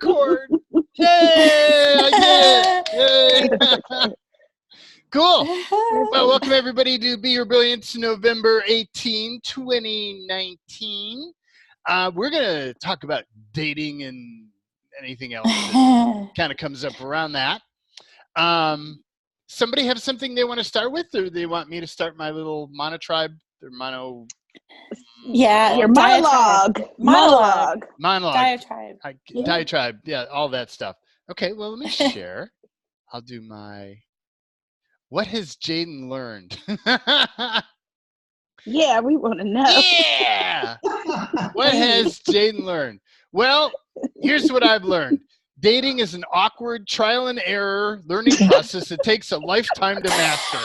Record. Yay! I did it. Yay! Cool. Well, welcome everybody to Be Your Brilliance, November 18, 2019. We're going to talk about dating and anything else that kind of comes up around that. Somebody have something they want to start with, or they want me to start my little monotribe or mono? Yeah, your monologue. Diatribe. Diatribe. Yeah, all that stuff. Okay, well, let me share. I'll do my. What has Jaden learned? Yeah, we want to know. Yeah. What has Jaden learned? Well, here's what I've learned. Dating is an awkward trial and error learning process that takes a lifetime to master.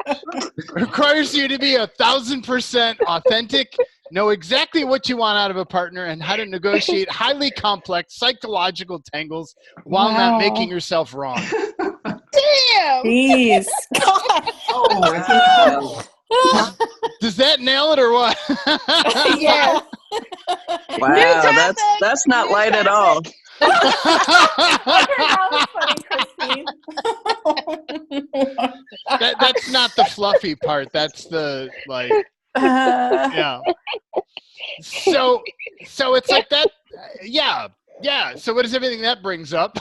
It requires you to be 1,000% authentic, know exactly what you want out of a partner, and how to negotiate highly complex psychological tangles while not making yourself wrong. Damn. Jeez. Oh, I think so. Does that nail it or what? Yes. Wow, that's not light at all. That's not the fluffy part. That's the yeah. So it's like that. Yeah. So what is everything that brings up?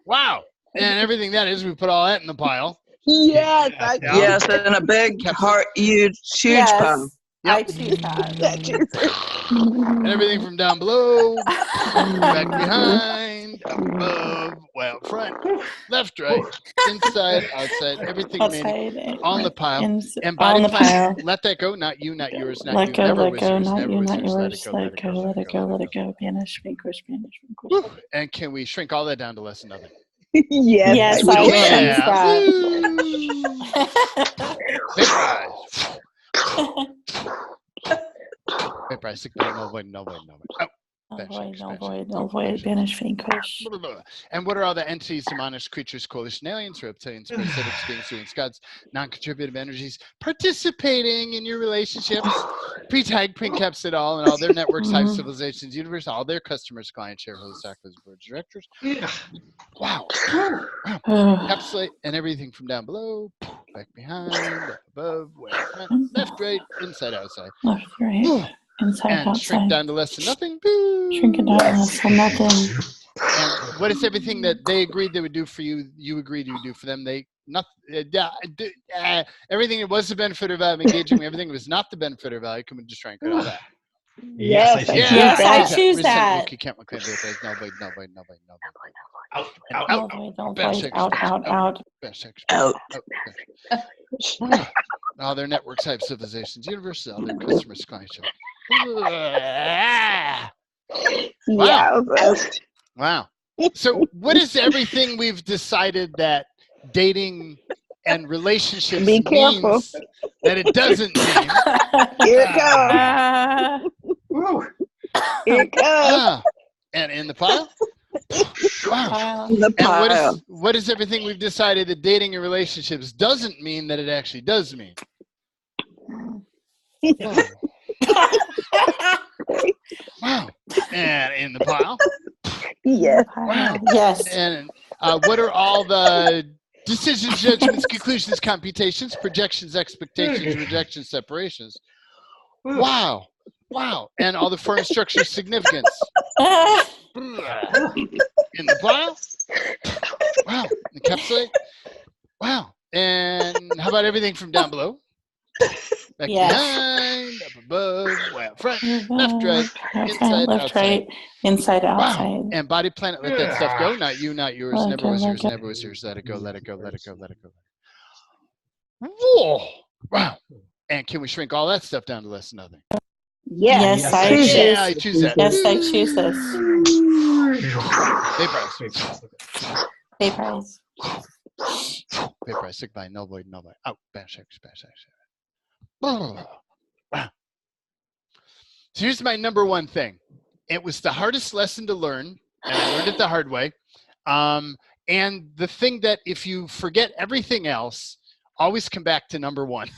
Wow. And everything that is, we put all that in the pile. Yes. Yes, and a big heart, huge pile. Yep. I choose that. And everything from down below, back behind, above, way up front, left, right, inside, outside, everything remaining on the pile. And body plan, let that go, not you, not yours, not you, never was yours, never was yours, let it go, let it go, let it go. Banish, vanquish. And can we shrink all that down to less than nothing? Yes, I choose that. Vaporize, stick by, no void. No void, banish, vanquish. And what are all the entities, demonished creatures, coalition aliens, reptilians, parasitics, beings, students, gods, non-contributive energies participating in your relationships, pre-tag, pre-caps it all, and all their networks, hive, civilizations, universe, all their customers, clients, shareholders, stockholders, board of directors. Wow. Encapsulate and everything from down below, back behind, up above, way up front, left, right, inside, outside. Left, right. Inside, and outside. Shrink down to less than nothing. Shrink it down to less than nothing. And what is everything that they agreed they would do for you? You agreed you would do for them. Everything that was the benefit or value of engaging, everything that was not the benefit or value. Can we just try and cut all that? Yes, I choose that. You can't claim it. No void. Out. All their networks, type civilizations, universes, all their customers, clients. Wow. So what is everything we've decided that dating and relationships means that it doesn't mean? Here it goes. Here it goes. And in the pile? Wow. The pile. And what is everything we've decided that dating and relationships doesn't mean that it actually does mean? Wow. And in the pile? Yes. Wow. Yes. And what are all the decisions, judgments, conclusions, computations, projections, expectations, rejections, separations? Wow. And all the form, structure, significance. In the pile? Wow. Encapsulate? Wow. And how about everything from down below? Back behind, up above, way up front, left, right, inside, left, outside. right, inside, outside. Wow. And body planet, let that stuff go. Not you, not yours, never was yours, never was yours. Let it go, let it go. Whoa. Wow. And can we shrink all that stuff down to less than nothing? Yes. I choose. Yeah, I choose that. Yes, I choose this. Vaporize. Vaporize. Stick by, no void. Out. Bash. Wow. So here's my number one thing. It was the hardest lesson to learn, and I learned it the hard way. And the thing that if you forget everything else, always come back to number one.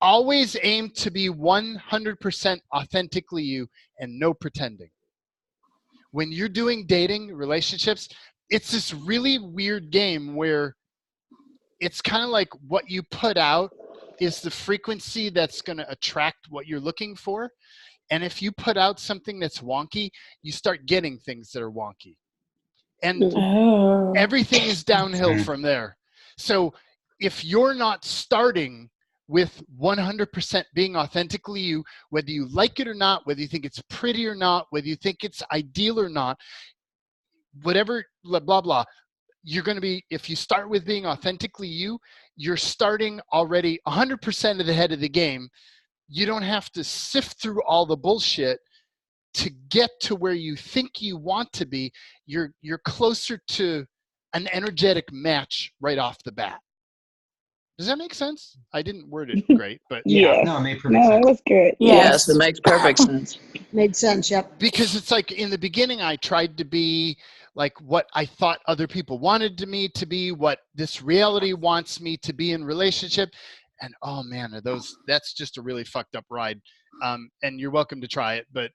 always aim to be 100% authentically you and no pretending. When you're doing dating, relationships, it's this really weird game where it's kind of like what you put out is the frequency that's going to attract what you're looking for. And if you put out something that's wonky, you start getting things that are wonky. And Oh. everything is downhill from there. So if you're not starting with 100% being authentically you, whether you like it or not, whether you think it's pretty or not, whether you think it's ideal or not, whatever, blah, blah, blah, you're going to be, if you start with being authentically you, you're starting already 100% of the head of the game. You don't have to sift through all the bullshit to get to where you think you want to be. You're closer to an energetic match right off the bat. Does that make sense? I didn't word it great, but Yeah. No, it made perfect No, sense. that was good. Yes, it makes perfect sense. Made sense, yep. because it's like in the beginning, I tried to be like what I thought other people wanted me to be, what this reality wants me to be in relationship. And oh man, that's just a really fucked up ride. And you're welcome to try it, but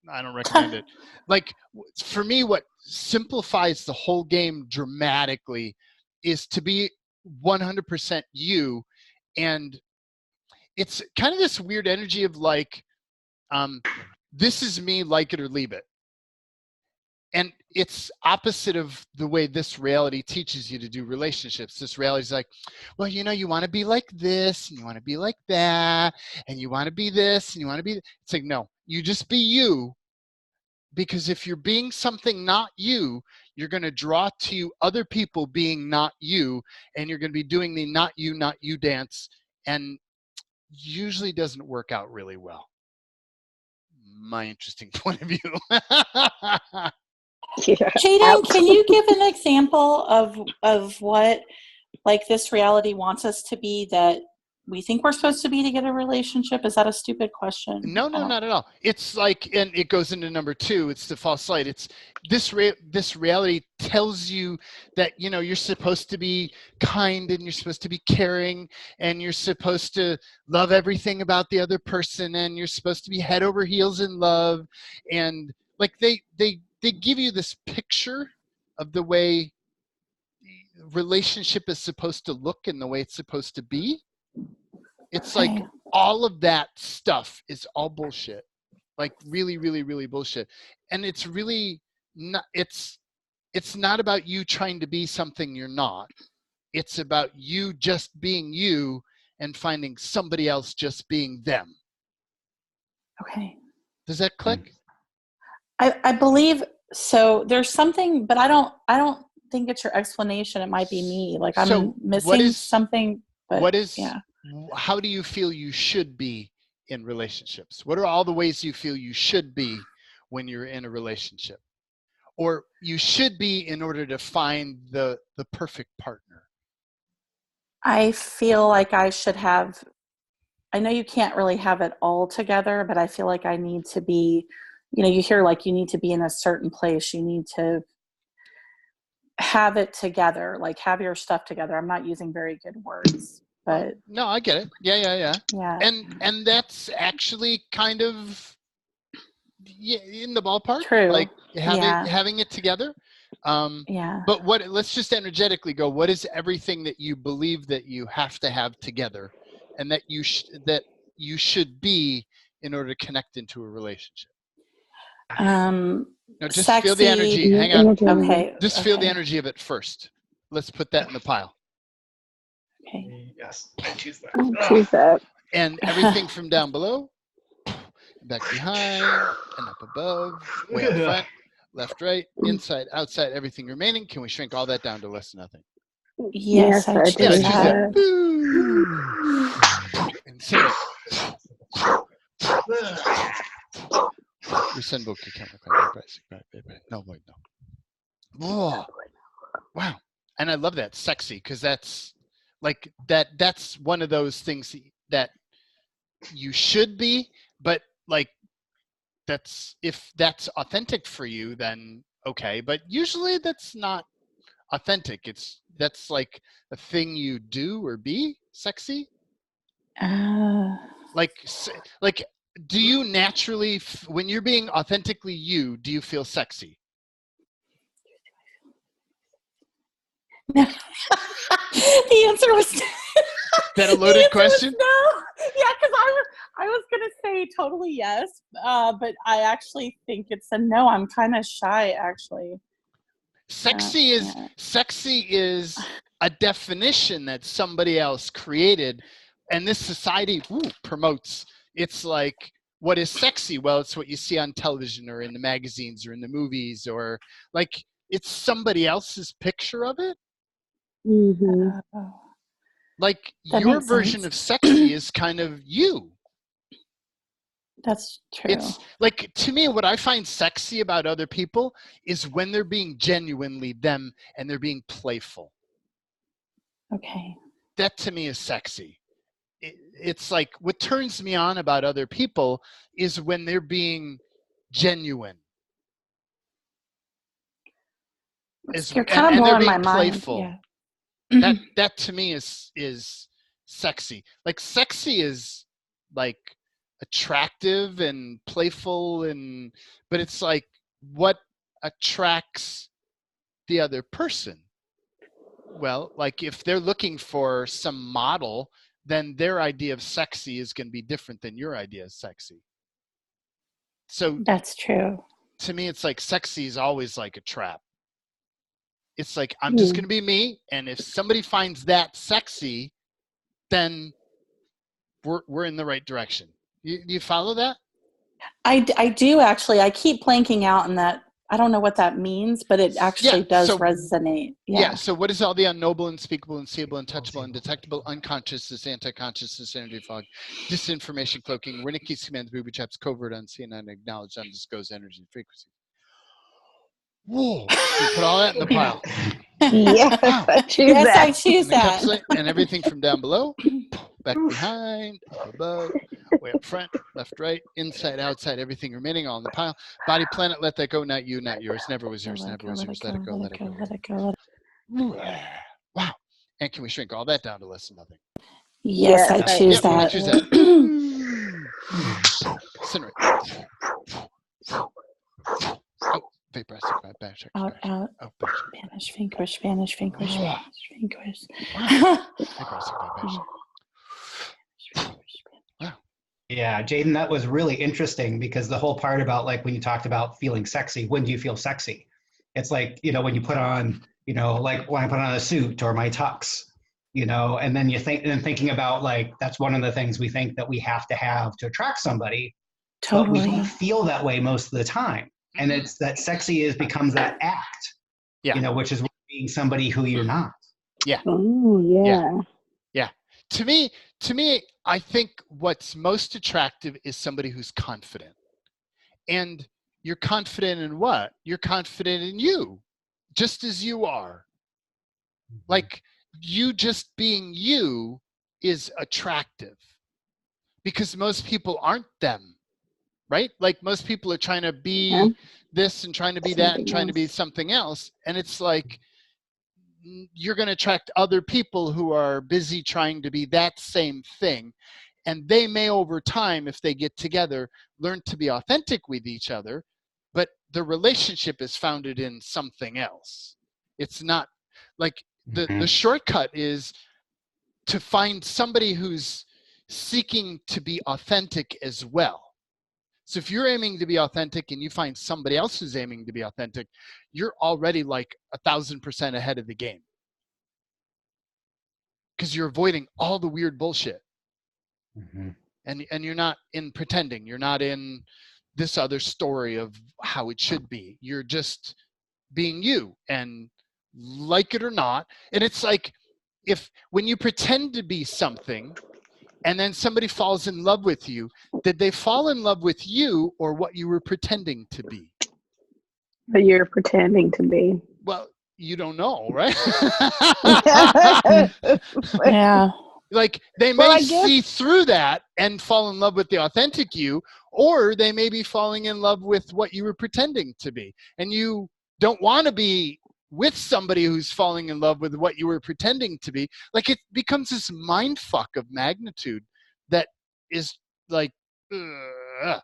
I don't recommend it. Like for me, what simplifies the whole game dramatically is to be 100% you. And it's kind of this weird energy of like, this is me, like it or leave it. And it's opposite of the way this reality teaches you to do relationships. This reality is like, well, you want to be like this, and you want to be like that, and you want to be this, and you want to be. It's like, no, you just be you. Because if you're being something not you, you're going to draw to you other people being not you, and you're going to be doing the not you dance, and usually doesn't work out really well. My interesting point of view. Yeah. Jaden, can you give an example of what like this reality wants us to be that we think we're supposed to be to get a relationship? Is that a stupid question? No, not at all. It's like, and it goes into number 2. It's the false light. It's this reality tells you that, you're supposed to be kind and you're supposed to be caring and you're supposed to love everything about the other person and you're supposed to be head over heels in love. And like they give you this picture of the way relationship is supposed to look and the way it's supposed to be. It's like all of that stuff is all bullshit, like really, really, really bullshit. And it's really not, it's not about you trying to be something you're not. It's about you just being you and finding somebody else just being them. Okay. Does that click? I believe so. There's something, but I don't think it's your explanation. It might be me. Like I'm missing something. But how do you feel you should be in relationships? What are all the ways you feel you should be when you're in a relationship? Or you should be in order to find the perfect partner? I feel like I should have, I know you can't really have it all together, but I feel like I need to be, you hear like you need to be in a certain place. You need to have it together, like have your stuff together. I'm not using very good words. But no, I get it. Yeah. And that's actually kind of in the ballpark. True. Like having it together. But let's just energetically go. What is everything that you believe that you have to have together, and that you should be in order to connect into a relationship? No, just sexy, feel the energy. Hang on. Okay. Just feel the energy of it first. Let's put that in the pile. Okay. Yes, I choose that. Choose that. And everything from down below, back behind, and up above, way up front, left, right, inside, outside, everything remaining. Can we shrink all that down to less than nothing? Yes, I choose that. And sing it. Resend book account. No, wait, no. Whoa. Wow. And I love that. Sexy, because that's like that's one of those things that you should be, but like if that's authentic for you, then okay. But usually that's not authentic. That's like a thing you do or be. Sexy. Like do you naturally, when you're being authentically you, do you feel sexy? No. The answer was that a loaded question? No. Yeah, because I was gonna say totally yes, but I actually think it's a no. I'm kind of shy, actually. Sexy is a definition that somebody else created, and this society promotes. It's like, what is sexy? Well, it's what you see on television or in the magazines or in the movies, or like it's somebody else's picture of it. Mm-hmm. Like That your makes version sense. of sexy is kind of you. That's true. It's like, to me, what I find sexy about other people is when they're being genuinely them and they're being playful. Okay. That to me is sexy. It's like, what turns me on about other people is when they're being genuine. You're kind of blowing my playful. mind. Yeah. that to me is sexy. Like, sexy is like attractive and playful, but it's like, what attracts the other person? Well, like if they're looking for some model, then their idea of sexy is going to be different than your idea of sexy. So that's true. To me, it's like sexy is always like a trap. It's like, I'm just going to be me, and if somebody finds that sexy, then we're in the right direction. You follow that? I do, actually. I keep blanking out in that. I don't know what that means, but it actually does resonate. Yeah. So what is all the unknowable, unspeakable, unseeable, untouchable, undetectable, unconsciousness, anti-consciousness, energy fog, disinformation cloaking, Wernicke's commands, booby traps, covert, unseen, unacknowledged, undisclosed energy and frequency. Whoa. You put all that in the pile. Yes, Wow. I choose that. I choose that. And everything from down below, back behind, up above, way up front, left, right, inside, outside, everything remaining all in the pile. Body, planet, let that go, not you, not yours. Never was yours, never was yours. Let it go, let it go. Let it go. Wow. And can we shrink all that down to less than nothing? Yes, I choose that. I choose that. Center it. Oh, vaporize, bash. Out. Oh, bash. Spanish, vanquish. Yeah, Jaden, that was really interesting, because the whole part about, like, when you talked about feeling sexy, when do you feel sexy? It's like, when you put on, like when I put on a suit or my tux, and then thinking about, like, that's one of the things we think that we have to attract somebody. Totally. But we don't feel that way most of the time. And it's that sexy becomes that act, which is being somebody who you're not. Yeah. Oh, yeah. Yeah. To me, I think what's most attractive is somebody who's confident. And you're confident in what? You're confident in you, just as you are. Like, you just being you is attractive, because most people aren't them, right? Like, most people are trying to be this and trying to be that and trying to be something else. And it's like, you're going to attract other people who are busy trying to be that same thing. And they may, over time, if they get together, learn to be authentic with each other, but the relationship is founded in something else. It's not like the shortcut is to find somebody who's seeking to be authentic as well. So if you're aiming to be authentic and you find somebody else who's aiming to be authentic, you're already like 1,000% ahead of the game, because you're avoiding all the weird bullshit. And you're not in pretending. You're not in this other story of how it should be. You're just being you, and like it or not. And it's like, when you pretend to be something and then somebody falls in love with you, did they fall in love with you or what you were pretending to be? But you're pretending to be. Well, you don't know, right? Yeah. Like, they may see through that and fall in love with the authentic you, or they may be falling in love with what you were pretending to be. And you don't want to be with somebody who's falling in love with what you were pretending to be. Like, it becomes this mind fuck of magnitude that is like, ugh.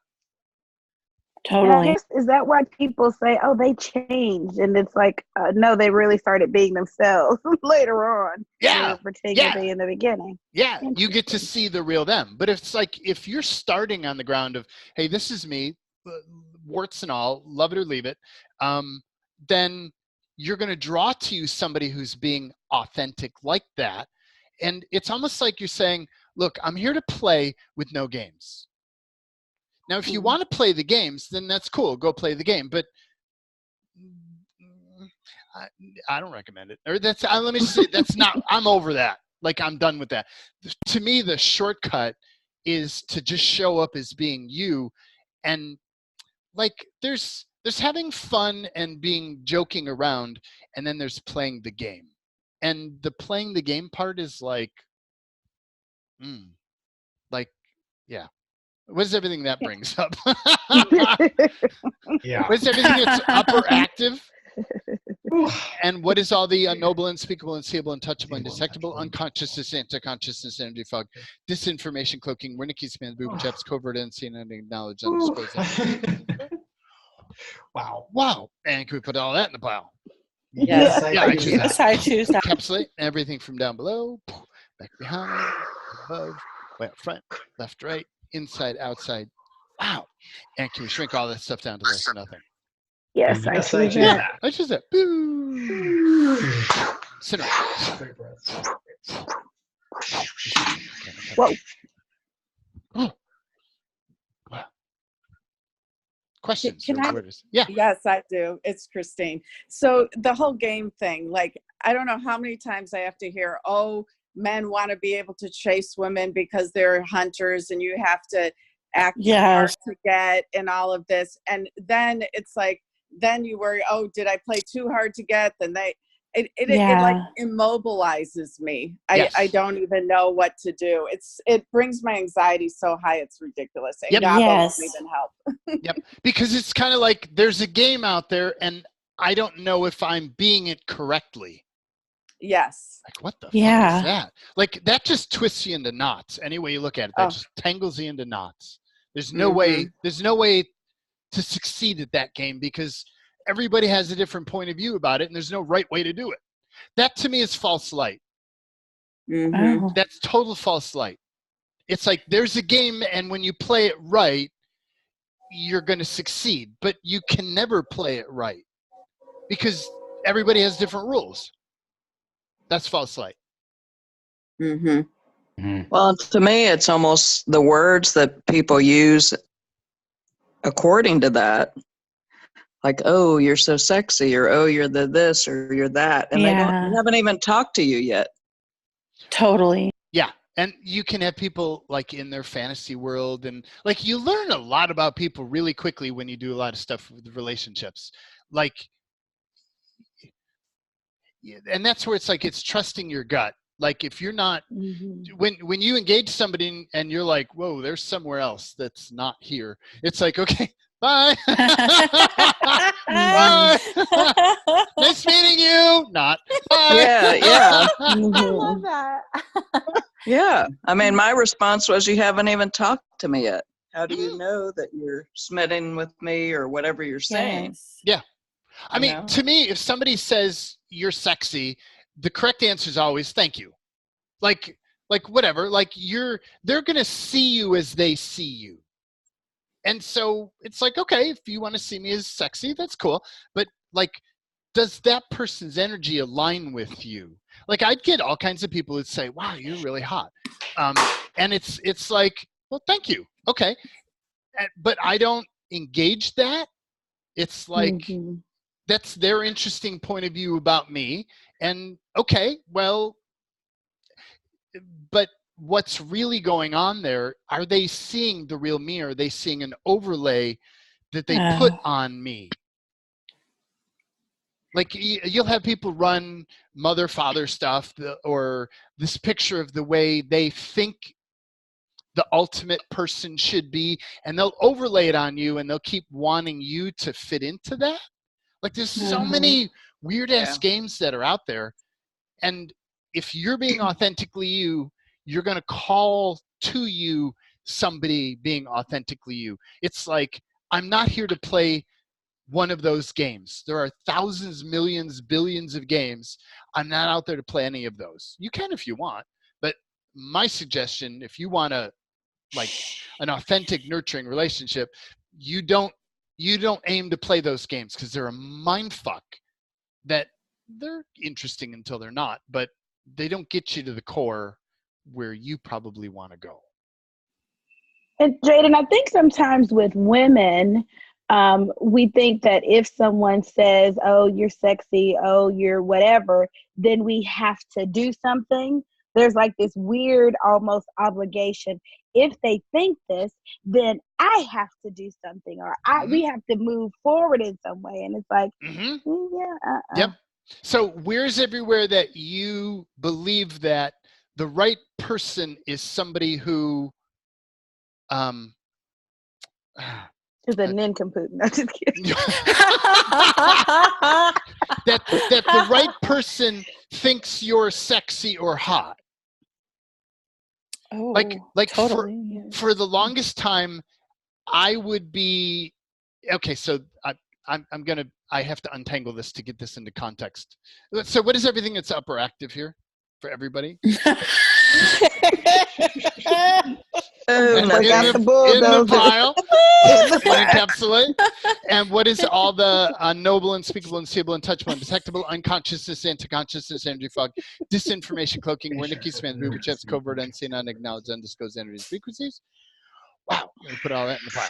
And I Totally. guess, is that why people say, oh, they changed? And it's like, no, they really started being themselves later on. They Yeah. were pretending Yeah. to be in the beginning. Yeah, you get to Interesting. see the real them. But it's like, if you're starting on the ground of, hey, this is me, warts and all, love it or leave it, then you're going to draw to you somebody who's being authentic like that. And it's almost like you're saying, look, I'm here to play with no games. Now, if you want to play the games, then that's cool. Go play the game. But I don't recommend it. Or that's, let me say, that's not, I'm over that. Like, I'm done with that. To me, the shortcut is to just show up as being you. And like, there's having fun and being joking around, and then there's playing the game. And the playing the game part is like, yeah. What is everything that brings up? Yeah. What is everything that's upper active? And what is all the unknowable, unspeakable, unseeable, untouchable, undetectable, unconsciousness, anti-consciousness, energy fog, disinformation, cloaking, Wernicke, spans, booby traps, covert, unseen, unacknowledged, undisclosed. Wow. Wow. And can we put all that in the pile? Yes, Yeah, I choose Yes, that. I choose that. Encapsulate everything from down below, back behind, above, way up front, left, right, inside, outside. Wow. And can we shrink all that stuff down to less than nothing? Yes, I Yes, I choose choose that. that. I choose that. Boo. Center. Great breath. Whoa. Oh. Wow. Questions Can or I- words? Yeah. Yes, I do. It's Christine. So the whole game thing, like, I don't know how many times I have to hear, oh, men want to be able to chase women because they're hunters and you have to act hard Yes. to get and all of this. And then it's like, then you worry, oh, did I play too hard to get? Then it like Yeah. immobilizes me. Yes. I don't even know what to do. It brings my anxiety so high, it's ridiculous. And Yep. GABA Yes. won't even help. Yep. Because it's kind of like there's a game out there and I don't know if I'm being it correctly. Yes. Like, what the Yeah. fuck is that? Like, that just twists you into knots. Any way you look at it, that just tangles you into knots. There's no way to succeed at that game because everybody has a different point of view about it and there's no right way to do it. That to me is false light. Mm-hmm. Oh. That's total false light. It's like there's a game and when you play it right, you're going to succeed, but you can never play it right because everybody has different rules. That's false light. Mm-hmm. Well, to me, it's almost the words that people use according to that. Like, oh, you're so sexy, or oh, you're the this, or you're that. And they haven't even talked to you yet. Totally. Yeah. And you can have people like in their fantasy world and like you learn a lot about people really quickly when you do a lot of stuff with relationships. Like, and that's where it's like, it's trusting your gut. Like if you're not, when you engage somebody and you're like, whoa, there's somewhere else that's not here. It's like, okay, bye. Bye. Nice meeting you. Not. Bye. Yeah. I love that. Yeah. I mean, my response was, you haven't even talked to me yet. How do you know that you're smitten with me or whatever you're saying? Yes. Yeah. I mean, to me, if somebody says you're sexy, the correct answer is always thank you. Like whatever, like they're going to see you as they see you. And so it's like, okay, if you want to see me as sexy, that's cool. But like, does that person's energy align with you? Like I'd get all kinds of people who'd say, wow, you're really hot. And it's like, well, thank you. Okay. But I don't engage that. It's like, that's their interesting point of view about me. And okay, well, but what's really going on there? Are they seeing the real me? Or are they seeing an overlay that they put on me? Like you'll have people run mother, father stuff or this picture of the way they think the ultimate person should be, and they'll overlay it on you and they'll keep wanting you to fit into that. Like there's so many weird ass games that are out there. And if you're being authentically you, you're going to call to you somebody being authentically you. It's like, I'm not here to play one of those games. There are thousands, millions, billions of games. I'm not out there to play any of those. You can if you want, but my suggestion, if you want to like an authentic, nurturing relationship, you don't aim to play those games, because they're a mind fuck. That they're interesting until they're not, but they don't get you to the core where you probably want to go. And Jaden, I think sometimes with women, we think that if someone says, "Oh, you're sexy," "Oh, you're whatever," then we have to do something. There's like this weird almost obligation. If they think this, then I have to do something, or we have to move forward in some way. And it's like, Yep. So where's everywhere that you believe that the right person is somebody who is a nincompoop. No, just kidding. that the right person thinks you're sexy or hot. Oh, like totally. for the longest time, I would be okay. So I have to untangle this to get this into context. So what is everything that's upper active here for everybody? Oh, Break out the in the bulldozer. pile, encapsulate. And what is all the unknowable, unspeakable, unseeable, untouchable, undetectable, unconsciousness, anti-consciousness, energy fog, disinformation cloaking, Wernicke, Smith, Ruby chats, covert, unseen, unacknowledged, undisclosed energies, frequencies? Wow, I'm going to put all that in the pile.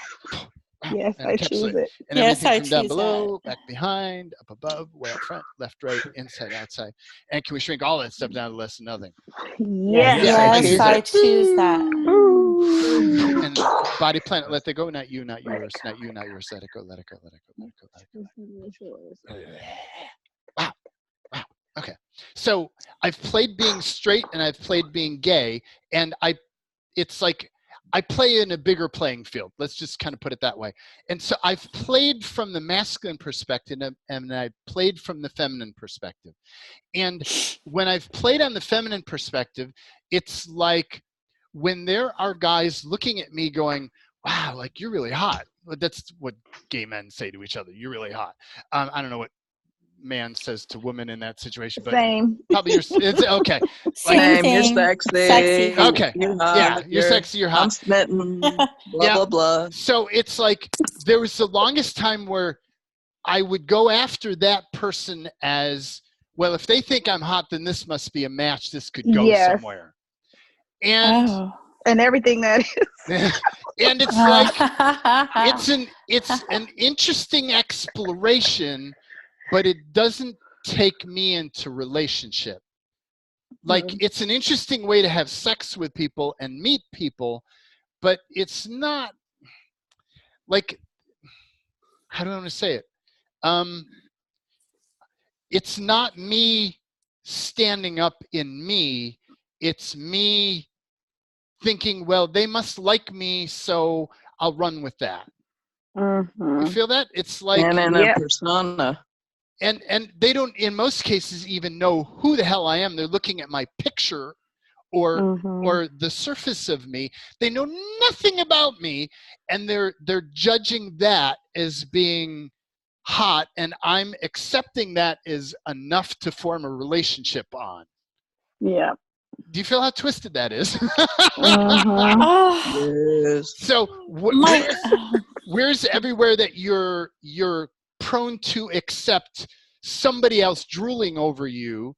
Yes, And I choose it. And Yes, everything I from down choose below, back behind, up above, way up front, left, right, inside, outside. And can we shrink all that stuff down to less than nothing? Yes, Yeah, I choose I it. choose that. And body planet, let it go. Not you, not yours, not you, not yours. Let it go, let it go, let it go, let it go, let it go. Wow. Wow. Okay. So I've played being straight and I've played being gay, and it's like I play in a bigger playing field. Let's just kind of put it that way. And so I've played from the masculine perspective and I've played from the feminine perspective. And when I've played on the feminine perspective, it's like when there are guys looking at me going, wow, like you're really hot. That's what gay men say to each other. You're really hot. I don't know what man says to women in that situation, but same. probably it's okay. Same You're thing. sexy. Sexy. Okay. You're hot. Yeah, you're sexy, you're hot. I'm smitten. Blah, Yeah. blah, blah. So it's like there was the longest time where I would go after that person as, well, if they think I'm hot, then this must be a match. This could go Yes. somewhere. And And everything that is. and it's like it's an interesting exploration, but it doesn't take me into relationship. Like it's an interesting way to have sex with people and meet people, but it's not like, how do I want to say it? It's not me standing up in me. It's me thinking, well, they must like me, so I'll run with that. You feel that? It's like, And in a persona. and they don't, in most cases, even know who the hell I am. They're looking at my picture or the surface of me. They know nothing about me, and they're judging that as being hot, and I'm accepting that as enough to form a relationship on. Yeah. Do you feel how twisted that is? Yes. So where's everywhere that you're prone to accept somebody else drooling over you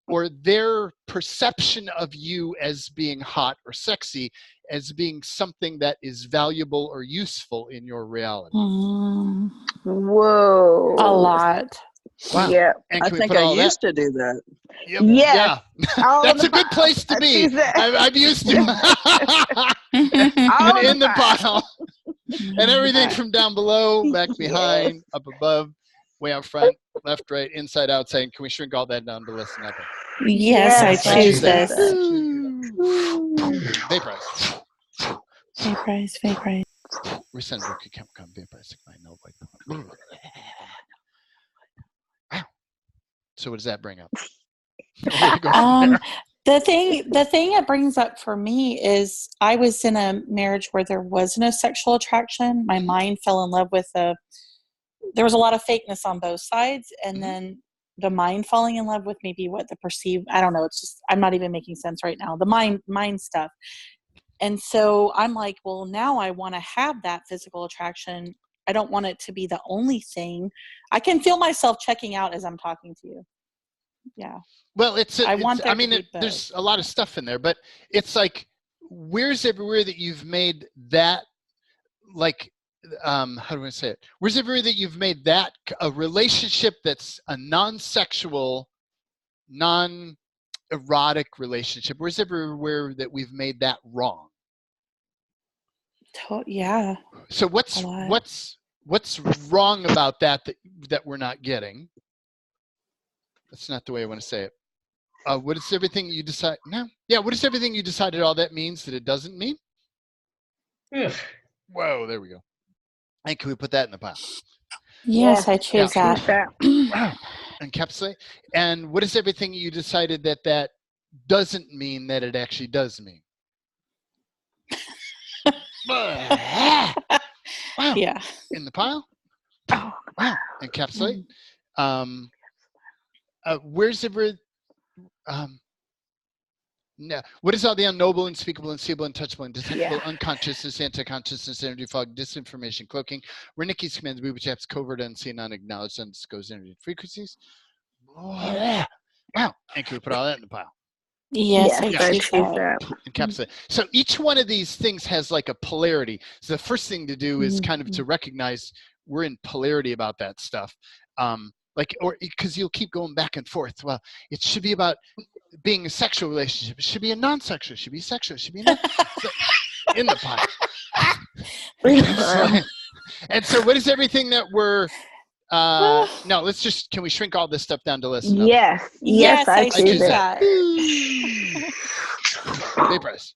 or their perception of you as being hot or sexy as being something that is valuable or useful in your reality? Whoa. A lot. Wow. Yeah. And I can we think put I all used that? to do that. Yep. Yes. Yeah. That's a good place to be. I'm used to All in the pile. pile. And everything from down below, back behind, up above, way out front, left, right, inside, outside. Can we shrink all that down to less than nothing? Yes, I Yes, choose I this. Vaporize. Vaporize, vaporize. Resend Roku Chemical Vaporize. No white. So what does that bring up? Where to go from there? The thing it brings up for me is I was in a marriage where there was no sexual attraction. My mind fell in love with there was a lot of fakeness on both sides, and then the mind falling in love with maybe what the perceived, I don't know, it's just, I'm not even making sense right now. The mind stuff. And so I'm like, well, now I want to have that physical attraction. I don't want it to be the only thing. I can feel myself checking out as I'm talking to you. Yeah. Well, there's a lot of stuff in there, but it's like, where's everywhere that you've made that, like, how do I say it? Where's everywhere that you've made that a relationship that's a non-sexual, non-erotic relationship? Where's everywhere that we've made that wrong? Yeah. So what's wrong about that we're not getting? That's not the way I want to say it. What is everything you decide? No. Yeah. What is everything you decided all that means that it doesn't mean? Ugh. Whoa, there we go. And can we put that in the pile? Yes, I choose that. Wow. Encapsulate. And what is everything you decided that doesn't mean that it actually does mean? Wow. Yeah. In the pile? Wow. Encapsulate. Where's ever no. What is all the unknowable, unspeakable, unseeable, untouchable, undetectable, unconsciousness, anti-consciousness, energy fog, disinformation, cloaking, where Nikki's commands, booby traps, covert, unseen, unacknowledged, undisclosed energy frequencies? Wow. And can we put all that in the pile? Yes, I choose that. Encapsulate. So each one of these things has like a polarity. So the first thing to do is kind of to recognize we're in polarity about that stuff. Or because you'll keep going back and forth. Well, it should be about being a sexual relationship. It should be a non-sexual. It should be sexual. It should be not. So, in the pile. And so what is everything that we're no, can we shrink all this stuff down to less? No. Yes, I choose that. Vaporize.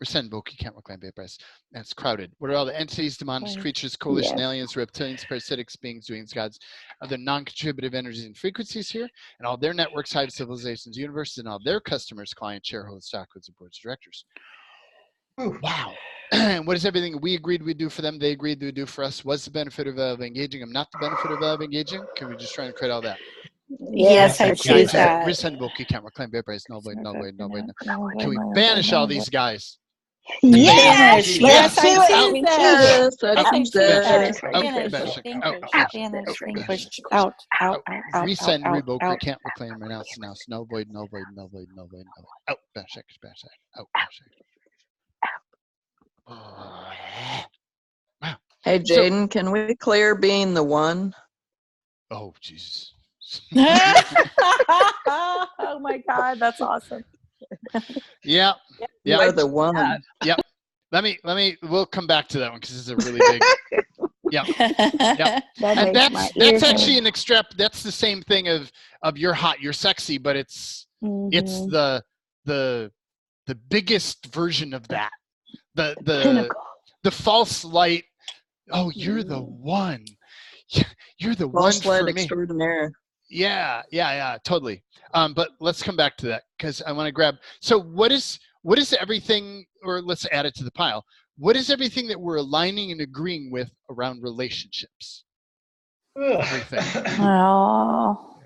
We're sending bulky can't reclaim vaporize. That's crowded. What are all the entities, demonic creatures, coalition aliens, reptilians, parasitics, beings, doings, gods, other non-contributive energies and frequencies here, and all their networks, hive civilizations, universes, and all their customers, clients, shareholders, stockholders, and boards of directors. Ooh. Wow. And what is everything we agreed we'd do for them, they agreed they'd do for us? What's the benefit of engaging them, not the benefit of engaging? Can we just try and create all that? Yes, I choose that. Resend bulky can't reclaim vaporize. No. Can we banish all these guys? Yes, Yes, I choose that. Out. Resend, revoke, we can't reclaim, renounce, no void. Out, bash, out. Wow. Hey, Jaden, can we clear being the one? Oh, Jesus. Oh my God, that's awesome. Yeah. You're the one. Yep. We'll come back to that one because this is a really big. Yeah. And that's actually that's the same thing of you're hot, you're sexy, but it's the biggest version of that. The false light. Oh, you're the one. You're the false one light for me. Extraordinaire. Yeah, totally. But let's come back to that because I want to grab. So what is everything, or let's add it to the pile. What is everything that we're aligning and agreeing with around relationships? Everything. Oh,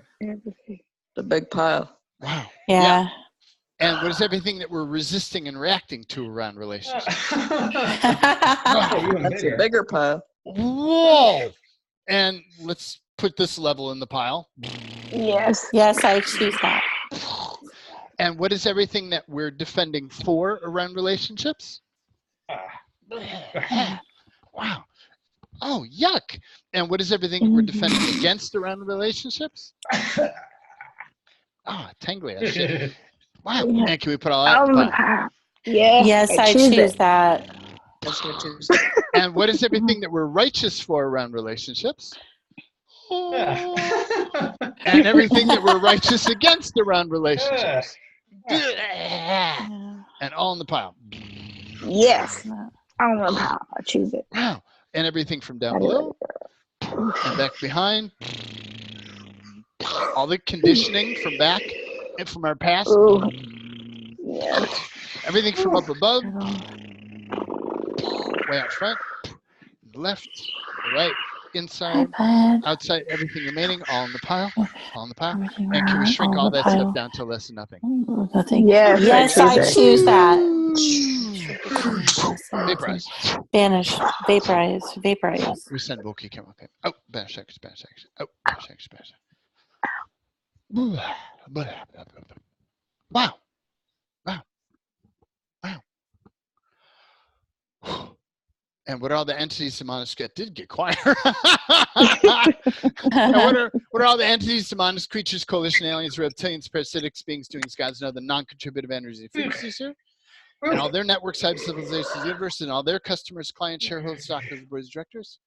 The big pile. Wow. Yeah. And what is everything that we're resisting and reacting to around relationships? That's a bigger pile. Whoa. And let's put this level in the pile. Yes, I choose that. And what is everything that we're defending for around relationships? Wow. Oh, yuck. And what is everything we're defending against around relationships? Tangly as shit. Wow. And can we put all that in the pile? Yes, I choose that. And what is everything that we're righteous for around relationships? And everything that we're righteous against around relationships. And all in the pile. Yes. I don't know how I choose it. Wow. And everything from down below and back behind. all the conditioning from back and from our past. Ooh. Yeah. Everything from up above, way out front, left, right, inside, outside, everything remaining, all in the pile, all in the pile. And can we shrink all that stuff down to less than nothing? Nothing. Yes, Yes, I I choose choose that. Vaporize. Banish. Vaporize. Vaporize. Resend bulky chemical. Oh, banish X, banish X. Oh, banish X, banish X. Wow. Wow. Wow. And what are all the entities Simonis did get quieter? And what are all the entities, Simonis, creatures, coalition, aliens, reptilians, parasitics, beings, doings, gods, and other non-contributive energies and frequencies here? And all their networks, side civilizations, universe, and all their customers, clients, shareholders, stockholders, boards of directors?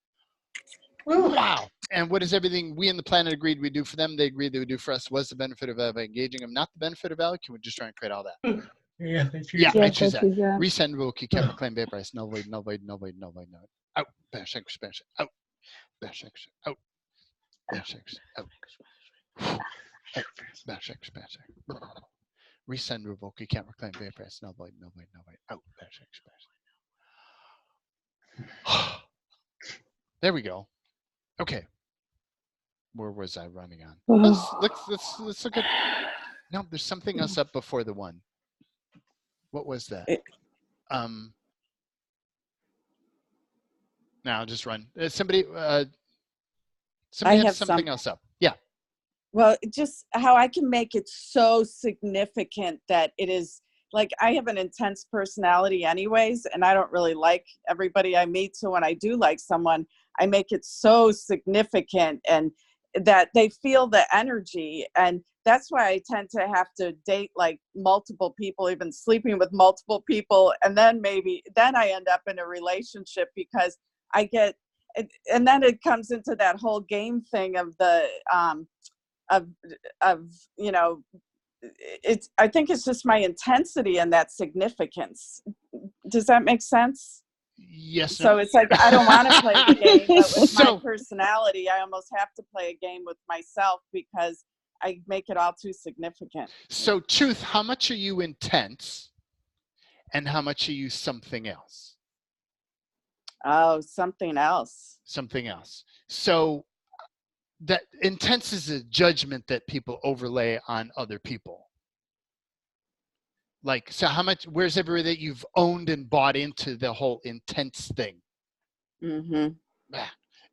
Wow. And what is everything we and the planet agreed we do for them, they agreed they would do for us? Was the benefit of engaging them not the benefit of value? Can we just try and create all that? Yeah, I choose that. Resend will keep capital claim vaporize. No void, no void, no void, no void, no void. Out. Bash X, bash out. Bash X, out. Bash X, out. Bash X, bash X. Resend revoke, you can't reclaim vaporize. No void, no void, no void. Out. Bash X, bash. There we go. Okay. Where was I running on? Let's look at. No, there's something else up before the one. What was that? Now I'll just run. Somebody had something else up. Yeah. Well, just how I can make it so significant that it is like I have an intense personality anyways, and I don't really like everybody I meet. So when I do like someone, I make it so significant and that they feel the energy. And that's why I tend to have to date like multiple people, even sleeping with multiple people. And then I end up in a relationship because I get, and then it comes into that whole game thing of the, you know, I think it's just my intensity and that significance. Does that make sense? Yes. So it's like I don't want to play the game, but with my personality, I almost have to play a game with myself because I make it all too significant. So, Truth, how much are you intense, and how much are you something else? Oh, something else. Something else. So, that intense is a judgment that people overlay on other people. Like, so how much, where's everywhere that you've owned and bought into the whole intense thing? Mm-hmm.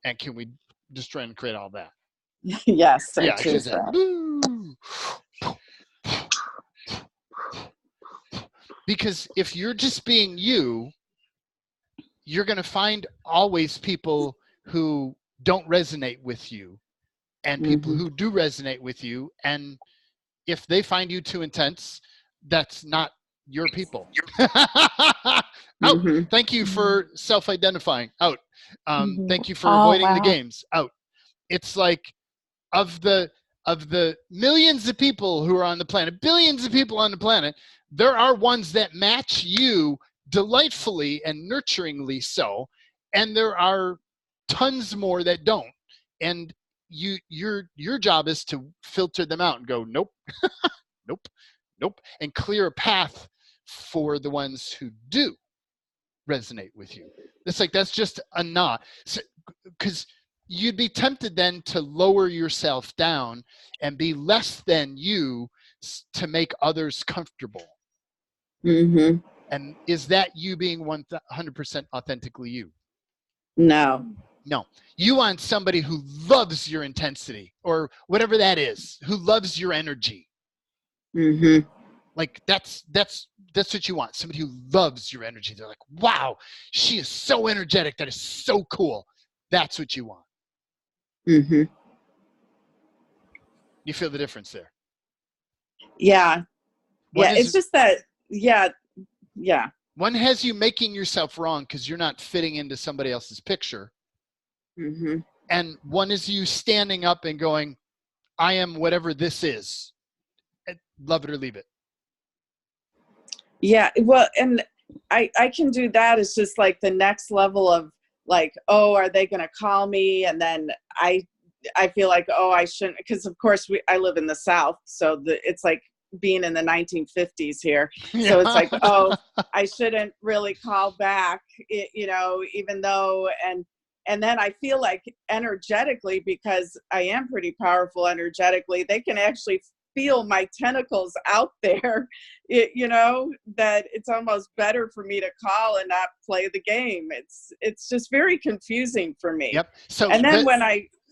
And can we just try and create all that? Yes, I yeah, choose that. Because if you're just being you, you're going to find always people who don't resonate with you and people who do resonate with you. And if they find you too intense, that's not your people. Out. Thank you for self-identifying. Out. Thank you for avoiding the games. Out. It's like of the millions of people who are on the planet, billions of people on the planet, there are ones that match you delightfully and nurturingly so, and there are tons more that don't. And your job is to filter them out and go, nope, nope, nope, and clear a path for the ones who do resonate with you. It's like that's just a knot, because you'd be tempted then to lower yourself down and be less than you to make others comfortable. And is that you being 100% authentically you? No. No. You want somebody who loves your intensity or whatever that is, who loves your energy. Like that's what you want. Somebody who loves your energy. They're like, wow, she is so energetic. That is so cool. That's what you want. You feel the difference there? Yeah. It's just that, yeah. One has you making yourself wrong because you're not fitting into somebody else's picture. And one is you standing up and going, I am whatever this is. Love it or leave it. Yeah, well, and I can do that. It's just like the next level of like, oh, are they going to call me? And then I feel like, oh, I shouldn't, because of course I live in the South, so it's like being in the 1950s here. So it's like, oh, I shouldn't really call back, even though, and then I feel like energetically, because I am pretty powerful energetically, they can actually feel my tentacles out there, that it's almost better for me to call and not play the game. It's just very confusing for me. Yep. So and then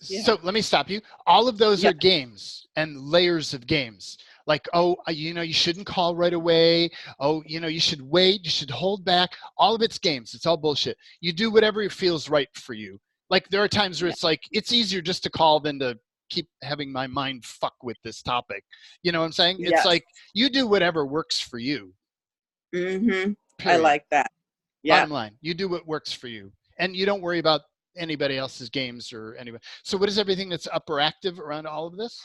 so let me stop you. All of those Yeah. are games and layers of games. Like, oh, you shouldn't call right away. Oh, you should wait. You should hold back. All of it's games. It's all bullshit. You do whatever feels right for you. Like, there are times where it's like, it's easier just to call than to keep having my mind fuck with this topic. You know what I'm saying? It's Yes. like, you do whatever works for you. Mm-hmm. I Period. like that. Yeah. Bottom line, you do what works for you. And you don't worry about anybody else's games or anybody. So what is everything that's up or active around all of this?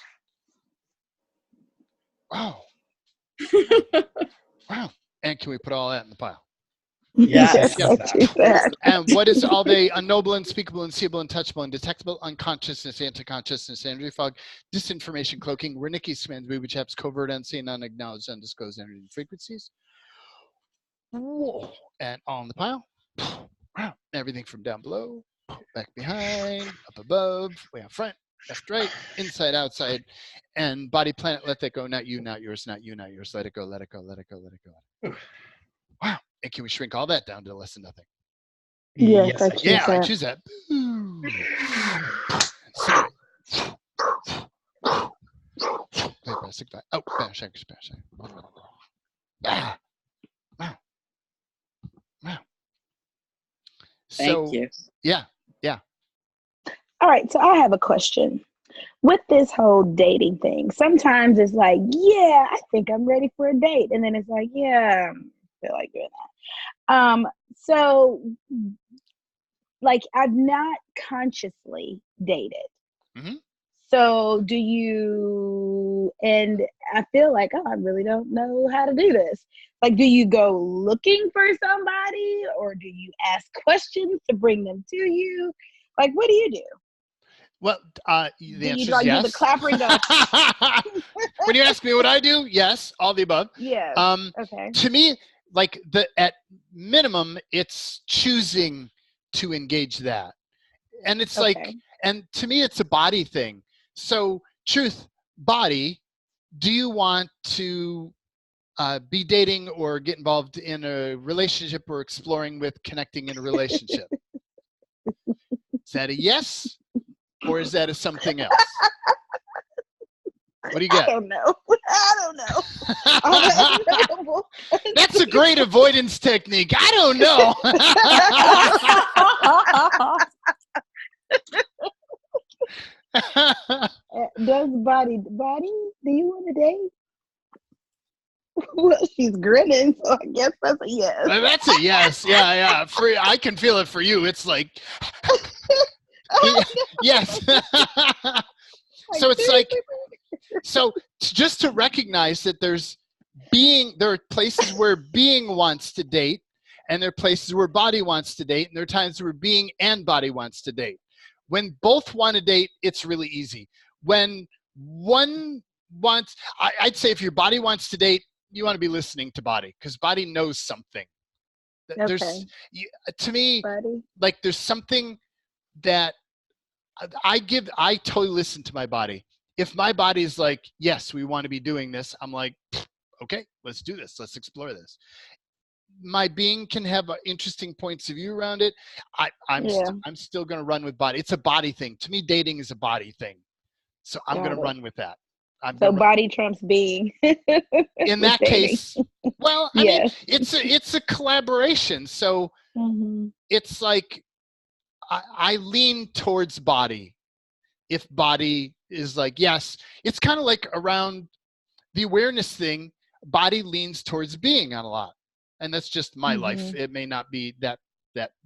Wow. Wow. And can we put all that in the pile? Yes. Yeah. And what is all the unknowable, unspeakable, unseeable, untouchable, undetectable, unconsciousness, anti-consciousness, energy fog, disinformation cloaking, Wernicke commands, booby chaps, covert, unseen, unacknowledged, undisclosed energy and frequencies? Whoa. And all in the pile. Wow. Everything from down below, back behind, up above, way out front, left, right, inside, outside, and body, planet, let that go. Not you, not yours, not you, not yours. Let it go, let it go, let it go, let it go. Wow. And can we shrink all that down to less than nothing? Yes, I choose Yeah, that. I choose that. Oh, bash. Ah. Wow. Wow. Thank you. Yeah. All right, so I have a question. With this whole dating thing, sometimes it's like, yeah, I think I'm ready for a date. And then it's like, yeah, I don't feel like doing that. So like, I've not consciously dated. Mm-hmm. So do you, and I feel like, oh, I really don't know how to do this. Like, do you go looking for somebody, or do you ask questions to bring them to you? Like, what do you do? Well, the Do answer you is like yes. do the clapper and go? When you ask me what I do, yes, all the above. Yeah. Okay. To me, like at minimum, it's choosing to engage that, and it's like, Okay. and to me, it's a body thing. So, truth, body. Do you want to be dating or get involved in a relationship or exploring with connecting in a relationship? Is that a yes? Or is that a something else? What do you I get? don't know. I don't know. That's a great avoidance technique. I don't know. Does body, do you want to date? Well, she's grinning, so I guess that's a yes. That's a yes. Yeah. I can feel it for you. It's like, yes. So it's like, so just to recognize that there are places where being wants to date, and there are places where body wants to date, and there are times where being and body wants to date. When both want to date, it's really easy. When one wants, I'd say if your body wants to date, you want to be listening to body, because body knows something. Okay. To me, Body. like, there's something that I totally listen to my body. If my body is like, yes, we want to be doing this, I'm like, okay, let's do this. Let's explore this. My being can have interesting points of view around it. I'm still going to run with body. It's a body thing. To me, dating is a body thing. So I'm going to run with that. So body trumps being. In that case, well, I mean, it's a collaboration. So it's like, I lean towards body. If body is like, yes, it's kind of like around the awareness thing, body leans towards being on a lot. And that's just my life. It may not be that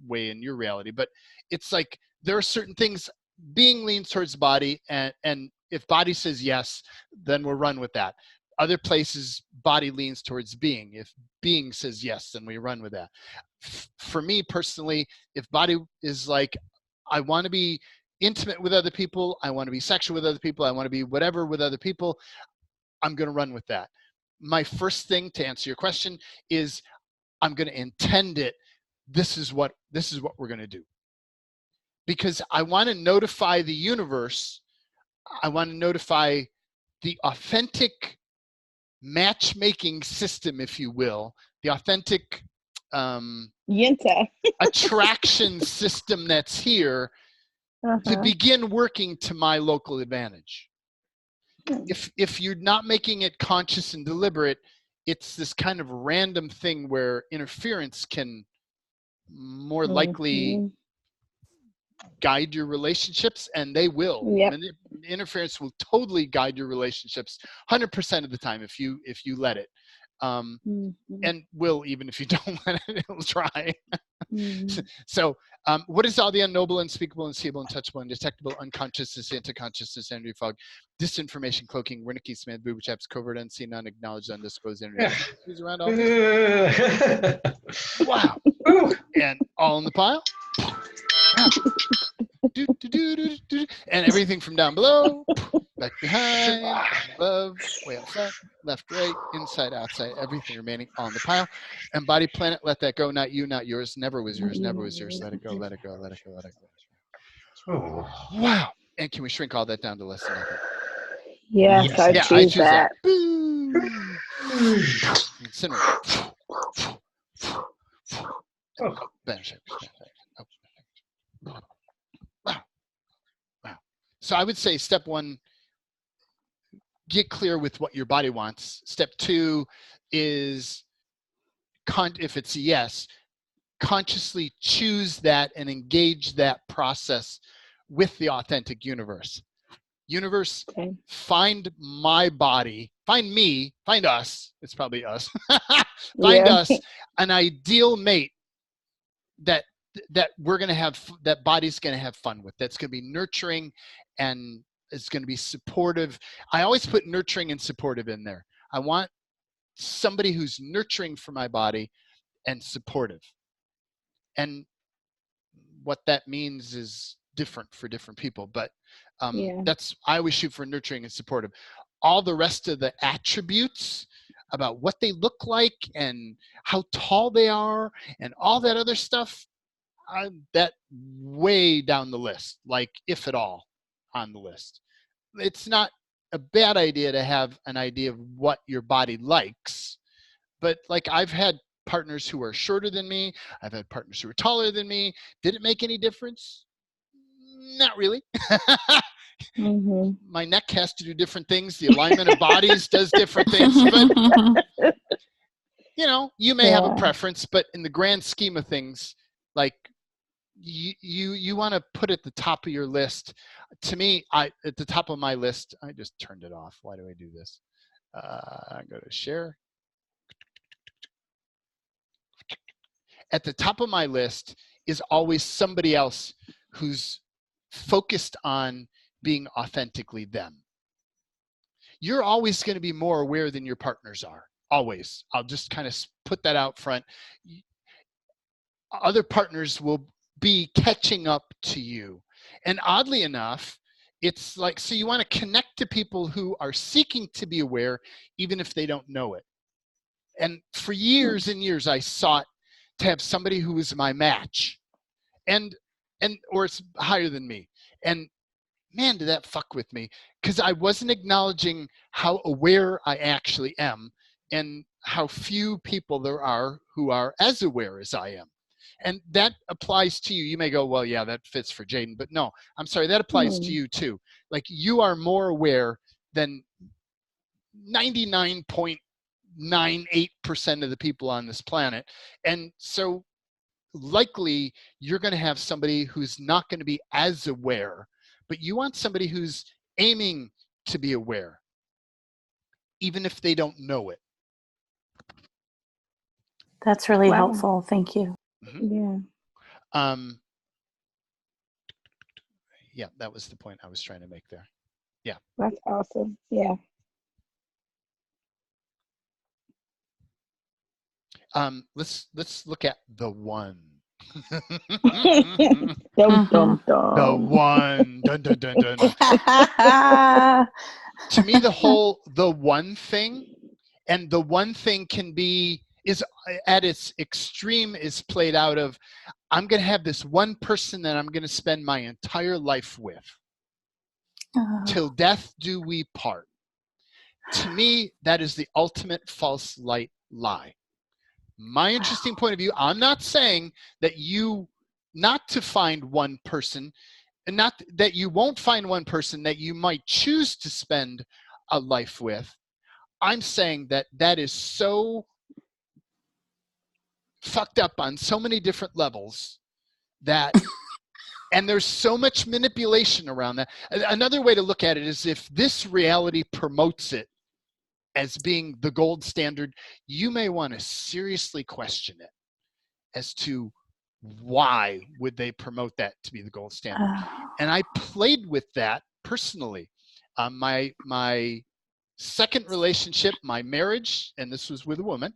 way in your reality, but it's like, there are certain things, being leans towards body, and if body says yes, then we'll run with that. Other places, body leans towards being. If being says yes, then we run with that. For me personally, if body is like, I want to be intimate with other people. I want to be sexual with other people. I want to be whatever with other people. I'm going to run with that. My first thing to answer your question is I'm going to intend it. This is what we're going to do. Because I want to notify the universe. I want to notify the authentic matchmaking system, if you will, the authentic Yenta. attraction system that's here to begin working to my local advantage. If you're not making it conscious and deliberate, it's this kind of random thing where interference can more likely guide your relationships, and they will. Yep. And interference will totally guide your relationships 100% of the time if you let it. And will, even if you don't let it, it'll try. So what is all the unknowable, unspeakable, unseeable, untouchable, undetectable, unconsciousness, anti-consciousness, energy fog, disinformation, cloaking, Wernicke, Smith, booby traps, covert, unseen, unacknowledged, undisclosed energy around all this? Wow. And all in the pile? And everything from down below, back behind, above, way up front, left, right, inside, outside, everything remaining on the pile. And body planet, let that go, not you, not yours, never was yours, never was yours. Let it go, let it go, let it go, let it go. Oh. Wow. And can we shrink all that down to less than nothing? Yes, Yes. I choose that. Incinerate. Banish. Wow. So I would say step one, get clear with what your body wants. Step two is, if it's a yes, consciously choose that and engage that process with the authentic universe. Universe, find my body, find me, find us, it's probably us, find us an ideal mate that we're going to have, that body's going to have fun with, that's going to be nurturing and is going to be supportive. I always put nurturing and supportive in there. I want somebody who's nurturing for my body and supportive. And what that means is different for different people, but that's, I always shoot for nurturing and supportive. All the rest of the attributes about what they look like and how tall they are and all that other stuff, that way down the list, like if at all on the list. It's not a bad idea to have an idea of what your body likes, but like I've had partners who are shorter than me. I've had partners who are taller than me. Did it make any difference? Not really. My neck has to do different things. The alignment of bodies does different things, but you know, you may have a preference, but in the grand scheme of things, like you want to put at the top of your list. To me, at the top of my list, I just turned it off. Why do I do this? I go to share. At the top of my list is always somebody else who's focused on being authentically them. You're always going to be more aware than your partners are. Always. I'll just kind of put that out front. Other partners will be catching up to you. And oddly enough, it's like, so you want to connect to people who are seeking to be aware, even if they don't know it. And for years and years, I sought to have somebody who was my match, or it's higher than me. And man, did that fuck with me, because I wasn't acknowledging how aware I actually am and how few people there are who are as aware as I am. And that applies to you. You may go, well, yeah, that fits for Jaden, but no, I'm sorry, that applies to you too. Like, you are more aware than 99.98% of the people on this planet. And so likely you're going to have somebody who's not going to be as aware, but you want somebody who's aiming to be aware, even if they don't know it. That's really helpful. Thank you. Yeah, that was the point I was trying to make there. Yeah. That's awesome. Yeah. Let's look at the one. Dum, dum, dum. The one. Dun, dun, dun, dun. To me, the one thing, and the one thing is at its extreme is played out of, I'm going to have this one person that I'm going to spend my entire life with. Till death do we part. To me, that is the ultimate false light lie. My interesting point of view, I'm not saying that not to find one person, and not that you won't find one person that you might choose to spend a life with. I'm saying that is so fucked up on so many different levels that, and there's so much manipulation around that. Another way to look at it is, if this reality promotes it as being the gold standard, you may want to seriously question it as to why would they promote that to be the gold standard. And I played with that personally. My second relationship, my marriage, and this was with a woman,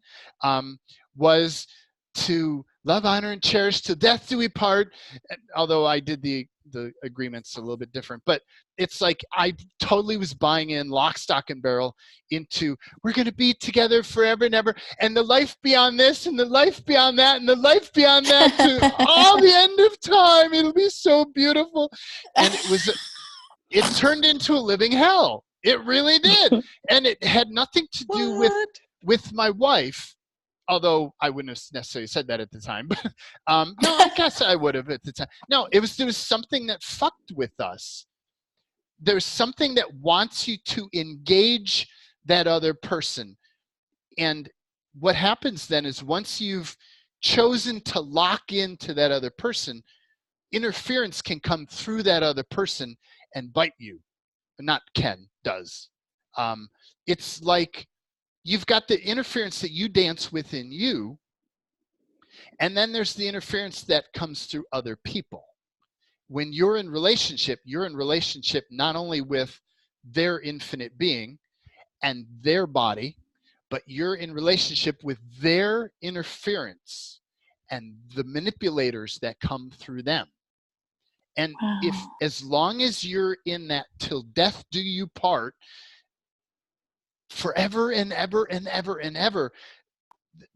was to love, honor, and cherish till death do we part. Although I did the agreements a little bit different, but it's like I totally was buying in lock, stock, and barrel into, we're going to be together forever and ever, and the life beyond this, and the life beyond that, and the life beyond that, to all the end of time. It'll be so beautiful. And it turned into a living hell. It really did. And it had nothing to do with my wife. Although I wouldn't have necessarily said that at the time, but no, I guess I would have at the time. No, there was something that fucked with us. There's something that wants you to engage that other person. And what happens then is, once you've chosen to lock into that other person, interference can come through that other person and bite you. Not can, does. It's like, you've got the interference that you dance within you, and then there's the interference that comes through other people. When you're in relationship not only with their infinite being and their body, but you're in relationship with their interference and the manipulators that come through them. And as long as you're in that till death do you part, forever and ever and ever and ever,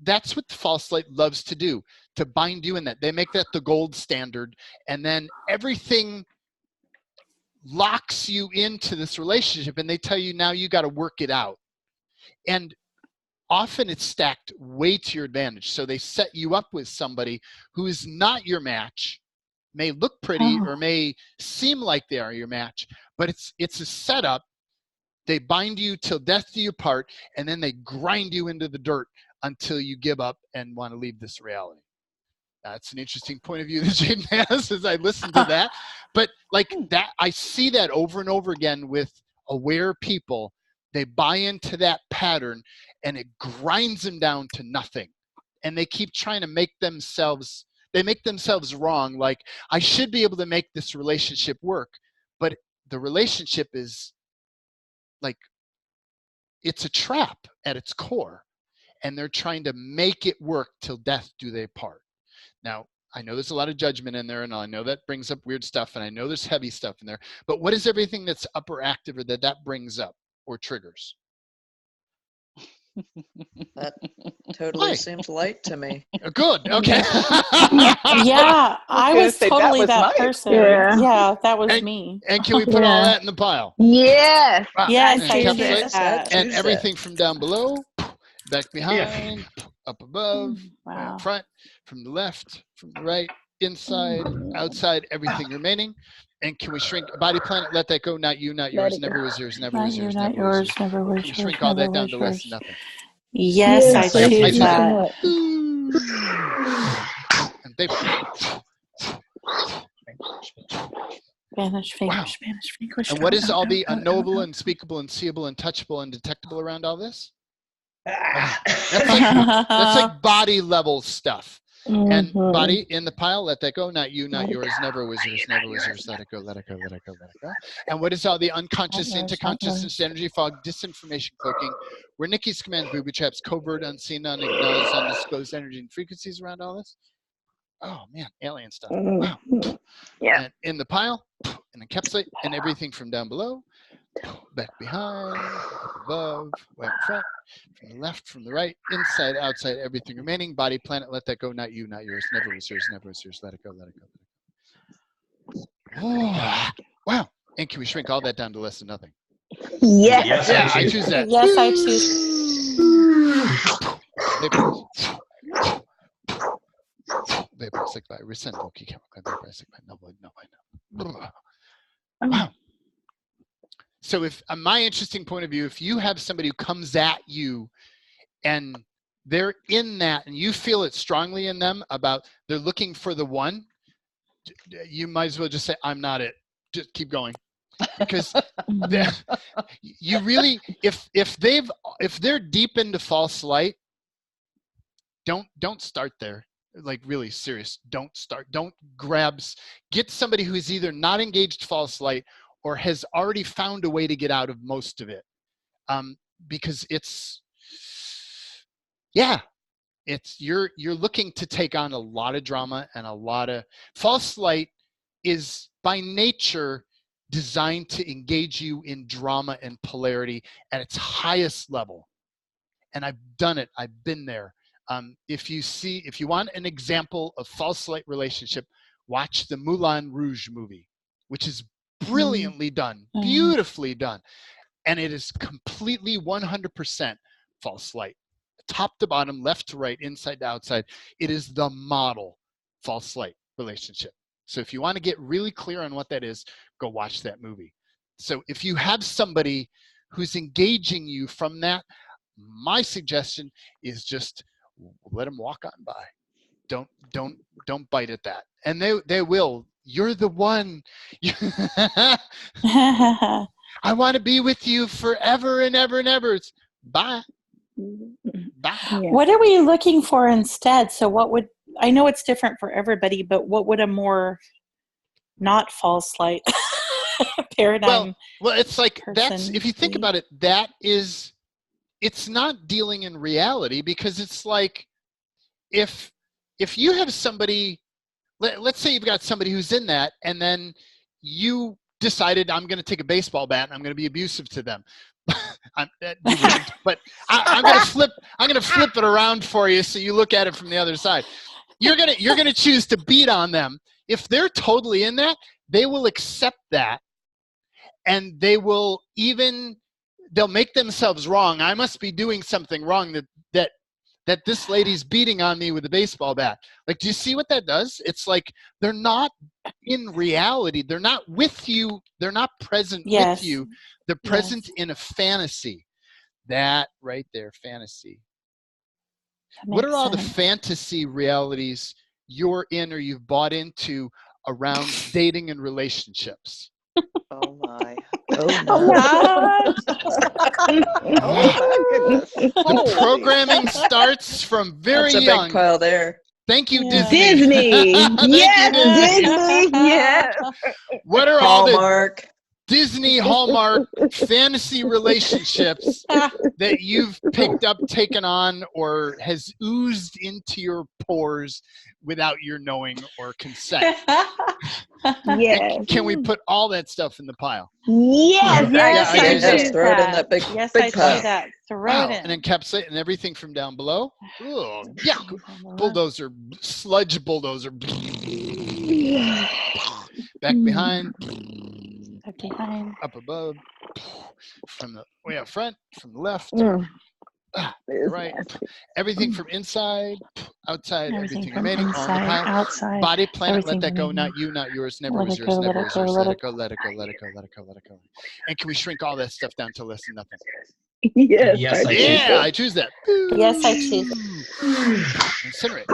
that's what the false light loves to do, to bind you in that. They make that the gold standard, and then everything locks you into this relationship, and they tell you, now you got to work it out. And often it's stacked way to your advantage. So they set you up with somebody who is not your match, may look pretty or may seem like they are your match, but it's a setup. They bind you till death do you part, and then they grind you into the dirt until you give up and want to leave this reality. That's an interesting point of view that Jaden has as I listen to that. But like that, I see that over and over again with aware people. They buy into that pattern, and it grinds them down to nothing. And they keep trying to make themselves wrong. Like, I should be able to make this relationship work, but the relationship is like, it's a trap at its core, and they're trying to make it work till death do they part. Now, I know there's a lot of judgment in there, and I know that brings up weird stuff, and I know there's heavy stuff in there, but what is everything that's up or active or that brings up or triggers? That totally seems light to me. Good. Okay. Yeah, I was totally that person. Yeah, that was me. And can we put all that in the pile? Yes. Yes, and I encapsulate did that. and everything from down below, back behind, up above, Wow. front, from the left, from the right, inside, outside, everything remaining. And can we shrink body planet? Let that go. Not you, not yours. Never was yours. Never was yours. Not Never was yours. yours. Never was Can we yours. shrink all that Never down was to less yours. than nothing? Yes, I I do do that. And they, Spanish English, Wow. Spanish English. And what is all the unknowable, unspeakable, unseeable, untouchable, undetectable around all this? That's like body level stuff. And body in the pile, let that go. Not you, not yours. Never was yours. Never was yours. Let it go. Let it go. Let it go. Let it go. And what is all the unconscious into consciousness, energy fog, disinformation cloaking, where Nikki's commands, booby traps, covert, unseen, unacknowledged, undisclosed energy and frequencies around all this? Oh man, alien stuff. Mm. Wow. Yeah. And in the pile, and encapsulate, and everything from down below, back behind, up above, way up front, from the left, from the right, inside, outside, everything remaining. Body, planet, let that go. Not you, not yours. Never was yours. Never was yours. Let it go. Let it go. Let it go. Oh, wow. And can we shrink all that down to less than nothing? Yes. Yes, Yeah, I I choose. choose that. Yes, I choose. Vapor, sick by rescind, bulky chemical, vapor, sick by no blood, no. Oh. Wow. So if my interesting point of view, if you have somebody who comes at you and they're in that and you feel it strongly in them about they're looking for the one, you might as well just say, I'm not it. Just keep going. Because you really, if they're deep into false light, don't start there. Like really serious. Don't start. Don't get somebody who's either not engaged false light or has already found a way to get out of most of it. Because you're looking to take on a lot of drama and a lot of false light is by nature designed to engage you in drama and polarity at its highest level. And I've done it. I've been there. If you want an example of false light relationship, watch the Moulin Rouge movie, which is brilliantly done, beautifully done. And it is completely 100% false light. Top to bottom, left to right, inside to outside. It is the model false light relationship. So if you want to get really clear on what that is, go watch that movie. So if you have somebody who's engaging you from that, my suggestion is just let them walk on by. Don't bite at that. And they will. You're the one. I want to be with you forever and ever and ever. It's bye. Bye. Yeah. What are we looking for instead? So I know it's different for everybody, but what would a more not false light paradigm? Well, it's like that's, person if you think be? about it, it's not dealing in reality, because it's like if you have somebody, let's say you've got somebody who's in that, and then you decided, I'm going to take a baseball bat and I'm going to be abusive to them. But I'm going to flip it around for you so you look at it from the other side. You're going to choose to beat on them. If they're totally in that, they will accept that, and they'll make themselves wrong. I must be doing something wrong that this lady's beating on me with a baseball bat. Like, do you see what that does? It's like they're not in reality. They're not with you. They're not present with you. They're present in a fantasy. That right there, fantasy. What are all the fantasy realities you're in or you've bought into around dating and relationships? Oh my. Oh my goodness. The programming starts from very That's a young. big pile there. Thank you, Yeah. Disney. Disney. Thank Yes, you, Disney. Yes. What are all the Hallmark. Disney Hallmark fantasy relationships that you've picked up, taken on, or has oozed into your pores without your knowing or consent? Yes. And can we put all that stuff in the pile? Yes. Yes, I I choose choose that. Throw it in that big, Yes, big I pile. choose that. Throw Wow. it in. And encapsulate and everything from down below. Ugh, yeah. Bulldozer, sludge bulldozer. Back behind. Back behind. Up above. From the way up front, from the left. It's Right. nasty. Everything from inside, outside, everything From remaining on the inside, pile. outside. Body, planet, let everything that go. remaining. Not you, not yours. Never Let was it yours. go, Never let was it go, yours. let Let it it go. Let it go. Let it go. Let it go. Let it go. And can we shrink all that stuff down to less than nothing? Yes. Yes, I Yeah, choose I choose that. Yes, I choose Incinerate.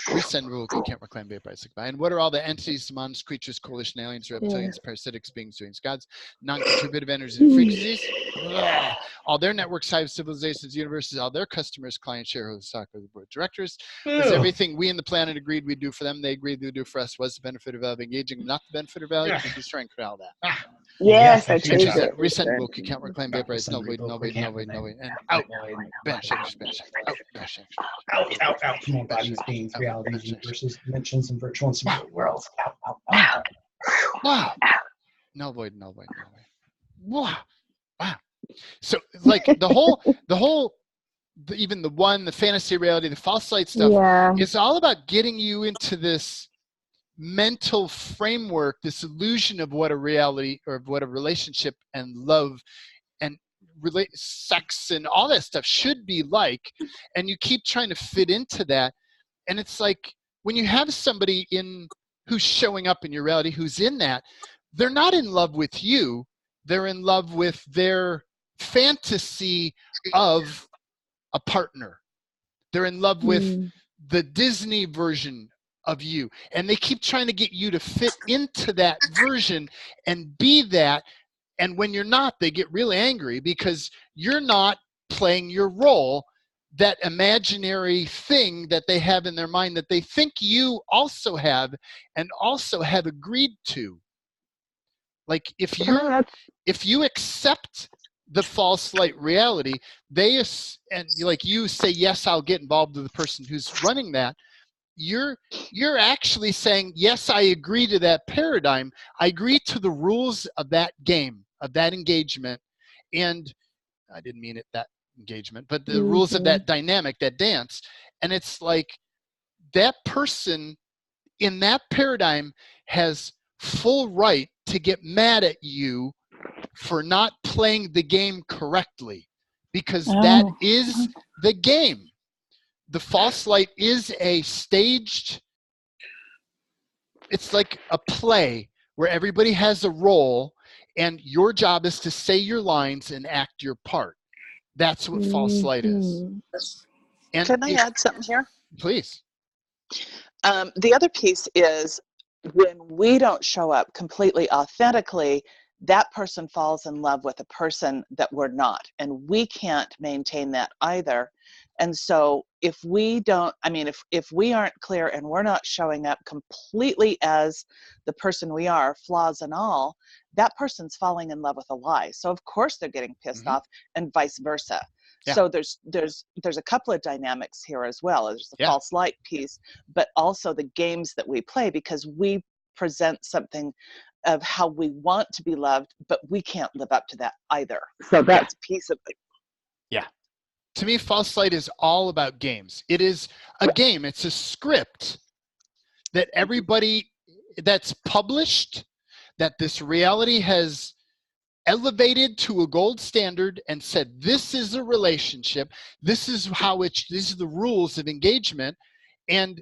Resend rule. Can't reclaim vapor. And what are all the entities, demons, creatures, coalition, aliens, reptilians, parasitics, beings, doings, gods, non-contributive energies and frequencies? Ugh. All their networks, hives, civilizations, universes, all their customers, clients, shareholders, stockholders, board of directors. Was everything we and the planet agreed we'd do for them, they agreed we'd do for us, was the benefit of engaging, not the benefit of value? Did you shrink for all that? Yes, I that's changed Entries it. that resend book. You can't reclaim Got vaporized. No void, no void, no void, no void. And out. Banish extras, banish extras. Out, banish extras. Out. Come on, bodies, beings, realities, Banish extras. universes, dimensions, and virtual and symbolic worlds. Out. Wow. No void, no void, no void. Wow. Wow. So like even the fantasy reality, the false light stuff, Yeah. it's all about getting you into this mental framework, this illusion of what a reality or what a relationship and love and sex and all that stuff should be like, and you keep trying to fit into that. And it's like when you have somebody who's showing up in your reality, who's in that, they're not in love with you, they're in love with their fantasy of a partner. They're in love with the Disney version of you, and they keep trying to get you to fit into that version and be that. And when you're not, they get really angry because you're not playing your role, that imaginary thing that they have in their mind that they think you also have and also have agreed to. Like if you accept the false light reality, and like you say, yes, I'll get involved with the person who's running that. You're actually saying, yes, I agree to that paradigm. I agree to the rules of that game, of that engagement. And I didn't mean it that engagement, but the rules of that dynamic, that dance. And it's like that person in that paradigm has full right to get mad at you for not playing the game correctly, because that is the game. The false light is a staged, it's like a play where everybody has a role and your job is to say your lines and act your part. That's what false light is. And Can I add something here? Please. The other piece is when we don't show up completely authentically, that person falls in love with a person that we're not, and we can't maintain that either. And so if we don't, if we aren't clear and we're not showing up completely as the person we are, flaws and all, that person's falling in love with a lie. So of course they're getting pissed off, and vice versa. Yeah. So there's a couple of dynamics here as well. There's the false light piece, but also the games that we play, because we present something of how we want to be loved, but we can't live up to that either. So that's a piece of it. Yeah. To me, false light is all about games. It is a game. It's a script that everybody that's published, that this reality has elevated to a gold standard and said, this is a relationship. This is these are the rules of engagement, and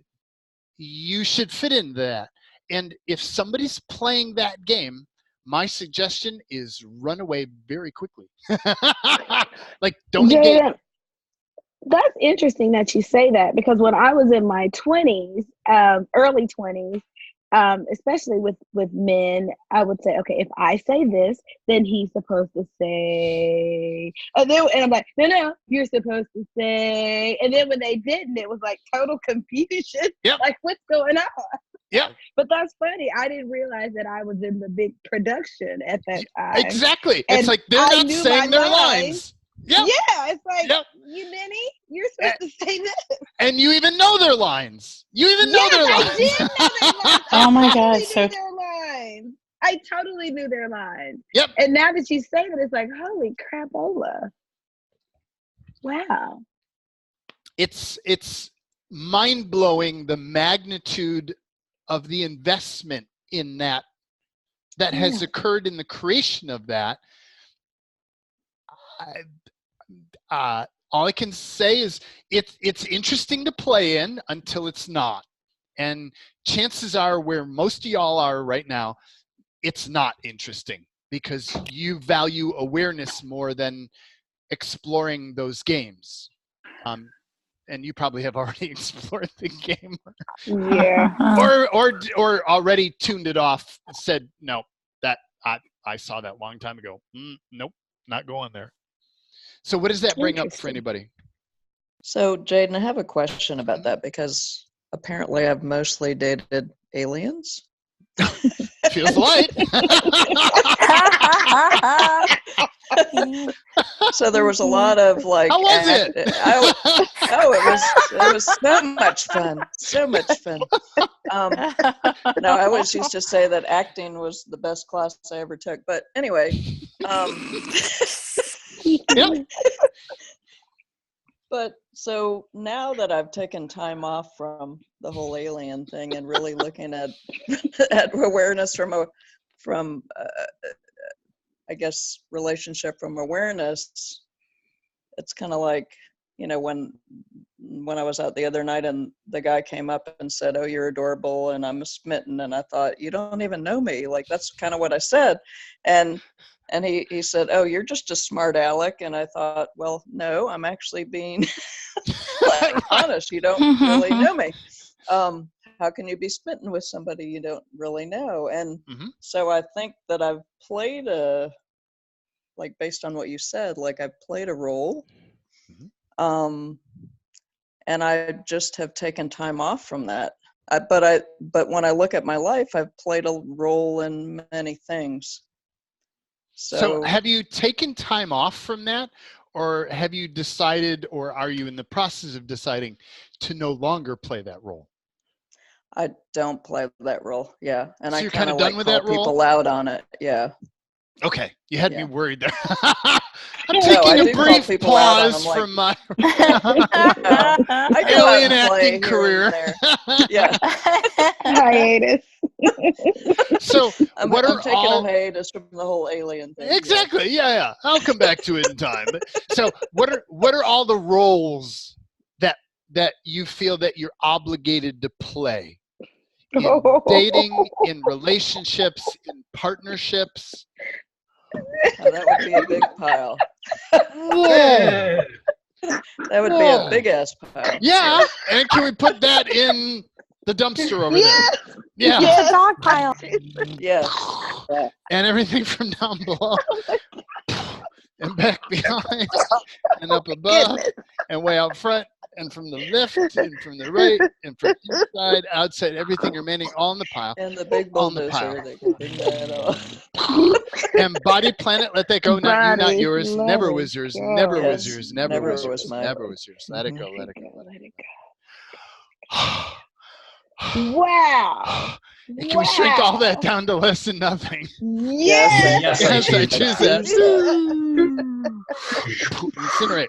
you should fit into that. And if somebody's playing that game, my suggestion is run away very quickly. Like, don't engage. Jaden, that's interesting that you say that, because when I was in my 20s, early 20s, especially with men, I would say, okay, if I say this, then he's supposed to say, and I'm like, no, you're supposed to say, and then when they didn't, it was like total confusion. Yep. Like, what's going on? Yeah. But that's funny. I didn't realize that I was in the big production at that time. Exactly. And it's like they're not saying their lines. Yep. Yeah, it's like, Yep. you ninny, you're supposed to say this. And you even know their lines. You even know their lines. I did know their lines. Oh my I God, totally so knew their lines. I totally knew their lines. Yep. And now that you say that, it's like, holy crapola. Wow. It's mind-blowing, the magnitude of the investment in that has occurred in the creation of that. All I can say is it's interesting to play in until it's not. And chances are, where most of y'all are right now, it's not interesting, because you value awareness more than exploring those games. And you probably have already explored the game. Yeah. or already tuned it off and said, no, that I saw that long time ago. Nope, not going there. So what does that bring up for anybody? So Jaden, I have a question about that, because apparently I've mostly dated aliens. Feels light. So there was a lot of like. How was it? It was so much fun. So much fun. No, I always used to say that acting was the best class I ever took. But anyway, Yep. but so now that I've taken time off from the whole alien thing and really looking at at awareness from I guess relationship from awareness, it's kind of like, you know, when I was out the other night and the guy came up and said, "Oh, you're adorable," and I'm smitten, and I thought, you don't even know me. Like, that's kind of what I said. And he said, "Oh, you're just a smart aleck." And I thought, well, no, I'm actually being like, honest. You don't really know me. How can you be smitten with somebody you don't really know? And so I think that I've played like based on what you said, like I've played a role. And I just have taken time off from that. But when I look at my life, I've played a role in many things. So have you taken time off from that, or have you decided, or are you in the process of deciding to no longer play that role? I don't play that role. Yeah. And So I you're kind of done like with call that role? people out on it. Yeah. Okay, you had me Yeah. worried there. I'm No, taking I a do call brief people out on pause them, like- from my I go out alien and play acting here career. and there. Yeah. Hiatus. So I'm what are taking all a hiatus from the whole alien thing. exactly? Yeah. I'll come back to it in time. So what are all the roles that you feel that you're obligated to play in dating, in relationships, in partnerships? Oh, that would be a big pile. Whoa. That would be a big ass pile. Yeah, and can we put that in the dumpster over Yes. there? Yeah. It's a dog pile. Yes. And everything from down below and back behind and up above and way out front and from the left and from the right and from inside, outside, everything remaining all in the pile. And the big On the bulldozer pile. that can bring that off. And Body Planet, let that go. Not you, not Body, yours. let Never it was yours. go. Never Yes, was yours. Never never was yours. was mine. Never was yours. Let it go. Let it go. Let it go. Wow. And can we shrink all that down to less than nothing? Yes. Yes, Yes, I choose that. Incinerate.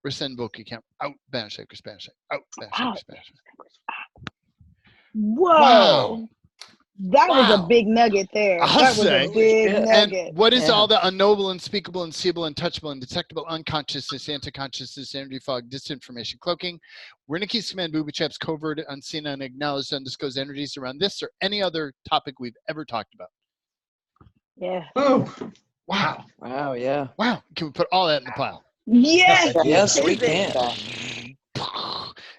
Rescind Boki camp. Out. Banish Shaker. Spanish. Out. Banish Shaker. Spanish. Whoa. Wow. That was Wow. a big nugget there. I'll That was say. a big And nugget. And what is Yeah. all the unknowable, unspeakable, unseeable, untouchable, undetectable, unconsciousness, anti-consciousness, energy fog, disinformation, cloaking? We're going to keep command booby traps, covert, unseen, unacknowledged, undisclosed energies around this or any other topic we've ever talked about. Yeah. Oh, Wow. Wow, yeah. Wow. Can we put all that in the pile? Yes. Yes, we can.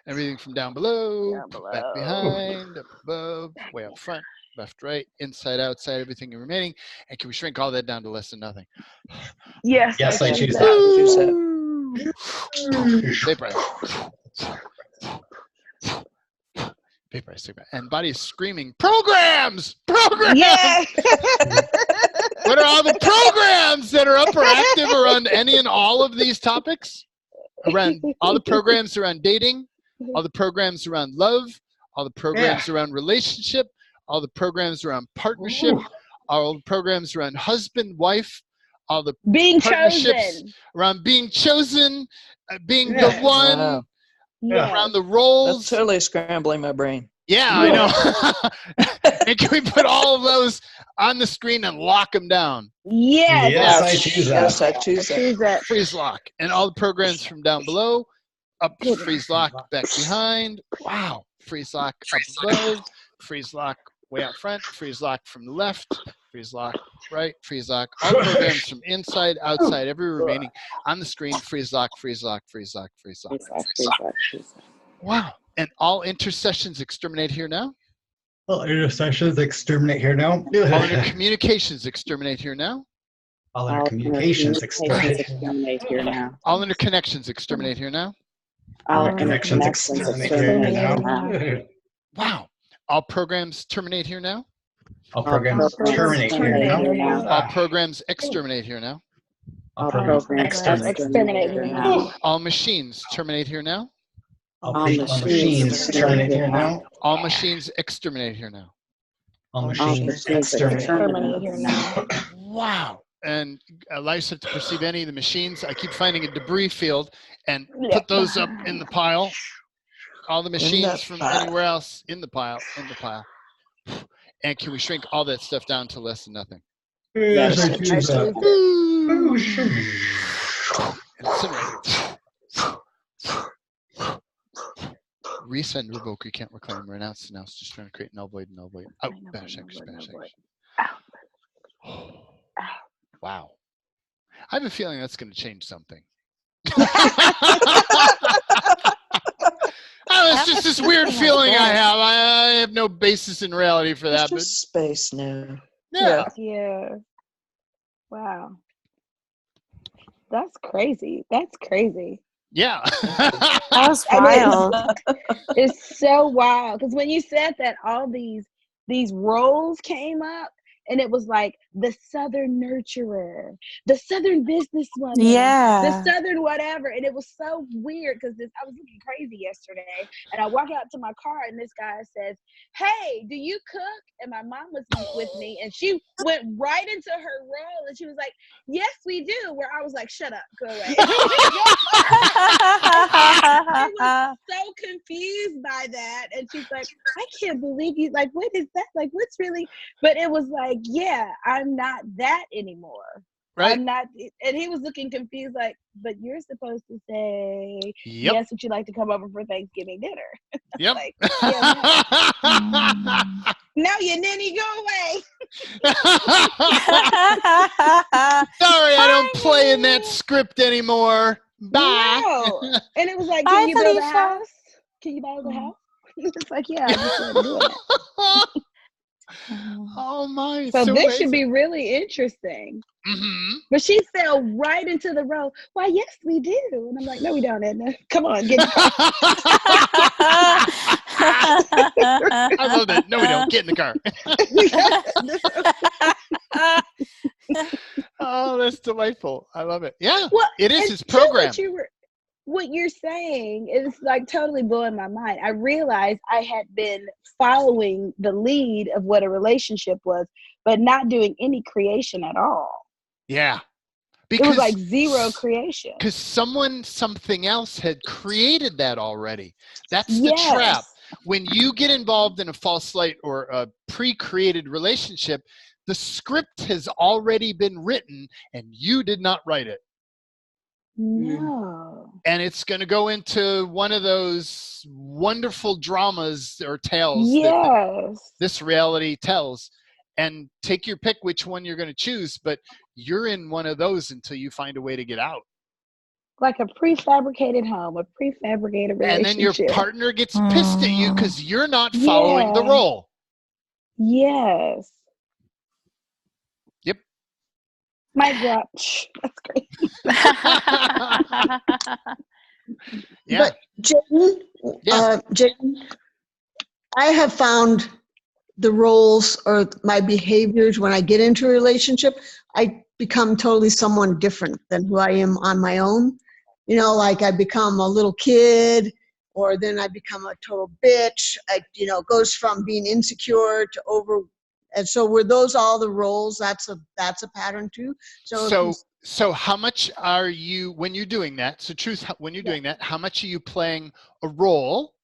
Everything from down below, Down below. back behind, up above, way up front, left, right, inside, outside, everything remaining. And can we shrink all that down to less than nothing? Yes. yes, I choose Choose that. Vaporize. Vaporize, cigarette. And body is screaming, programs! Programs! Yes. What are all the programs that are up or active around any and all of these topics? Around all the programs around dating, all the programs around love, all the programs around relationship, all the programs around partnership, all the programs around husband, wife, all the Being partnerships chosen. around being chosen, being the one, Wow. Yes. around the That's roles. totally scrambling my brain. Yeah, I know. And can we put all of those on the screen and lock them down? Yes. Yes, I choose that. Yes, I choose that. Choose that. Freeze lock. And all the programs from down below, up, freeze lock, back behind. Wow. Freeze lock up above, freeze lock way out front, freeze lock from the left, freeze lock right, freeze lock. All the programs from inside, outside, every remaining on the screen, freeze lock, freeze lock, freeze lock, freeze lock. Wow. And all intercessions exterminate here now. All intersections exterminate here now. All intercommunications exterminate here now. All intercommunications exterminate. here now. All interconnections exterminate here now. All Connections exterminate here now. Wow. All programs terminate here now. All programs terminate here now. All programs exterminate here now. All programs Exterminate here now. All machines terminate here now. All machines terminate here now. All machines exterminate here now. All machines exterminate here now. Wow. And allows it to perceive any of the machines. I keep finding a debris field and put those up in the pile. All the machines from anywhere else in the pile. And can we shrink all that stuff down to less than nothing? Yes, I choose Resend, revoke, you can't reclaim, renounce, denounce, just trying to create null void, null void. Oh, banish action, banish action. Wow. I have a feeling that's going to change something. It's just this weird feeling I have. I have no basis in reality for that. It's just space now. Yeah. Yeah. Wow. That's crazy. That's crazy. Yeah. That was wild. It's so wild because when you said that, all these roles came up, and it was like the Southern nurturer, the Southern businesswoman, the Southern whatever, and it was so weird because I was looking crazy yesterday, and I walk out to my car, and this guy says, "Hey, do you cook?" And my mom was with me, and she went right into her role, and she was like, "Yes, we do." Where I was like, "Shut up, go away." I was so confused by that, and she's like, "I can't believe you. Like, what is that? Like, what's really?" But it was like, yeah, I'm not that anymore. Right. I'm not. And he was looking confused, like, but you're supposed to say, yes, would you like to come over for Thanksgiving dinner? Yep. Like, yeah, no, you ninny, go away. Sorry, I don't play in that script anymore. Bye. No. And it was like, can you build a house? Can you build a house? It's like, yeah, I just started doing it. Oh my! So this amazing. should be really interesting. Mm-hmm. But she fell right into the role. Why, yes, we do. And I'm like, no, we don't, Edna. Come on, get in the car. I love that. No, we don't. Get in the car. Oh, that's delightful. I love it. Yeah, well, it is his program. What you're saying is like totally blowing my mind. I realized I had been following the lead of what a relationship was, but not doing any creation at all. Yeah. Because, it was like zero creation. Because something else had created that already. That's the trap. When you get involved in a false light or a pre-created relationship, the script has already been written and you did not write it. No. And it's going to go into one of those wonderful dramas or tales that this reality tells. And take your pick which one you're going to choose, but you're in one of those until you find a way to get out. Like a prefabricated home, a prefabricated relationship. And then your partner gets pissed at you because you're not following the role. Yes. Yep. Mic drop. That's great. Yeah. But Jaden, I have found the roles or my behaviors when I get into a relationship, I become totally someone different than who I am on my own. You know, like I become a little kid, or then I become a total bitch. It goes from being insecure to over. And so were those all the roles? That's a pattern too. So how much are you, when you're doing that, when you're doing that, how much are you playing a role,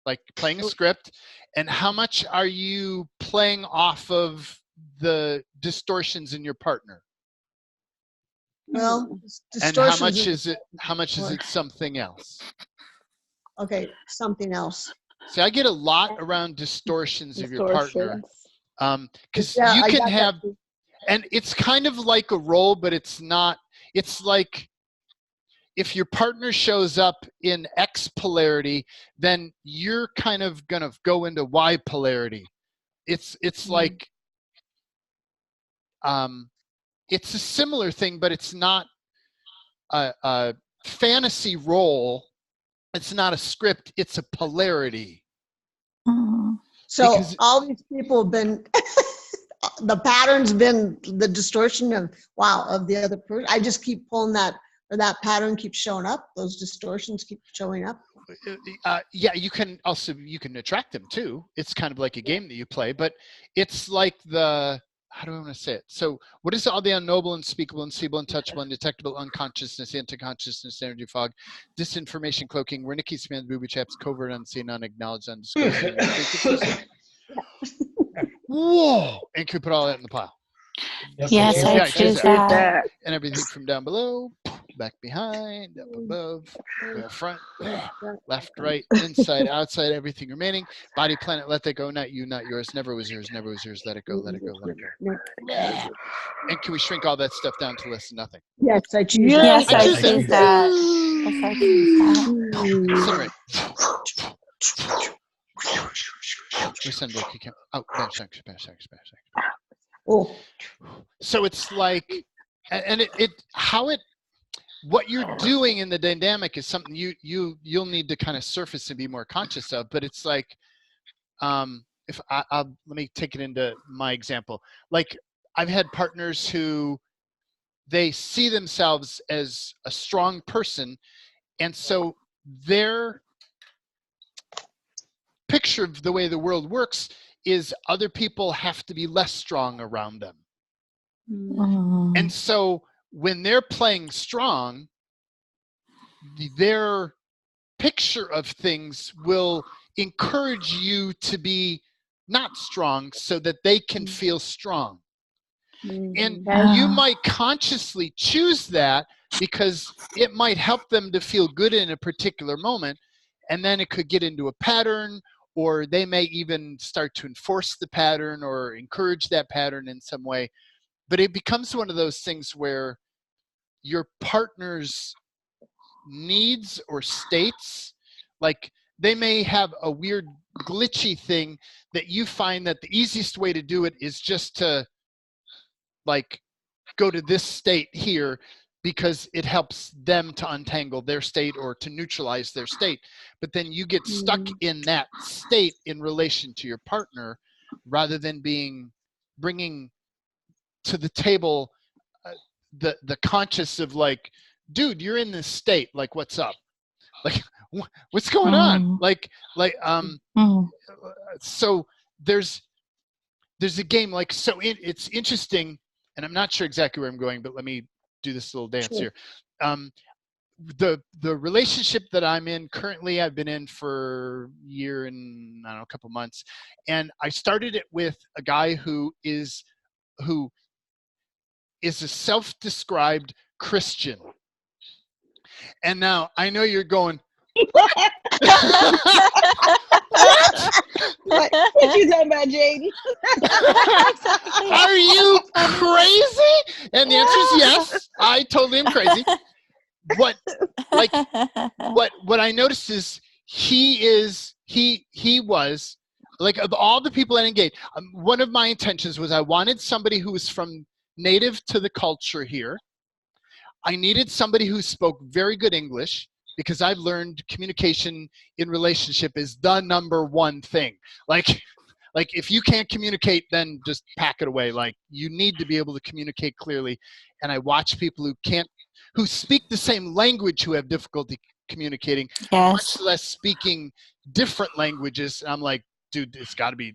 like playing a script, and how much are you playing off of the distortions in your partner? Well, and how much is it something else? Okay, something else. See, I get a lot around distortions of your partner. Because you can have, and it's kind of like a role, but it's not. It's like if your partner shows up in X polarity, then you're kind of gonna go into Y polarity. It's like it's a similar thing, but it's not a fantasy role. It's not a script. It's a polarity. So Because- all these people have been, the pattern's been the distortion of, wow, of the other person. I just keep pulling that, or that pattern keeps showing up. Those distortions keep showing up. Yeah, you can attract them too. It's kind of like a game that you play, but it's like how do I want to say it? So what is all the unknowable, unspeakable, unseeable, untouchable, undetectable, unconsciousness, anti-consciousness, energy fog, disinformation cloaking, Wernicke, spans, booby traps, covert, unseen, unacknowledged, undisclosed, frequencies? Whoa! And can we put all that in the pile? Yes, I choose that. And everything from down below, back behind, up above, front, left, right, inside, outside, everything remaining. Body, planet, let that go. Not you, not yours. Never was yours. Never was yours. Let it go. Let it go. Let it go. And can we shrink all that stuff down to less than nothing? Yes, I choose Yes, that. I choose that. Yes, I choose that. Oh, So it's like, and what you're doing in the dynamic is something you'll need to kind of surface and be more conscious of. But it's like, if let me take it into my example. Like I've had partners who they see themselves as a strong person, and so their picture of the way the world works is other people have to be less strong around them. And so when they're playing strong, their picture of things will encourage you to be not strong so that they can feel strong. And you might consciously choose that because it might help them to feel good in a particular moment, and then it could get into a pattern, or they may even start to enforce the pattern or encourage that pattern in some way. But it becomes one of those things where your partner's needs or states, like they may have a weird glitchy thing that you find that the easiest way to do it is just to like go to this state here because it helps them to untangle their state or to neutralize their state. But then you get stuck in that state in relation to your partner rather than bringing to the table the conscious of like, dude, you're in this state, like what's up, like what's going on, so there's a game, like, so it's interesting, and I'm not sure exactly where I'm going, but let me do this little dance here. The relationship that I'm in currently, I've been in for a year and I don't know, a couple months, and I started it with a guy who is a self-described Christian. And now I know you're going, what? What you talking about, Jaden? Are you crazy? And the answer is yes. I totally am crazy. What I noticed is he was like, of all the people that engaged, one of my intentions was I wanted somebody who was from native to the culture here. I needed somebody who spoke very good English, because I've learned communication in relationship is the number one thing. Like if you can't communicate, then just pack it away. Like you need to be able to communicate clearly. And I watch people who speak the same language who have difficulty communicating, much less speaking different languages. And I'm like, dude, it's got to be,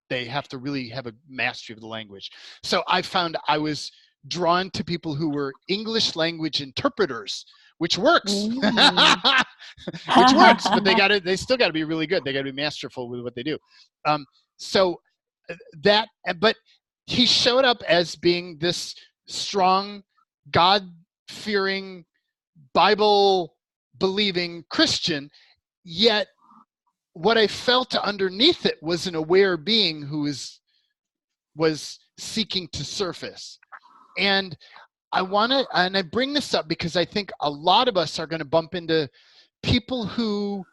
they have to really have a mastery of the language. So I found I was drawn to people who were English language interpreters, which works. Which works, but they still got to be really good. They got to be masterful with what they do. But he showed up as being this strong, God-fearing, Bible-believing Christian, yet what I felt underneath it was an aware being who was seeking to surface. And I bring this up because I think a lot of us are going to bump into people who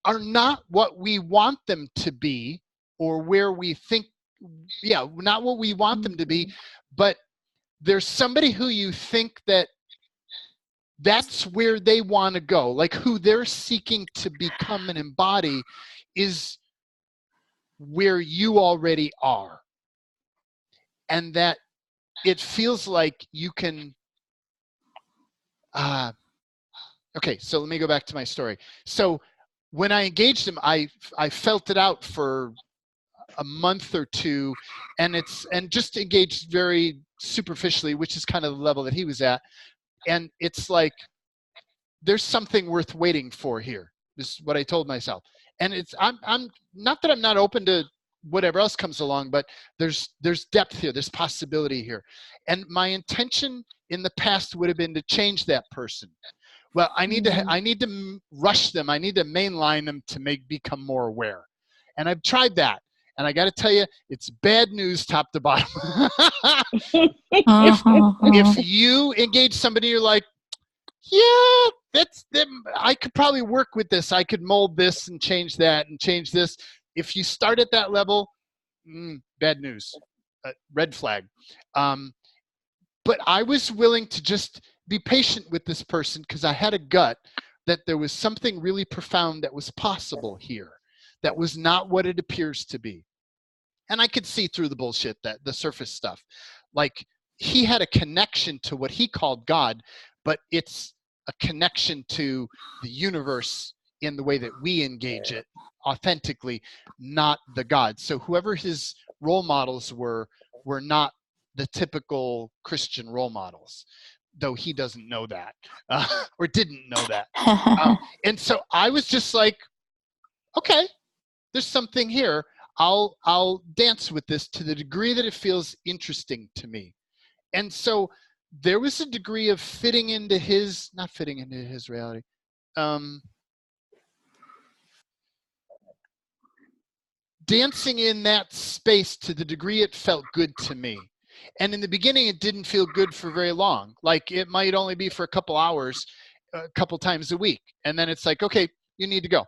are not what we want them to be, or where we think, not what we want them to be, but there's somebody who you think that's where they want to go, like who they're seeking to become and embody, is where you already are. And that it feels like you can, okay, so let me go back to my story. So when I engaged him, I felt it out for a month or two, and just engaged very superficially, which is kind of the level that he was at. And it's like, there's something worth waiting for here. This is what I told myself. And I'm not that I'm not open to whatever else comes along, but there's depth here, there's possibility here. And my intention in the past would have been to change that person. Well, I need to rush them. I need to mainline them to become more aware. And I've tried that. And I got to tell you, it's bad news top to bottom. If you engage somebody, you're like, yeah, that's them. I could probably work with this. I could mold this and change that and change this. If you start at that level, bad news, red flag. But I was willing to just be patient with this person because I had a gut that there was something really profound that was possible here, that was not what it appears to be. And I could see through the bullshit, that the surface stuff. Like, he had a connection to what he called God, but it's a connection to the universe in the way that we engage it authentically, not the God. So whoever his role models were not the typical Christian role models, though he doesn't know that, or didn't know that. And so I was just like, okay, there's something here. I'll dance with this to the degree that it feels interesting to me. And so there was a degree of not fitting into his reality. Dancing in that space to the degree it felt good to me. And in the beginning, it didn't feel good for very long. Like, it might only be for a couple hours, a couple times a week. And then it's like, okay, you need to go.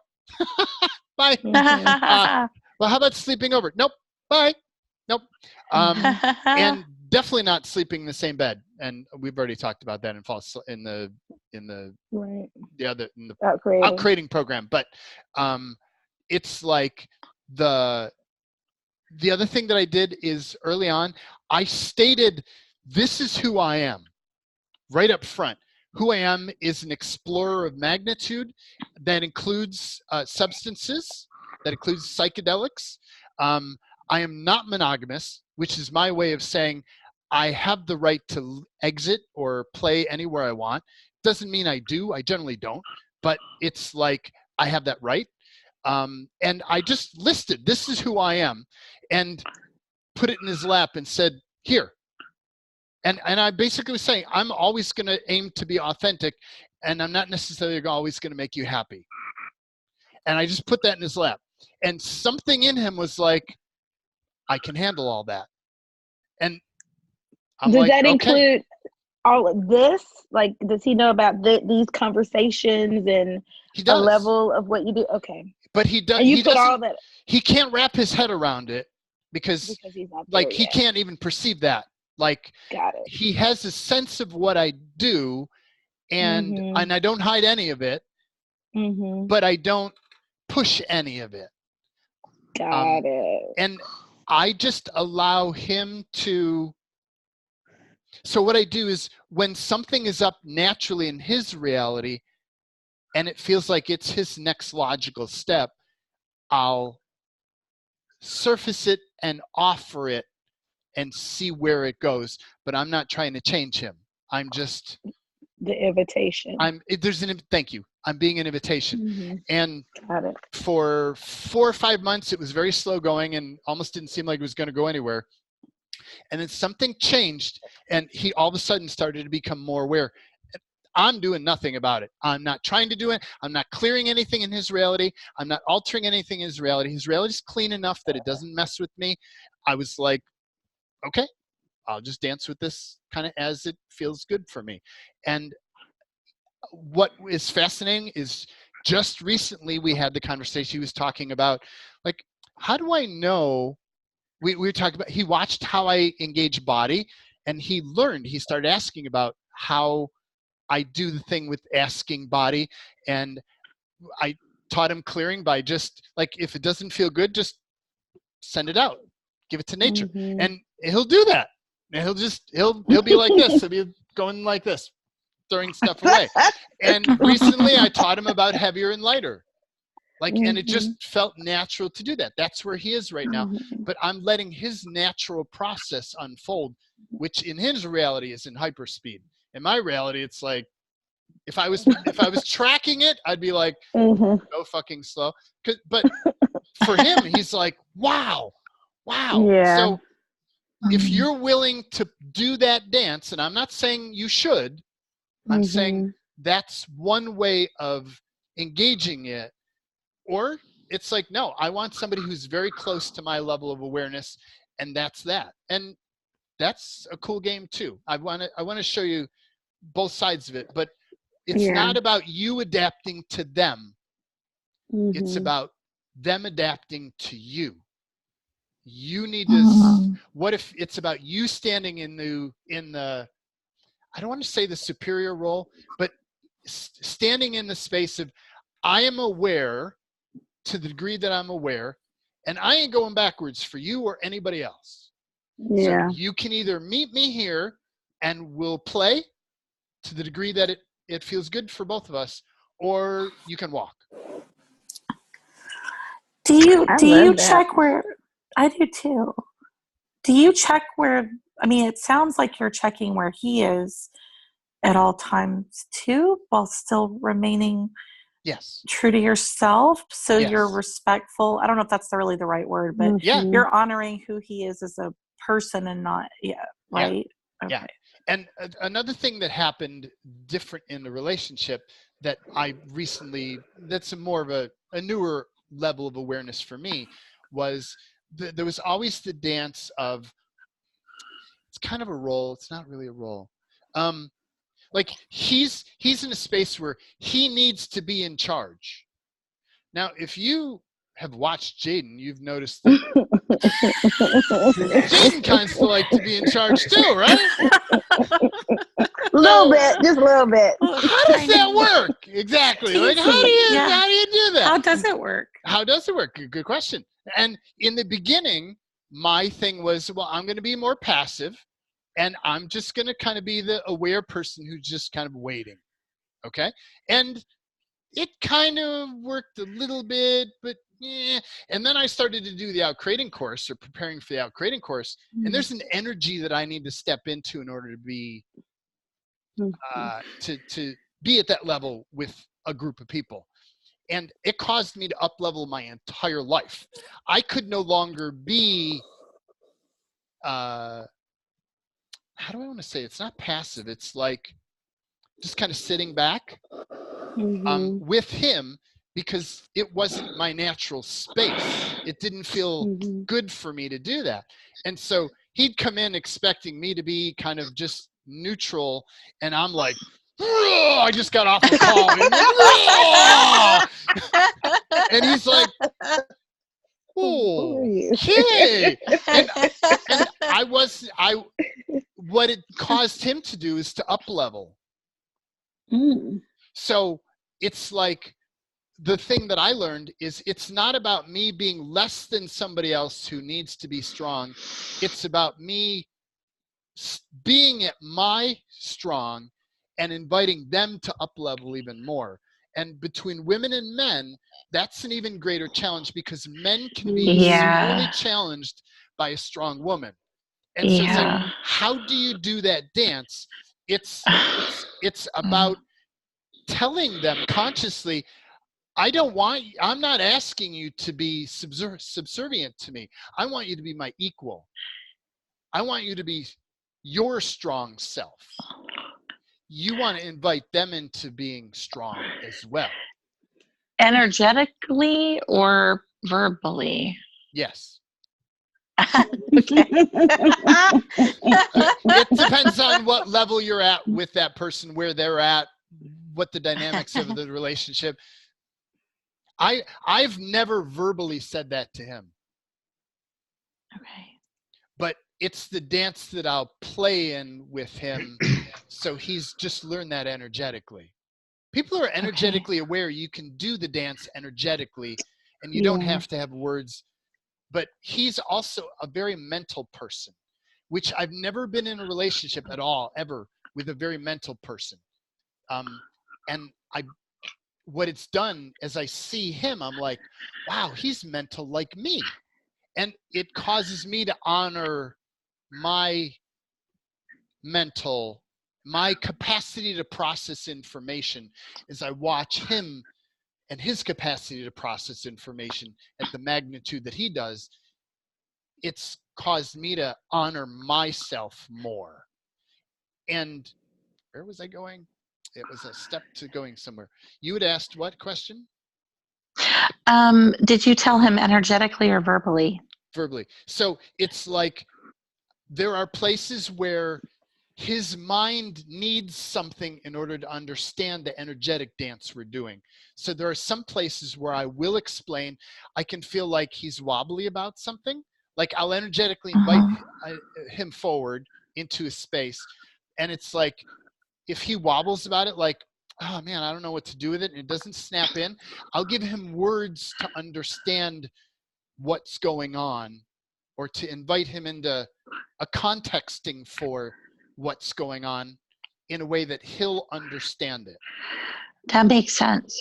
Bye. Well, how about sleeping over? Nope. Bye. Nope. And definitely not sleeping in the same bed. And we've already talked about that in the out-creating program. But it's like the other thing that I did is early on, I stated, this is who I am right up front. Who I am is an explorer of magnitude that includes substances, that includes psychedelics. I am not monogamous, which is my way of saying I have the right to exit or play anywhere I want. Doesn't mean I do. I generally don't. But it's like I have that right. And I just listed, this is who I am, and put it in his lap and said, here. And I basically was saying, I'm always going to aim to be authentic, and I'm not necessarily always going to make you happy. And I just put that in his lap. And something in him was like, I can handle all that. And I'm does like, that okay. include all of this? Like, does he know about these conversations and a level of what you do? Okay. But he does. And you he put all doesn't. that. He can't wrap his head around it because He's not like, there he yet. can't even perceive that. Like, Got it. he has a sense of what I do, and I don't hide any of it, but I don't push any of it. Got it. And I just allow him to. So what I do is, when something is up naturally in his reality, and it feels like it's his next logical step, I'll surface it and offer it and see where it goes. But I'm not trying to change him. I'm just the invitation. Thank you. I'm being an invitation. And Got it. for 4 or 5 months, it was very slow going and almost didn't seem like it was going to go anywhere. And then something changed, and he all of a sudden started to become more aware. I'm doing nothing about it. I'm not trying to do it. I'm not clearing anything in his reality. I'm not altering anything in his reality. His reality is clean enough that it doesn't mess with me. I was like, okay, I'll just dance with this kind of as it feels good for me. And what is fascinating is, just recently we had the conversation. He was talking about, like, how do I know? We were talking about, he watched how I engage body, and he started asking about how I do the thing with asking body. And taught him clearing by just like, if it doesn't feel good, just send it out, give it to nature. Mhm. And he'll do that. And he'll be like this. He'll be going like this, throwing stuff away. And recently I taught him about heavier and lighter. Like, and it just felt natural to do that. That's where he is right now. But I'm letting his natural process unfold, which in his reality is in hyperspeed. In my reality, it's like, if I was tracking it, I'd be like, go fucking slow. But for him, he's like, wow. Yeah. So if you're willing to do that dance, and I'm not saying you should, I'm saying that's one way of engaging it. Or it's like, no, I want somebody who's very close to my level of awareness, and that's that. And that's a cool game too. I want to show you both sides of it, but it's not about you adapting to them. It's about them adapting to you. You need to, what if it's about you standing in the, I don't want to say the superior role, but standing in the space of, I am aware to the degree that I'm aware, and I ain't going backwards for you or anybody else. Yeah. So you can either meet me here and we'll play to the degree that it feels good for both of us, or you can walk. Do you love that. check where, I do too. Do you check where, I mean, it sounds like you're checking where he is at all times too, while still remaining Yes. true to yourself, so Yes. you're respectful. I don't know if that's really the right word, but Yeah. you're honoring who he is as a person and not right? Okay. Yeah. And another thing that happened different in the relationship that I recently, that's more of a newer level of awareness for me, was there was always the dance of, it's kind of a role, it's not really a role. Like he's in a space where he needs to be in charge. Now, if you have watched Jaden, you've noticed that Jaden kind of like to be in charge too, right? A little bit, just a little bit. How does that work? Exactly. Like, how do you do that? How does it work? How does it work? Good question. And in the beginning, my thing was, well, I'm going to be more passive, and I'm just going to kind of be the aware person who's just kind of waiting. Okay. And it kind of worked a little bit, but yeah. And then I started to do the outcreating course, or preparing for the outcreating course. And there's an energy that I need to step into in order to be, to be at that level with a group of people. And it caused me to up level my entire life. I could no longer be, how do I want to say? It's not passive. It's like just kind of sitting back with him, because it wasn't my natural space. It didn't feel good for me to do that. And so he'd come in expecting me to be kind of just neutral, and I'm like, I just got off the call. And he's like, okay. And what it caused him to do is to up level. So it's like, the thing that I learned is, it's not about me being less than somebody else who needs to be strong. It's about me being at my strong and inviting them to up level even more. And between women and men, that's an even greater challenge, because men can be severely challenged by a strong woman. And so it's like, how do you do that dance? It's about telling them consciously, I'm not asking you to be subservient to me. I want you to be my equal. I want you to be your strong self. You want to invite them into being strong as well. Energetically or verbally? Yes. Okay. It depends on what level you're at with that person, where they're at, what the dynamics of the relationship. I've never verbally said that to him. Okay. But it's the dance that I'll play in with him. So he's just learned that energetically. People who are energetically aware, you can do the dance energetically, and you don't have to have words. But he's also a very mental person, which I've never been in a relationship at all, ever, with a very mental person. And what it's done as I see him, I'm like, wow, he's mental like me. And it causes me to honor my capacity to process information as I watch him and his capacity to process information at the magnitude that he does. It's caused me to honor myself more. And where was I going? It was a step to going somewhere. You had asked what question? Did you tell him energetically or verbally? Verbally. So it's like there are places where his mind needs something in order to understand the energetic dance we're doing. So there are some places where I will explain. I can feel like he's wobbly about something. Like I'll energetically invite him forward into a space. And it's like, if he wobbles about it, like, oh man, I don't know what to do with it, and it doesn't snap in, I'll give him words to understand what's going on, or to invite him into a contexting for what's going on in a way that he'll understand it. That makes sense.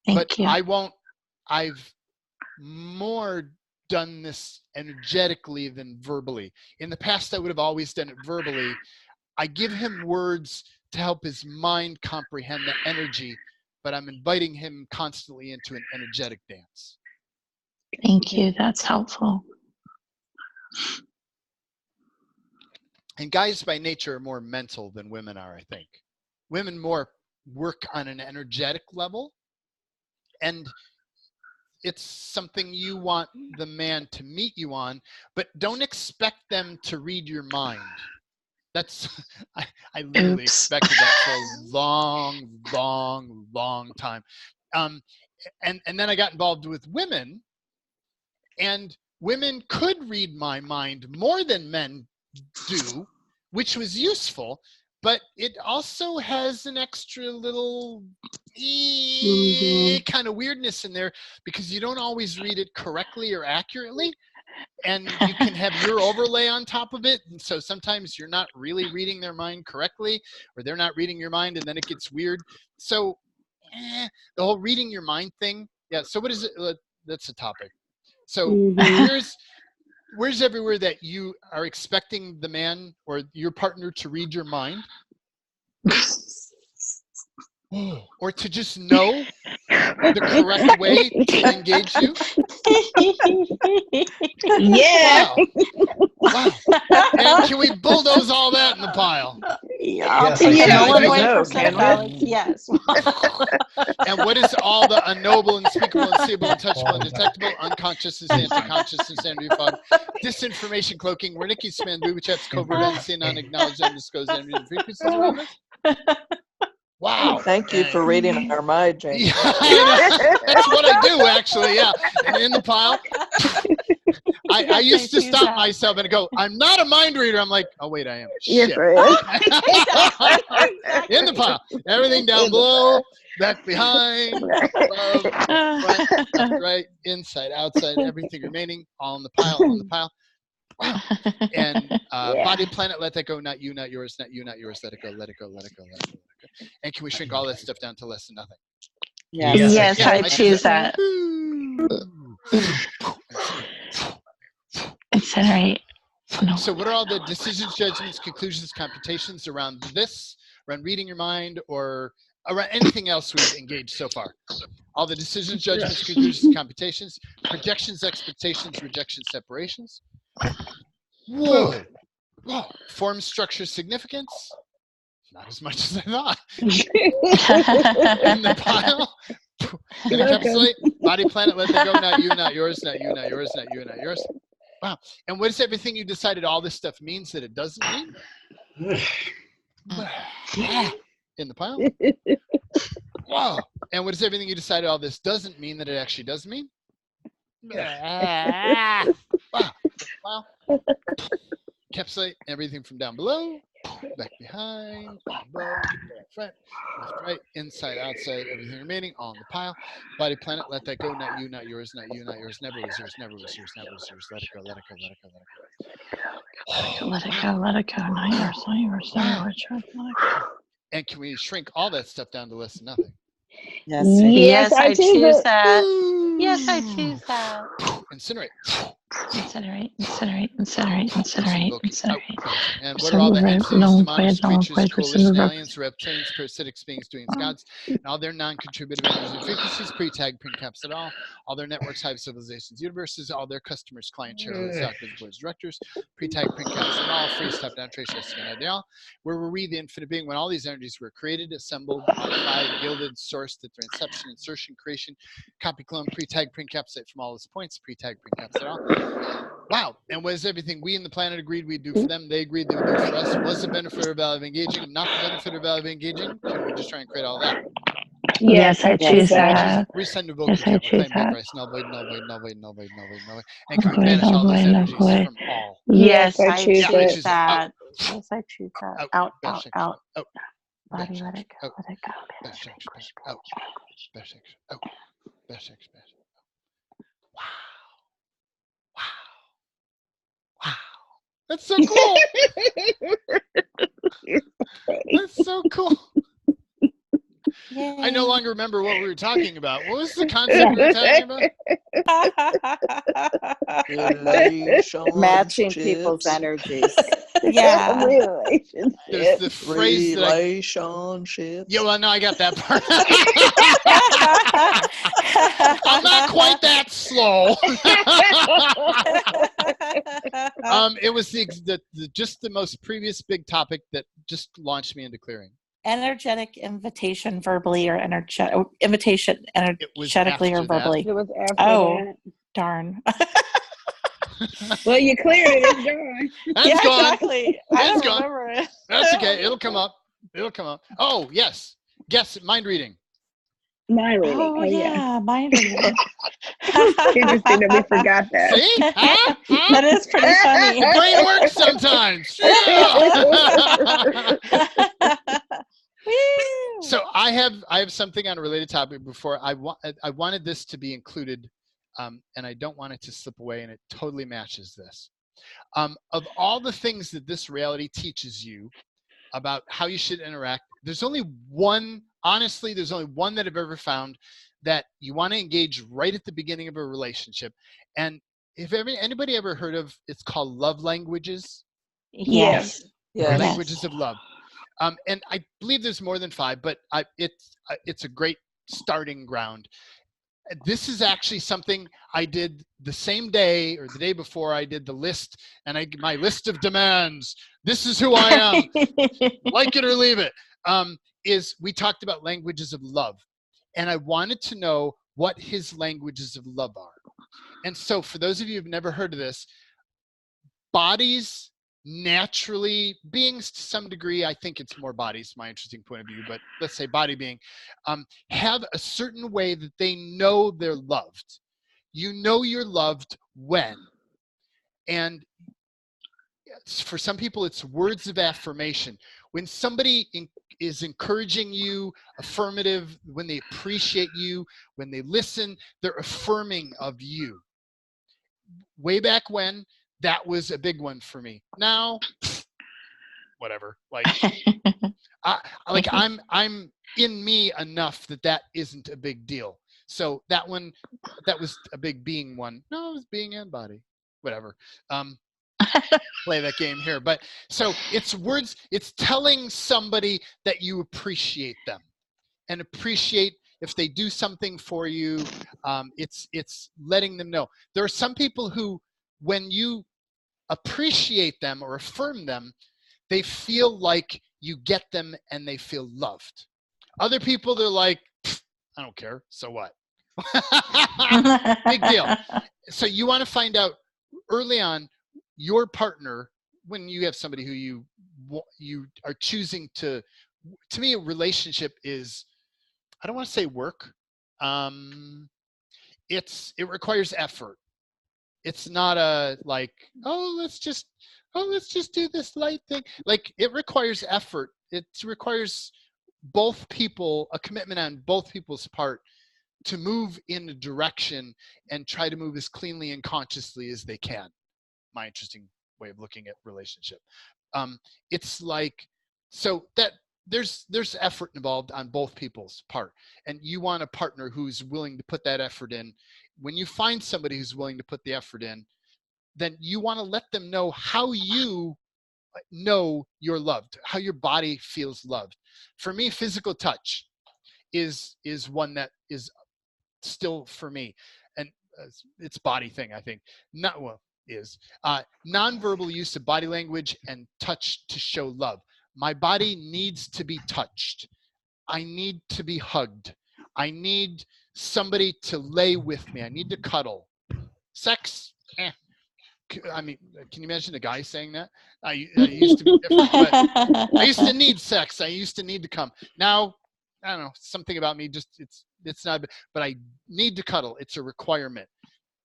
Thank you. I've more done this energetically than verbally. In the past, I would have always done it verbally. I give him words to help his mind comprehend the energy, but I'm inviting him constantly into an energetic dance. Thank you. That's helpful. And guys by nature are more mental than women are, I think. Women more work on an energetic level, and it's something you want the man to meet you on, but don't expect them to read your mind. That's, I literally expected that for a long, long, long time. And then I got involved with women, and women could read my mind more than men do, which was useful, but it also has an extra little kind of weirdness in there, because you don't always read it correctly or accurately. And you can have your overlay on top of it. And so sometimes you're not really reading their mind correctly, or they're not reading your mind, and then it gets weird. So the whole reading your mind thing. Yeah. So what is it? That's a topic. So where's everywhere that you are expecting the man or your partner to read your mind? Or to just know the correct way to engage you? Yeah. Wow. And can we bulldoze all that in the pile? Yeah, I'll Yes, take I a can. one I way know, percent can we? balance. Yes. And what is all the unknowable, unspeakable, unseeable, untouchable, undetectable, unconsciousness, anti-consciousness, energy fog, disinformation cloaking, Wernicke, Span, booby traps, covert, unseen, unacknowledged, undisclosed energy and frequencies around us? Wow. Thank you for reading our mind, Jaden. Yeah, that's what I do, actually. Yeah. And in the pile, I used to stop myself and go, I'm not a mind reader. I'm like, oh, wait, I am. Yes, Shit. right. In the pile. Everything down below, back behind, above, front, left, right, inside, outside, everything remaining, all in the pile, on the pile. Wow. And body, planet, let that go, not you, not yours, not you, not yours, let it go, let it go, let it go, let it go, let it go. And can we shrink all that stuff down to less than nothing? Yes, Yeah, I choose that. Incinerate. No. So what are all the decisions, judgments, conclusions, computations around this, around reading your mind, or around anything else we've engaged so far? All the decisions, judgments, conclusions, computations, projections, expectations, rejections, separations. Whoa. Whoa. Form, structure, significance. Not as much as I thought. In the pile. Encapsulate. Body, planet, let that go. Not you, not yours, not you, not yours, not you, not yours. Wow. And what is everything you decided all this stuff means that it doesn't mean? In the pile. Wow. And what is everything you decided all this doesn't mean that it actually does mean? Wow. Wow. Encapsulate everything from down below. back behind, above, back front, left, right, inside, outside, everything remaining, all in the pile. Body, planet, let that go, not you, not yours, not you, not yours, never was yours, never was yours, never was yours. Let it go, let it go, let it go, let it go. Let it go, let it go. Not yours, not yours, not yours. Let it go. And can we shrink all that stuff down to less than nothing? Yes. Yes, I choose it. that. Yes, I choose that. Incinerate. Incinerate, incinerate, incinerate, incinerate, incinerate. And what are all the entities, demonic creatures, coalition, aliens, reptilians, parasitic beings, doings, gods, and all their non-contributive energies and frequencies, pre-tag, pre-caps at all their networks, hive civilizations, universes, all their customers, clients, shareholders, doctors, boards, directors, pre-tag, pre-caps at all, free step down, trace, scan, ideal. Where were we, the infinite being, when all these energies were created, assembled, modified, gilded, sourced at their inception, insertion, creation, copy, clone, pre-tag, pre-encapsulate from all those points, pre-tag, pre-caps at all. Wow. And was everything we and the planet agreed we'd do for them, they agreed they would do for us? Was the benefit or value of engaging? Not the benefit or value of engaging? Can we just try and create all that? Yes, I choose that. Resend to vote. Yes, I choose that. Null void, null void, null void, null void, null void, null void. And can we banish all these energies from all? Yes, I choose choose that. Yes, I choose that. Out, out, out. Out. Body, let it go, let it go. Bash, out. Bash, out. Bash, bash. Wow. That's so cool. That's so cool. Yay. I no longer remember what we were talking about. What was the concept we were talking about? Matching people's energies. Yeah. There's the phrase relationships. Yeah, well, no, I got that part. I'm not quite that slow. It was just the most previous big topic that just launched me into clearing. Energetic invitation verbally or invitation energetically or verbally. It was after that. Darn. Well, you cleared it. It's gone. That's gone. Exactly. That's gone. Remember it. That's okay. It'll come up. Oh, yes. Guess mind reading. Mind reading. Oh yeah, mind reading. Interesting that we forgot that. See? Huh? That is pretty funny. The brain works sometimes. So I have something on a related topic before. I wanted this to be included, and I don't want it to slip away, and it totally matches this. Of all the things that this reality teaches you about how you should interact, there's only one that I've ever found that you want to engage right at the beginning of a relationship. And if anybody ever heard of, it's called love languages. Yes. Or languages of love. And I believe there's more than 5, but it's a great starting ground. This is actually something I did the same day or the day before I did the list, and my list of demands. This is who I am. Like it or leave it. Is we talked about languages of love, and I wanted to know what his languages of love are. And so for those of you who've never heard of this, bodies naturally, beings to some degree, I think it's more bodies, my interesting point of view, but let's say body being, have a certain way that they know they're loved. You know you're loved when. And for some people, it's words of affirmation. When somebody is encouraging you, affirmative, when they appreciate you, when they listen, they're affirming of you. Way back when, that was a big one for me. Now, whatever. Like, I'm in me enough that isn't a big deal. So that was a big being one. No, it was being and body. Whatever. Play that game here. But so it's words. It's telling somebody that you appreciate them, and appreciate if they do something for you. It's letting them know. There are some people who, when you appreciate them or affirm them, they feel like you get them and they feel loved. Other people, they're like, I don't care, so what? Big deal. So you want to find out early on your partner, when you have somebody who you are choosing to me, a relationship is, I don't want to say work. It requires effort. It's not a like, oh, let's just, oh, let's just do this light thing. Like, it requires effort. It requires both people, a commitment on both people's part to move in a direction and try to move as cleanly and consciously as they can. My interesting way of looking at relationship. It's like, so that there's effort involved on both people's part, and you want a partner who's willing to put that effort in. When you find somebody who's willing to put the effort in, then you want to let them know how you know you're loved, how your body feels loved. For me, physical touch is one that is still for me, and it's body thing, I think. Not well is nonverbal use of body language and touch to show love. My body needs to be touched. I need to be hugged. I need somebody to lay with me. I need to cuddle. Sex, I mean, can you imagine a guy saying that? I used to be different, but I used to need sex. I used to need to come. Now, I don't know, something about me just, it's not, but I need to cuddle. It's a requirement.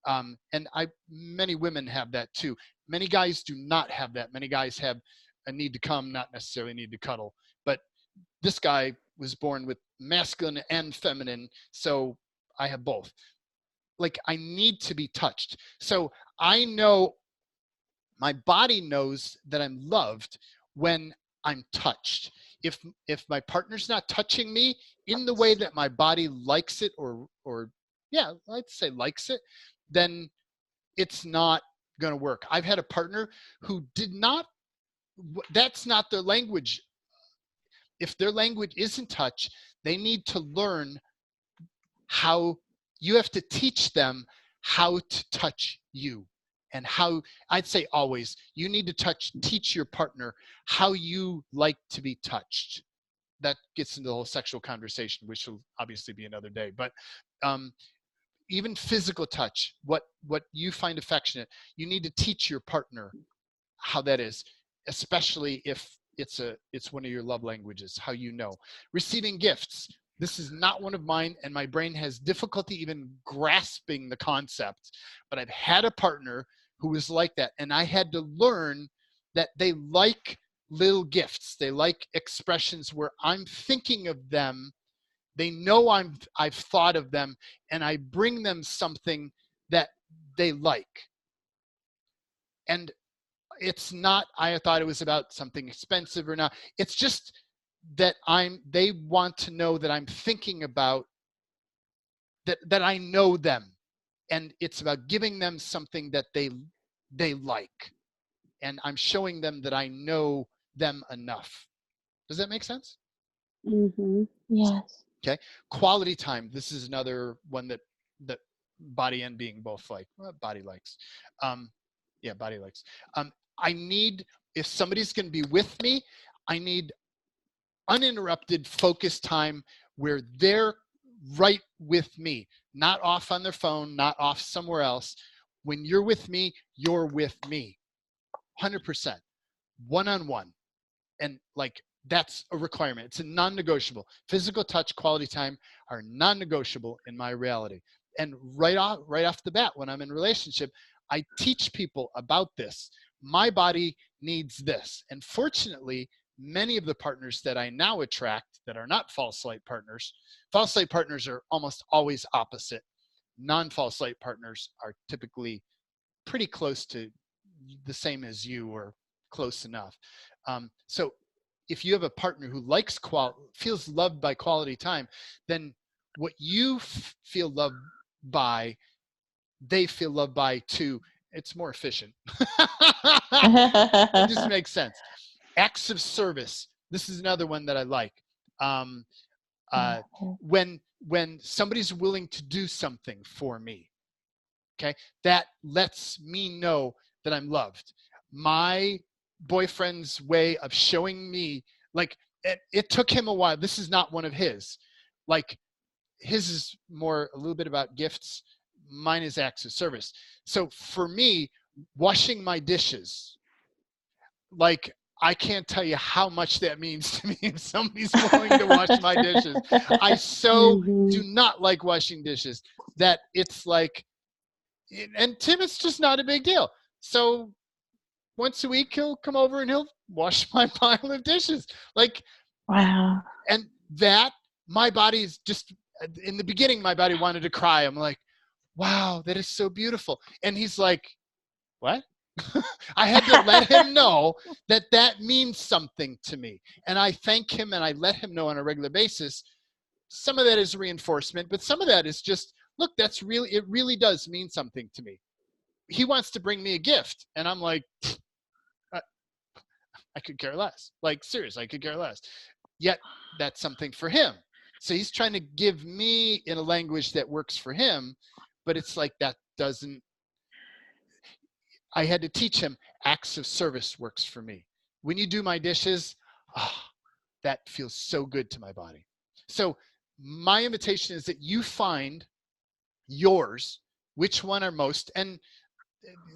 And many women have that too. Many guys do not have that. Many guys have a need to come, not necessarily need to cuddle. But this guy was born with masculine and feminine, so I have both. Like, I need to be touched. So I know my body knows that I'm loved when I'm touched. If my partner's not touching me in the way that my body likes it, or yeah, I'd say likes it, then it's not going to work. I've had a partner who did not, that's not their language. If their language isn't touch, they need to learn how, you have to teach them how to touch you. And how, I'd say always, you need to teach your partner how you like to be touched. That gets into the whole sexual conversation, which will obviously be another day. But even physical touch, what you find affectionate, you need to teach your partner how that is, especially if it's one of your love languages, how you know. Receiving gifts. This is not one of mine, and my brain has difficulty even grasping the concept, but I've had a partner who was like that, and I had to learn that they like little gifts. They like expressions where I'm thinking of them. They know I've thought of them, and I bring them something that they like. And it's not, I thought it was about something expensive or not. It's just that they want to know that I'm thinking about that I know them, and it's about giving them something that they like, and I'm showing them that I know them enough. Does that make sense? Mm-hmm. Yes. Okay. Quality time. This is another one that body and being both like. Well, body likes. Yeah, body likes. I need, if somebody's going to be with me, I need uninterrupted focus time where they're right with me, not off on their phone, not off somewhere else. When you're with me, you're with me. 100%. One-on-one. And like, that's a requirement. It's a non-negotiable. Physical touch, quality time are non-negotiable in my reality. And right off the bat, when I'm in a relationship, I teach people about this. My body needs this. And fortunately, many of the partners that I now attract that are not false light partners are almost always opposite. Non-false light partners are typically pretty close to the same as you, or close enough. So if you have a partner who feels loved by quality time, then what you feel loved by, they feel loved by too. It's more efficient. It just makes sense. Acts of service. This is another one that I like. When somebody's willing to do something for me, okay, that lets me know that I'm loved. My boyfriend's way of showing me, like, it took him a while. This is not one of his. Like, his is more a little bit about gifts. Mine is acts of service. So for me, washing my dishes, like, I can't tell you how much that means to me if somebody's willing to wash my dishes. I so do not like washing dishes that it's like, and Tim, it's just not a big deal. So once a week he'll come over and he'll wash my pile of dishes. Like, Wow. and that, my body is just, in the beginning, my body wanted to cry. I'm like, wow, that is so beautiful. And he's like, what? I had to let him know that that means something to me. And I thank him and I let him know on a regular basis. Some of that is reinforcement, but some of that is just, look, it really does mean something to me. He wants to bring me a gift. And I'm like, I could care less. Like, seriously, I could care less. Yet that's something for him. So he's trying to give me in a language that works for him, but it's like that doesn't, I had to teach him acts of service works for me. When you do my dishes, that feels so good to my body. So my invitation is that you find yours, which one are most, and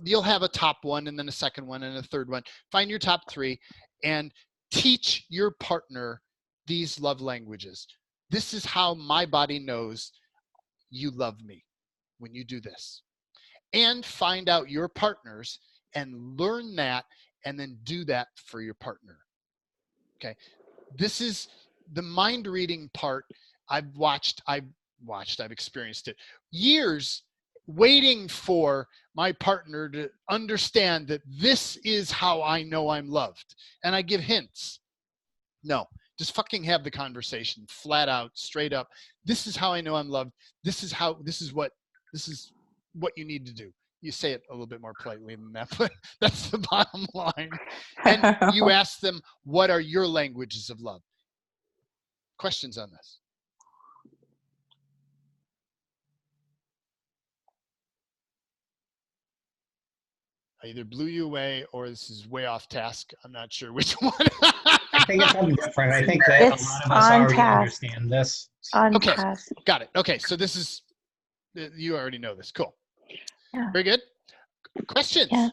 you'll have a top one and then a second one and a third one. Find your top three and teach your partner these love languages. This is how my body knows you love me, when you do this. And find out your partners and learn that, and then do that for your partner. Okay. This is the mind reading part. I've experienced it. Years waiting for my partner to understand that this is how I know I'm loved. And I give hints. No, just fucking have the conversation flat out, straight up. This is how I know I'm loved. This is what you need to do. You say it a little bit more politely than that, but that's the bottom line. And you ask them, what are your languages of love? Questions on this? I either blew you away or this is way off task. I'm not sure which one. I think it's something different. I think that It's a lot of us on already task. understand this. On Okay. task. Got it. Okay, so this is, you already know this. Cool. Yeah. Very good. Questions? Yeah.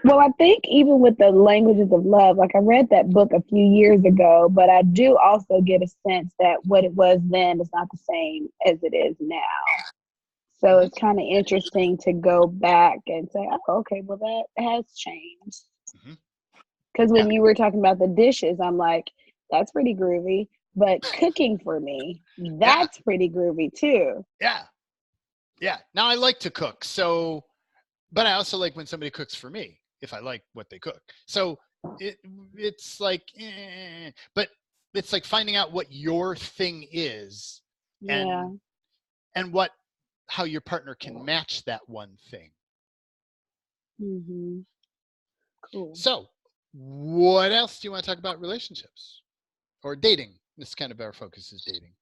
Well, I think even with the languages of love, like I read that book a few years ago, but I do also get a sense that what it was then is not the same as it is now. So it's kind of interesting to go back and say, oh, okay, well, that has changed. Because when you were talking about the dishes, I'm like, that's pretty groovy. But cooking for me, that's pretty groovy too. Yeah. Yeah. Now I like to cook. So, but I also like when somebody cooks for me, if I like what they cook. So it's like, but it's like finding out what your thing is and how your partner can match that one thing. Mm-hmm. Cool. So what else do you want to talk about? Relationships or dating? This kind of our focus is dating.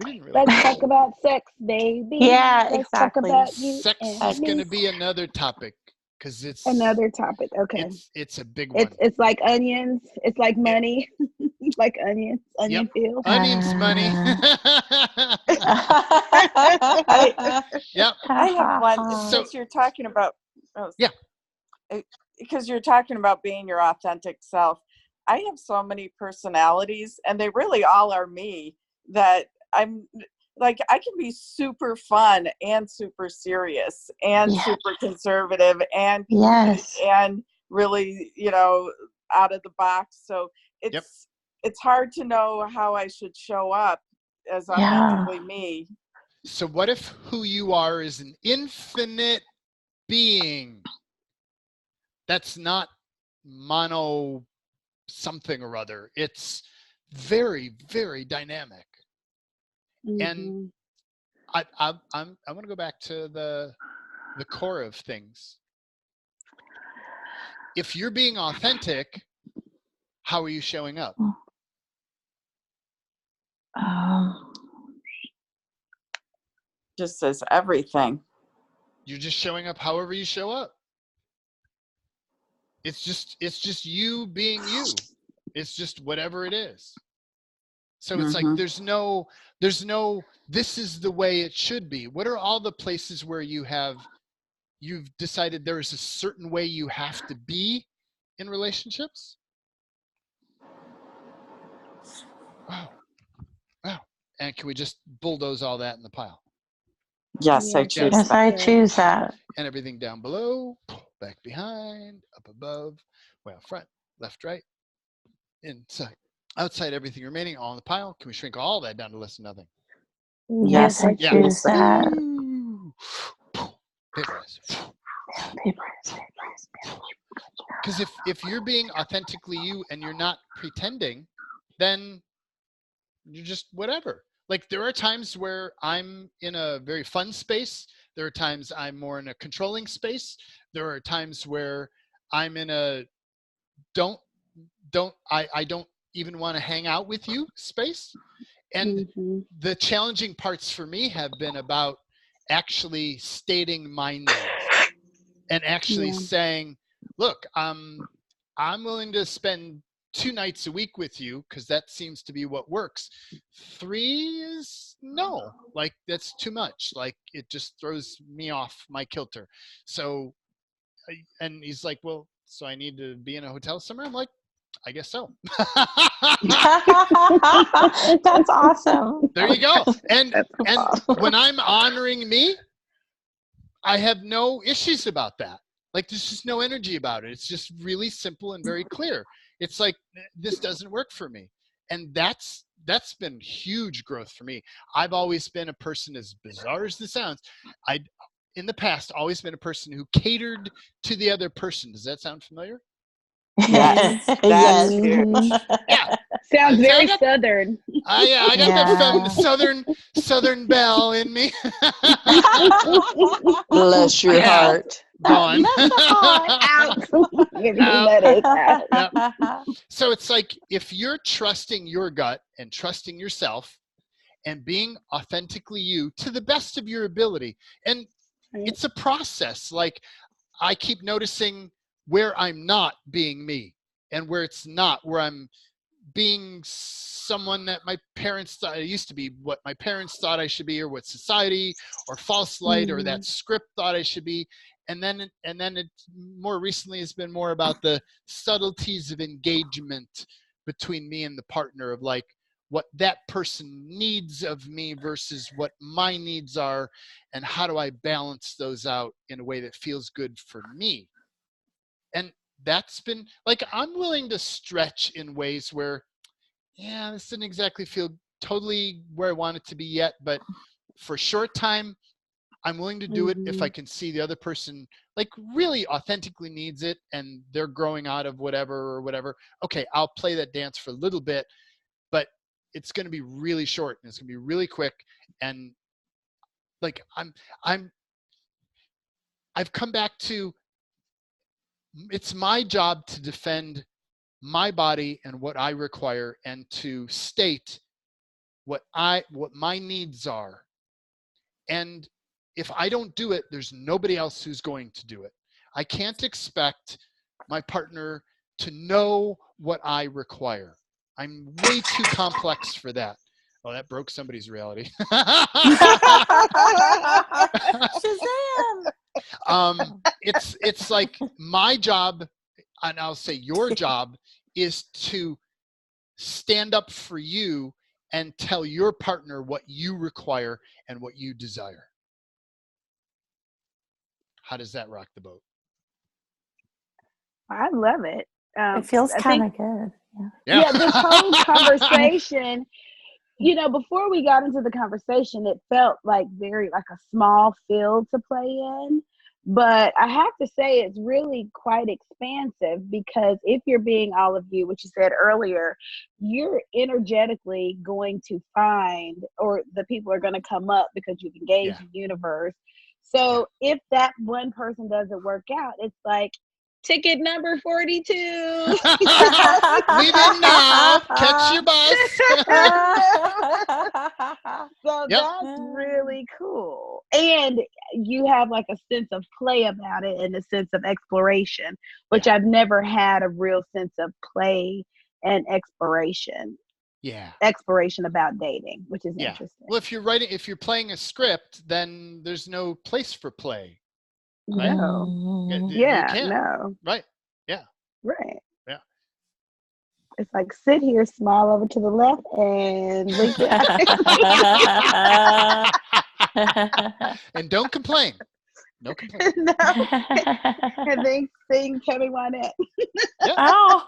We didn't really. Let's talk about sex, baby. Yeah, Let's exactly. talk about you. Sex is going to be another topic because it's another topic. Okay. It's a big one. It's like onions. It's like money. Like onions. Onion fields. Onions, money. Yep. I have one. Since you're talking about, because you're talking about being your authentic self. I have so many personalities, and they really all are me. That I'm like, I can be super fun and super serious and super conservative and and really, out of the box. So it's hard to know how I should show up as authentically me. So what if who you are is an infinite being that's not mono something or other? It's very, very dynamic. And I want to go back to the core of things. If you're being authentic, how are you showing up? Just as everything. You're just showing up however you show up. It's just you being you. It's just whatever it is. So it's like there's no this is the way it should be. What are all the places where you've decided there is a certain way you have to be in relationships? Wow. And can we just bulldoze all that in the pile? Yes, I Yes, choose Yes, that. I choose that. And everything down below, back behind, up above, way out front, left, right, inside, outside, everything remaining, all in the pile. Can we shrink all that down to less than nothing? Yes, I Yeah. choose that. Vaporize. Papers. Because if you're being authentically you and you're not pretending, then you're just whatever. Like there are times where I'm in a very fun space. There are times I'm more in a controlling space. There are times where I'm in a I don't even want to hang out with you space. And the challenging parts for me have been about actually stating my needs and actually saying, look, I'm willing to spend 2 nights a week with you because that seems to be what works. 3 is no, like that's too much. Like it just throws me off my kilter. So, and he's like, well, so I need to be in a hotel somewhere. I'm like, I guess so. That's awesome. There you go. And when I'm honoring me, I have no issues about that. Like there's just no energy about it. It's just really simple and very clear. It's like this doesn't work for me. And that's been huge growth for me. I've always been a person, as bizarre as this sounds, in the past always been a person who catered to the other person. Does that sound familiar? Yes, that's Yes. huge. Yeah. Sounds very I got Southern. that southern belle in me. Bless your Yeah. heart. Gone. Out. Let it out. Yep. So it's like if you're trusting your gut and trusting yourself and being authentically you to the best of your ability, and it's a process. Like I keep noticing where I'm not being me and where it's not, where I'm being someone that my parents thought I used to be, what my parents thought I should be, or what society or false light or that script thought I should be. And then it more recently has been more about the subtleties of engagement between me and the partner, of like what that person needs of me versus what my needs are, and how do I balance those out in a way that feels good for me. And that's been like, I'm willing to stretch in ways where, yeah, this didn't exactly feel totally where I want it to be yet, but for a short time, I'm willing to do it if I can see the other person like really authentically needs it and they're growing out of whatever. Okay, I'll play that dance for a little bit, but it's going to be really short and it's going to be really quick. And like I've come back to, it's my job to defend my body and what I require and to state what my needs are. And if I don't do it, there's nobody else who's going to do it. I can't expect my partner to know what I require. I'm way too complex for that. Oh, that broke somebody's reality. Shazam! It's like my job, and I'll say your job, is to stand up for you and tell your partner what you require and what you desire. How does that rock the boat? I love it. It feels I kind think- of good. Yeah, this whole conversation, before we got into the conversation, it felt like very like a small field to play in. But I have to say it's really quite expansive, because if you're being all of you, which you said earlier, you're energetically going to find, or the people are going to come up because you've engaged the universe. So if that one person doesn't work out, it's like ticket number 42. Leave it now. Catch your bus. So that's really cool. And you have like a sense of play about it and a sense of exploration, which I've never had a real sense of play and exploration. Yeah. Exploration about dating, which is interesting. Well, if you're playing a script, then there's no place for play. Right? No. You can't. No. Right. Yeah. Right. Yeah. It's like sit here, smile over to the left, and blink your And don't complain. No complaint. No. And then sing Tell Me Why Not. Yeah. Oh.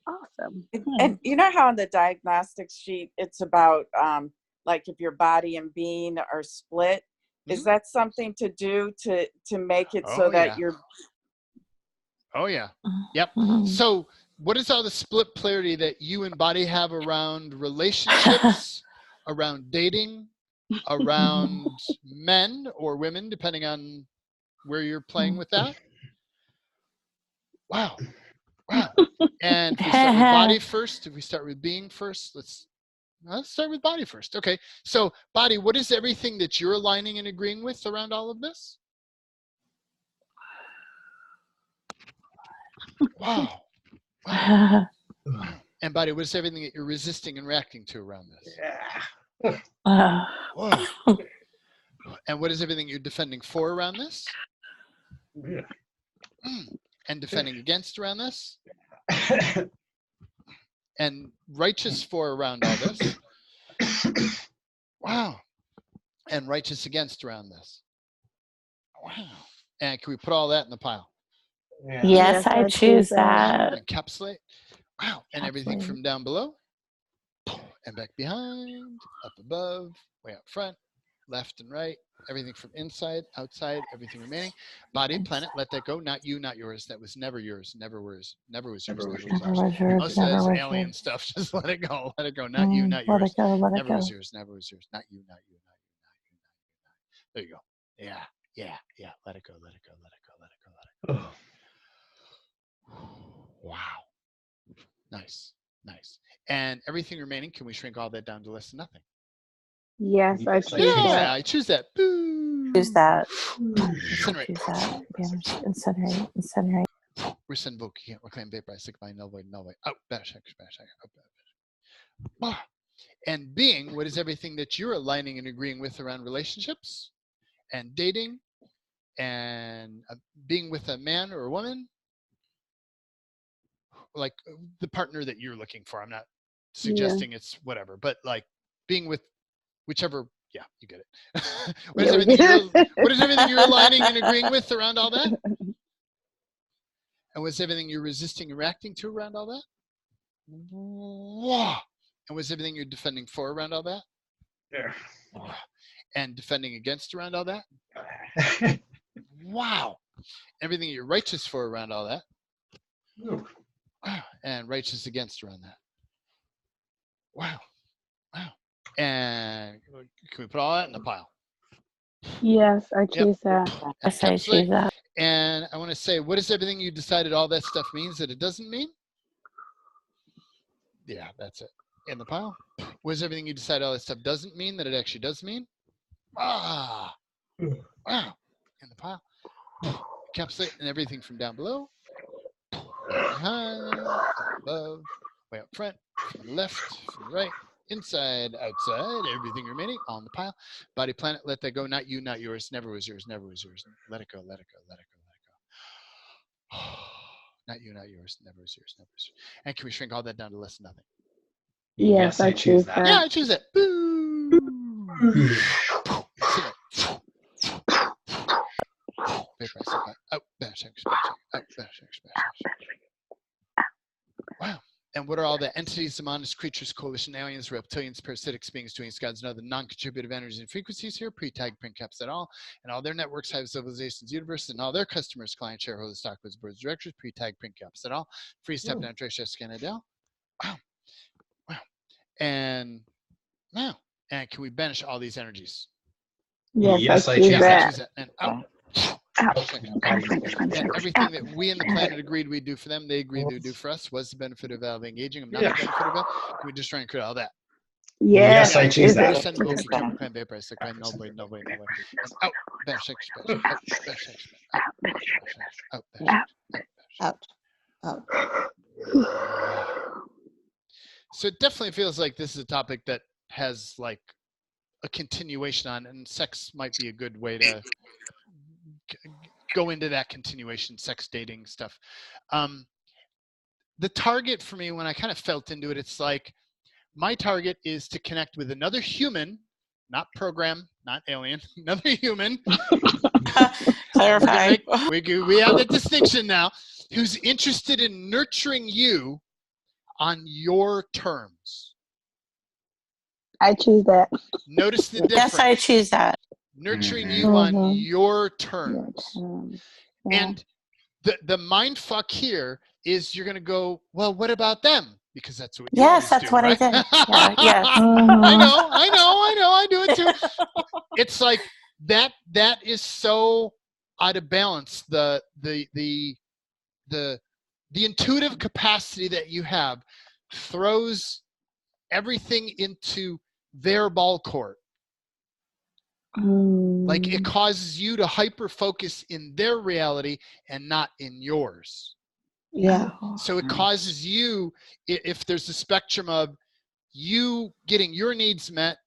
Awesome. And you know how on the diagnostic sheet it's about like if your body and being are split. Is that something to do to make it so that you're? Oh yeah. Yep. So what is all the split polarity that you and Body have around relationships, around dating, around men or women, depending on where you're playing with that? Wow. Wow. And if we start with Body first, if we start with being first, let's start with Body first. Okay. So Body, what is everything that you're aligning and agreeing with around all of this? Wow. Wow. And Body, what is everything that you're resisting and reacting to around this? Whoa. And what is everything you're defending for around this? And defending against around this? And righteous for around all this? Wow. And righteous against around this? Wow. And can we put all that in the pile? Yes, I choose that. Encapsulate. Wow. And everything from down below and back behind, up above, way up front, left and right, everything from inside, outside, everything remaining. Body, planet, let that go. Not you, not yours. That was never yours. Never was. Never was yours. Never was yours. Most of that's alien stuff. Just let it go. Let it go. Not you, not yours. Let it go. Let it Never go. was yours. Never was yours. Not you, not you, not you, not you, not you, not you. There you go. Yeah. Yeah. Yeah. Let it go. Let it go. Let it go. Let it go. Let it go. Wow. Nice. Nice. And everything remaining, can we shrink all that down to less than nothing? Yes, I choose Yeah, that. I choose that. Boo. Choose that. Incinerate. Choose that. Incinerate. Incinerate. Rescind, vote. You can't reclaim, vaporize, signify, null void, null void. Oh, bash, bash, bash. And being, what is everything that you're aligning and agreeing with around relationships and dating and being with a man or a woman? Like the partner that you're looking for. I'm not suggesting it's whatever, but like being with whichever, yeah, you get it. What is everything you're aligning and agreeing with around all that? And what's everything you're resisting and reacting to around all that? Whoa. And what's everything you're defending for around all that? Yeah. And defending against around all that? Wow. Everything you're righteous for around all that? Ooh. And righteous against around that? Wow. Wow. And can we put all that in the pile? Yes, I choose that. Yes, I choose that. And I want to say, what is everything you decided all that stuff means that it doesn't mean? Yeah, that's it. In the pile. What is everything you decided all that stuff doesn't mean that it actually does mean? Ah. Wow. In the pile. Encapsulate and everything from down below. Behind, up above, way up front, from the left, from the right, inside, outside, everything remaining on the pile. Body, planet, let that go. Not you, not yours. Never was yours. Never was yours. Let it go. Let it go. Let it go. Let it go. Not you, not yours. Never was yours. Never was yours. And can we shrink all that down to less than nothing? Yes, I choose that. Yeah, I choose that. Boo. Wow. And what are all the entities, demons, creatures, coalition, aliens, reptilians, parasitic beings, doing gods, and other non-contributive energies and frequencies here, pre-tag, print caps et al., and all their networks, hive civilizations, universe, and all their customers, clients, shareholders, stockholders, boards, directors, pre-tag, print caps et al., free step down, trace, scan it down. Wow. Wow. And now, and can we banish all these energies? Yes, I choose that. And out. And everything that we and the planet agreed we'd do for them, they agreed they would do for us. Was the benefit of engaging them, not the benefit of it? Can we just try and create all that? Yes, I choose that. Send book, camera, plan, vapor, stick, plan, no way. And out. Bash, out. Bash, out. Out. Out. So it definitely feels like this is a topic that has like a continuation on, and sex might be a good way to go into that continuation, sex, dating stuff. The target for me, when I kind of felt into it, it's like my target is to connect with another human, not program, not alien, another human. Clarify. We have that distinction now, who's interested in nurturing you on your terms. I choose that. Notice the difference. Yes, I choose that. Nurturing you on Mhm. your terms. Yeah. And the mind fuck here is you're going to go, well, what about them? Because that's what you Yes, always that's do, what right? I did. Yeah, yes. I do it too. It's like that is so out of balance. The intuitive capacity that you have throws everything into their ball court. Like it causes you to hyper focus in their reality and not in yours. Yeah. So it causes you, if there's a spectrum of you getting your needs met,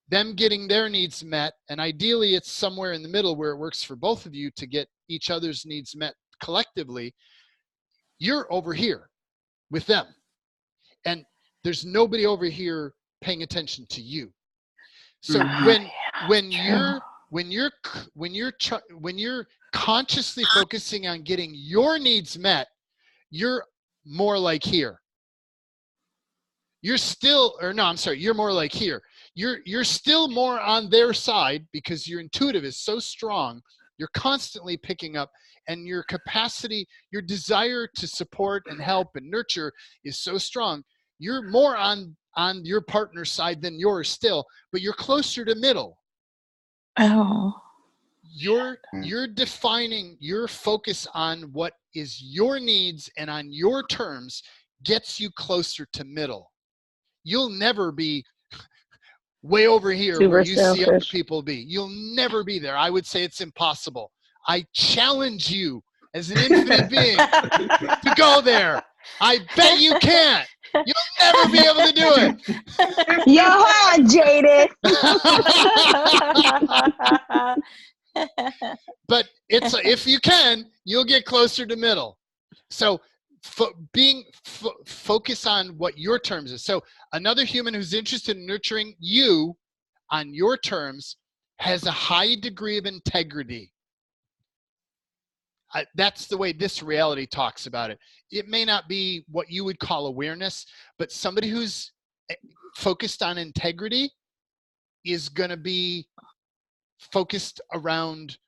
them getting their needs met, and ideally it's somewhere in the middle where it works for both of you to get each other's needs met collectively, you're over here with them. And there's nobody over here paying attention to you. So when you're consciously focusing on getting your needs met, you're more like here. You're more like here. You're still more on their side because your intuitive is so strong. You're constantly picking up, and your capacity, your desire to support and help and nurture is so strong. You're more on your partner's side than yours still, but you're closer to middle. Oh. You're defining your focus on what is your needs and on your terms gets you closer to middle. You'll never be way over here Super where you see other selfish. people be. You'll never be there. I would say it's impossible. I challenge you as an infinite being to go there. I bet you can't. You'll never be able to do it. You're hard, Jaden. But it's if you can, you'll get closer to middle. So focus on what your terms is. So another human who's interested in nurturing you on your terms has a high degree of integrity. That's the way this reality talks about it. It may not be what you would call awareness, but somebody who's focused on integrity is going to be focused around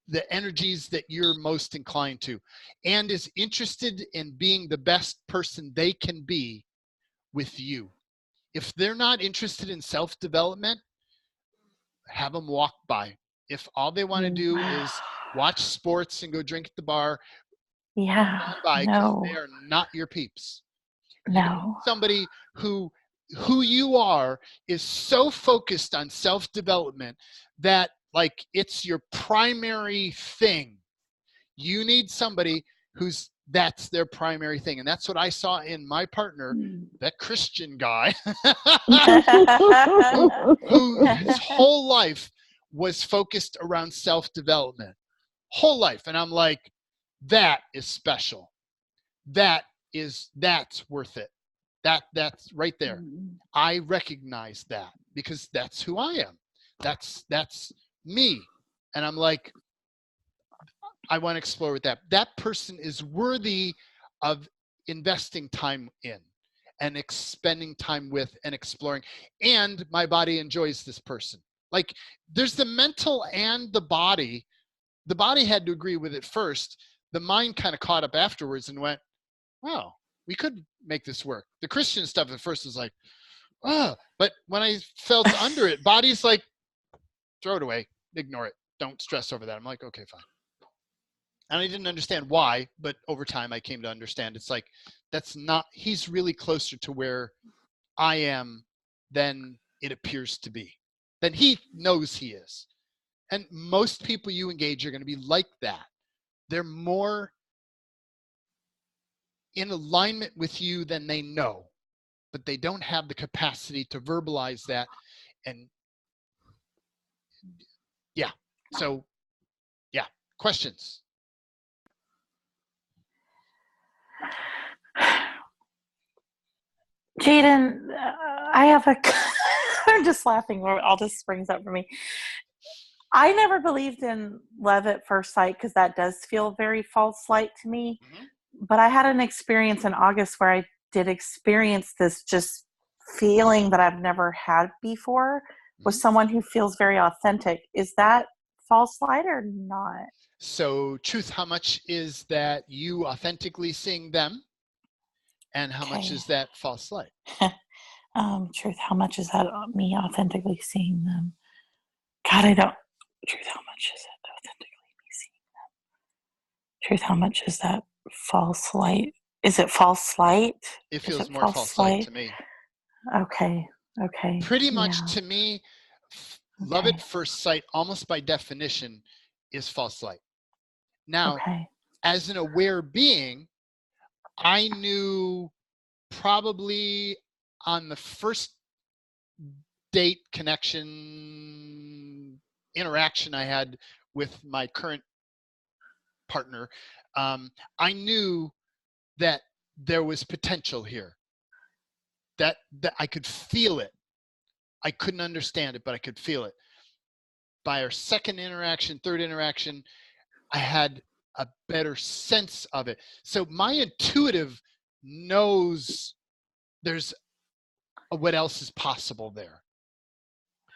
the energies that you're most inclined to, and is interested in being the best person they can be with you. If they're not interested in self-development, have them walk by. If all they want to do is watch sports and go drink at the bar, yeah. by, No. they are not your peeps. No. Somebody who you are is so focused on self-development that like it's your primary thing. You need somebody that's their primary thing. And that's what I saw in my partner, that Christian guy, who his whole life was focused around self-development. Whole life. And I'm like, that is special. That's worth it. That's right there. I recognize that because that's who I am. That's me. And I'm like, I want to explore with that. That person is worthy of investing time in and spending time with and exploring. And my body enjoys this person. Like there's the mental and the body. The body had to agree with it first. The mind kind of caught up afterwards and went, wow, we could make this work. The Christian stuff at first was like, oh, but when I felt under it, body's like, throw it away, ignore it. Don't stress over that. I'm like, okay, fine. And I didn't understand why, but over time I came to understand it's like, he's really closer to where I am than it appears to be, than he knows he is. And most people you engage are going to be like that. They're more in alignment with you than they know, but they don't have the capacity to verbalize that. And yeah, so yeah, questions? Jaden, I have a. I'm just laughing. All this springs up for me. I never believed in love at first sight because that does feel very false light to me. Mhm. But I had an experience in August where I did experience this just feeling that I've never had before with Mhm. someone who feels very authentic. Is that false light or not? So, truth, how much is that you authentically seeing them? And how much Okay. is that false light? Truth, how much is that me authentically seeing them? God, I don't. Truth, how much is it authentically me seeing them? Truth, how much is that false light? Is it false light? It Is feels it more false light to me. Okay. Okay. Pretty Yeah. much to me, love Okay. at first sight, almost by definition, is false light. Now, Okay. as an aware being, I knew probably on the first date connection interaction I had with my current partner, I knew that there was potential here, that I could feel it. I couldn't understand it, but I could feel it. By our second interaction, third interaction, I had a better sense of it. So my intuitive knows there's what else is possible there.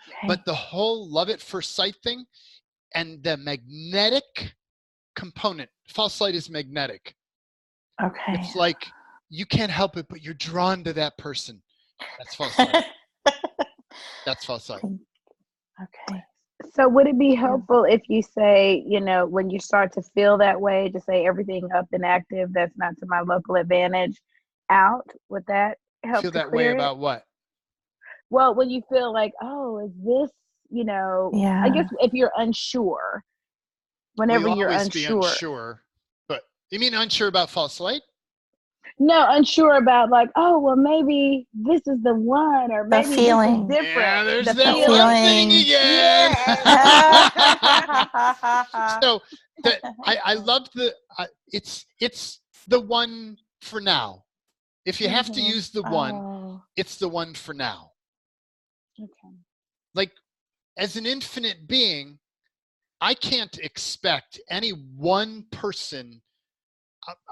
Okay. But the whole love at first sight thing and the magnetic component, false light is magnetic. Okay. It's like you can't help it, but you're drawn to that person. That's false light. That's false light. Okay. So would it be helpful if you say, when you start to feel that way, to say everything up and active that's not to my local advantage out? Would that help Feel to that way clear it? about what? Well, when you feel like, oh, is this, Yeah. I guess if you're unsure, whenever We'll you're always be unsure. unsure. But you mean unsure about false light? No, unsure about like, oh, well, maybe this is the one, or The maybe this is feeling. different. Yeah, there's The that feeling. one thing feeling. again. Yeah. So that I love it's the one for now. If you have to Mhm. use the one, Oh. it's the one for now. Okay. Like as an infinite being, I can't expect any one person.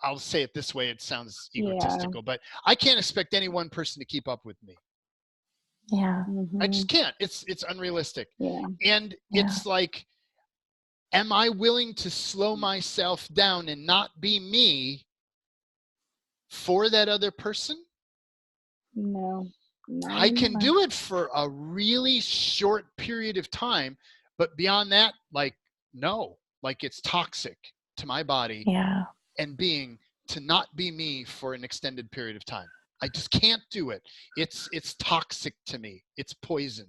I'll say it this way, it sounds egotistical, but I can't expect any one person to keep up with me. Yeah. I just can't. It's unrealistic. Yeah. And it's like, am I willing to slow myself down and not be me for that other person? No. I can do it for a really short period of time, but beyond that, like, no, like it's toxic to my body Yeah. and being to not be me for an extended period of time. I just can't do it. It's toxic to me. It's poison.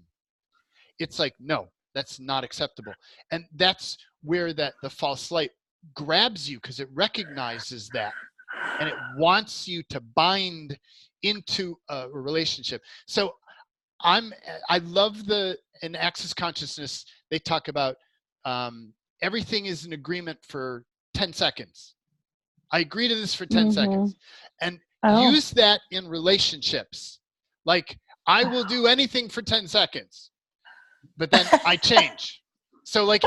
It's like, no, that's not acceptable. And that's where the false light grabs you, because it recognizes that and it wants you to bind into a relationship. So I love in Access Consciousness, they talk about everything is an agreement for 10 seconds. I agree to this for 10 seconds. And use that in relationships. Like, I will do anything for 10 seconds, but then I change. So like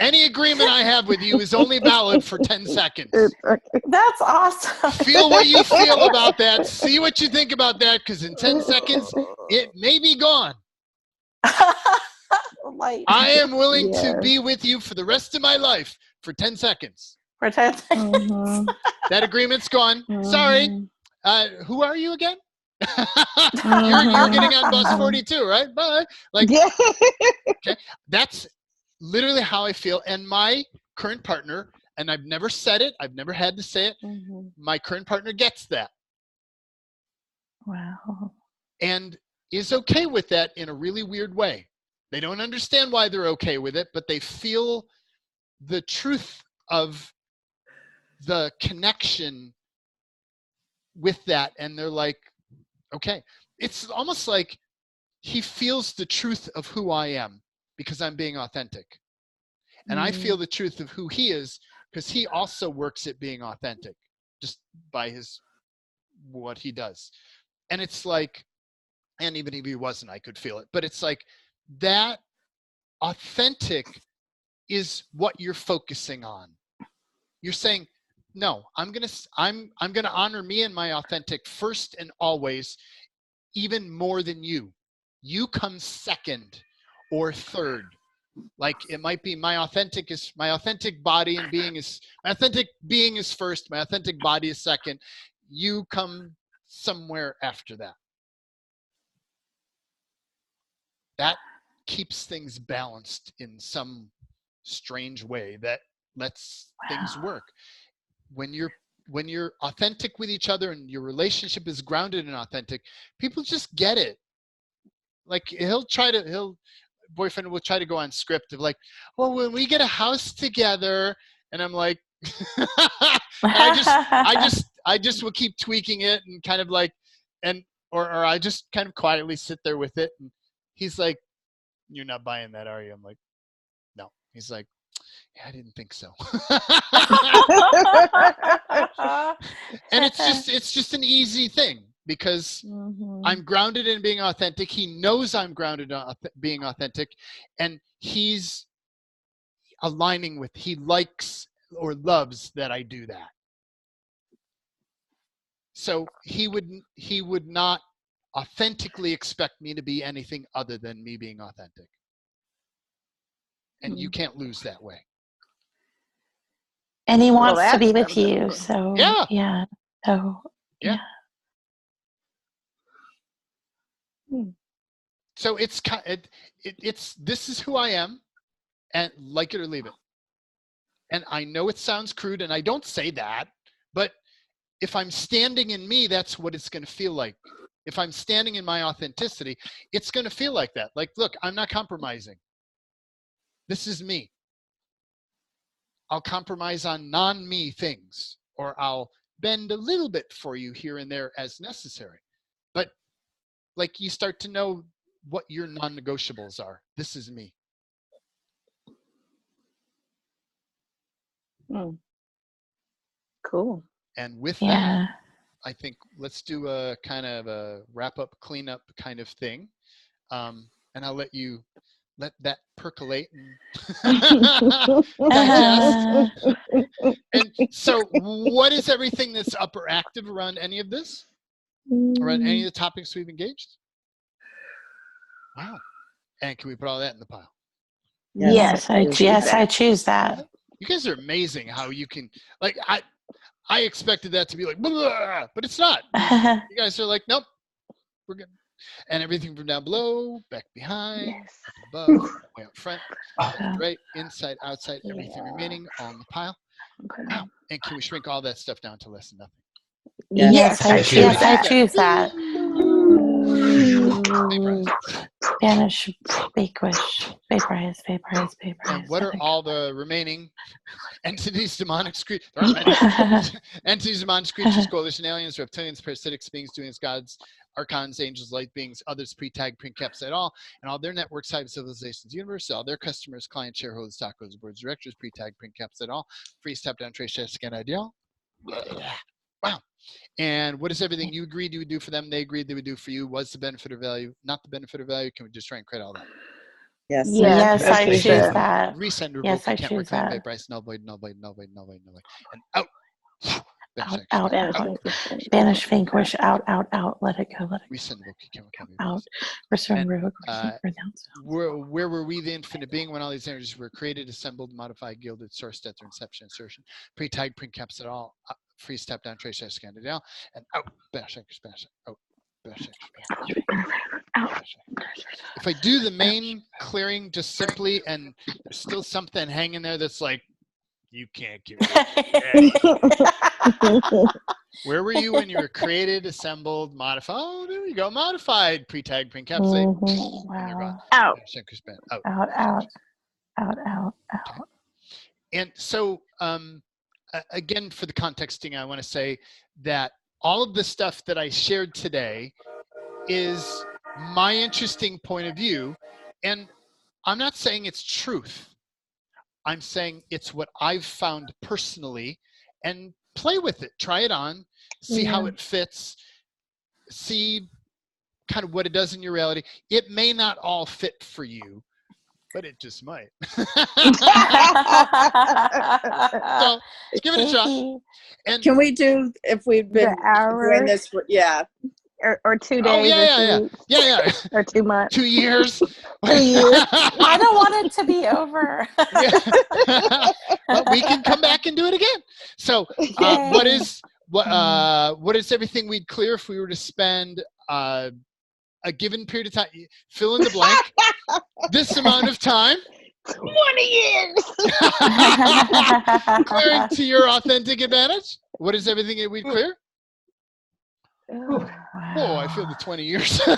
any agreement I have with you is only valid for 10 seconds. That's awesome. Feel what you feel about that. See what you think about that, because in 10 seconds, it may be gone. I am willing to be with you for the rest of my life for 10 seconds. For 10 seconds. Mhm. That agreement's gone. Sorry. Who are you again? Mhm. You're getting on bus 42, right? Bye. Like, Yeah. okay, that's literally how I feel. And my current partner, and I've never said it, I've never had to say it, Mhm. my current partner gets that Wow. and is okay with that in a really weird way. They don't understand why they're okay with it, but they feel the truth of the connection with that. And they're like, okay. It's almost like he feels the truth of who I am because I'm being authentic. And I feel the truth of who he is because he also works at being authentic just by what he does. And it's like, and even if he wasn't, I could feel it. But it's like that authentic is what you're focusing on. You're saying, no, I'm gonna honor me and my authentic first and always, even more than you. You come second or third. Like it might be my authentic body and being is, my authentic being is first, my authentic body is second. You come somewhere after that. That keeps things balanced in some strange way that lets things work. When you're authentic with each other and your relationship is grounded and authentic, people just get it. Like boyfriend will try to go on script of like, well, when we get a house together, and I'm like, and I just will keep tweaking it and kind of like, or I just kind of quietly sit there with it. And he's like, you're not buying that, are you? I'm like, no. He's like, yeah, I didn't think so. And it's just an easy thing because I'm grounded in being authentic. He knows I'm grounded in being authentic, and he's aligning with, he likes or loves that I do that. So he would not authentically expect me to be anything other than me being authentic. And you can't lose that way. And he wants Well, to be that's with you. So yeah. So yeah. So it's this is who I am, and like it or leave it. And I know it sounds crude, and I don't say that, but if I'm standing in me, that's what it's going to feel like. If I'm standing in my authenticity, it's going to feel like that. Like, look, I'm not compromising. This is me. I'll compromise on non-me things, or I'll bend a little bit for you here and there as necessary. But like, you start to know what your non-negotiables are. This is me. Cool. And with that, I think let's do a kind of a wrap-up, cleanup kind of thing. And I'll let that percolate and digest. And so what is everything that's up or active around any of this? Around any of the topics we've engaged? Wow. And can we put all that in the pile? Yes, I choose that. You guys are amazing how you can, like, I expected that to be like, blah, but it's not. You guys are like, nope, we're good. And everything from down below, back behind, up above, way up front, right, inside, outside, everything remaining all in the pile. Wow. And can we shrink all that stuff down to less than nothing? Yes, I choose that. Spanish, vaporize. And what are all the remaining entities, demonic creatures? There aren't many. Entities, demonic creatures, coalition aliens, reptilians, parasitics, beings, doings, gods, archons, angels, light beings, others pre-tagged, pre-caps at all, and all their networks, cyber civilizations, universe, all their customers, clients, shareholders, stockholders, boards, directors, pre-tagged, pre-caps at all, free step down, trace, share, scan, ideal. Wow. And what is everything you agreed you would do for them, they agreed they would do for you? Was the benefit or value, not the benefit or value? Can we just try and create all that? Yes, I choose that. Resend, revoke, yes, I can't choose reclaim, that. pay price, null, void, null, void, null, void, null, void, null, void. And out. Out. Banish, vanquish, out. Let it go. Resend, revoke, can't reclaim, out. Return, revoke, renounce. Where were we, the infinite being, when all these energies were created, assembled, modified, gilded, sourced at their inception, insertion, pre-tagged, pre-caps at all, free step down, trace, scan it down, and out. Bash, out. If I do the main clearing just simply, and there's still something hanging there that's like, you can't get rid of it. Where were you when you were created, assembled, modified? Oh, there we go. Modified, pre-tagged, pre-encapsulate. And they're gone. Out. Out. And so, again, for the contexting, I want to say that all of the stuff that I shared today is my interesting point of view. And I'm not saying it's truth. I'm saying it's what I've found personally, and play with it, try it on, see how it fits. see kind of what it does in your reality. It may not all fit for you, but it just might. So give it a shot. And can we do, if we've been doing this for, or 2 days or 2 weeks yeah. or 2 months, 2 years. 2 years. I don't want it to be over. But we can come back and do it again. So what is everything we'd clear if we were to spend a given period of time, fill in the blank, this amount of time, 20 years. clearing to your authentic advantage? What is everything that we'd clear? Oh, I feel the 20 years. That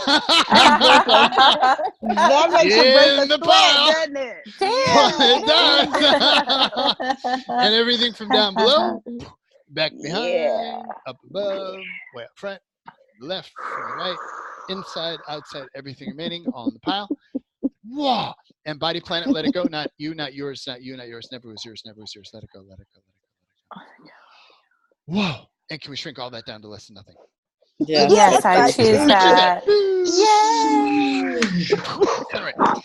makes you break In the the pile. sweat, doesn't it? It does. And everything from down below, back behind, up above, way up front, left, right, inside, outside, everything remaining, all in the pile. Whoa! And body planet, let it go. Not you, not yours, not you, not yours. Never was yours, never was yours. Let it go, let it go, let it go. Whoa! And can we shrink all that down to less than nothing? Yes. Yes, I choose that. Yay! All right. Wow.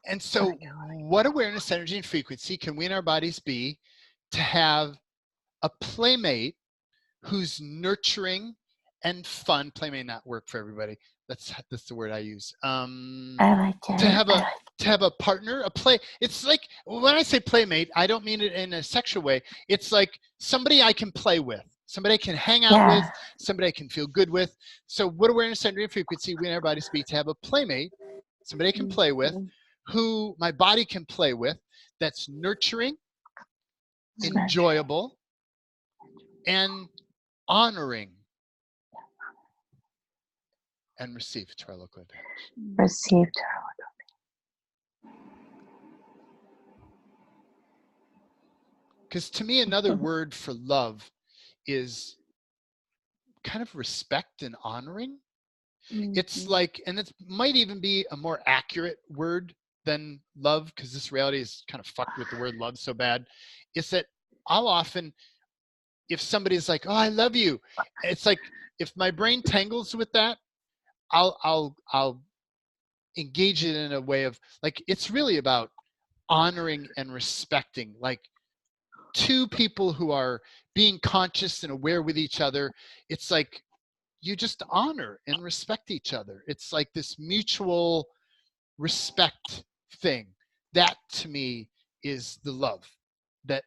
And so what awareness, energy, and frequency can we in our bodies be to have a playmate who's nurturing and fun? Play may not work for everybody. That's the word I use. I like it. To have a partner, a play. It's like, when I say playmate, I don't mean it in a sexual way. It's like somebody I can play with, somebody I can hang out with, somebody I can feel good with. So what awareness, energy, and frequency we in our bodies be to have a playmate, somebody I can play with, who my body can play with, that's nurturing, enjoyable, and honoring. And receive to our local advantage. Receive to our local. Because to me, another word for love is kind of respect and honoring. It's like, and it might even be a more accurate word than love, because this reality is kind of fucked with the word love so bad. Is that I'll often, if somebody's like, "Oh, I love you," it's like, if my brain tangles with that, I'll engage it in a way of like, it's really about honoring and respecting, like two people who are being conscious and aware with each other. It's like you just honor and respect each other. It's like this mutual respect thing. That to me is the love that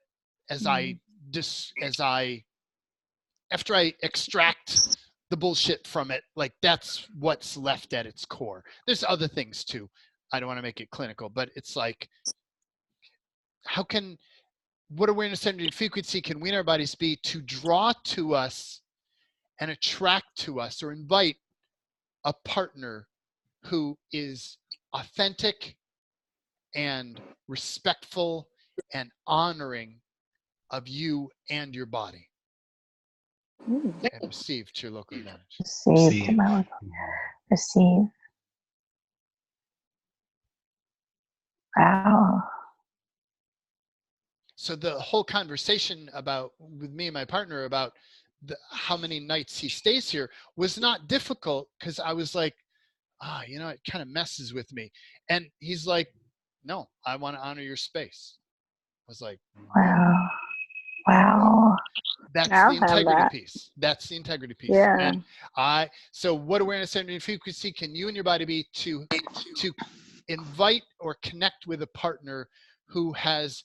after I extract the bullshit from it, like that's what's left at its core. There's other things too. I don't want to make it clinical, but it's like, what awareness, energy, and frequency can we in our bodies be to draw to us and attract to us or invite a partner who is authentic and respectful and honoring of you and your body? And receive to your local advantage. Receive to my local. Receive. Wow. So the whole conversation with me and my partner about how many nights he stays here was not difficult, because I was like, it kind of messes with me. And he's like, no, I want to honor your space. I was like, wow. That's the integrity piece. That's the integrity piece. Yeah. And so what awareness, energy, and frequency can you and your body be to invite or connect with a partner who has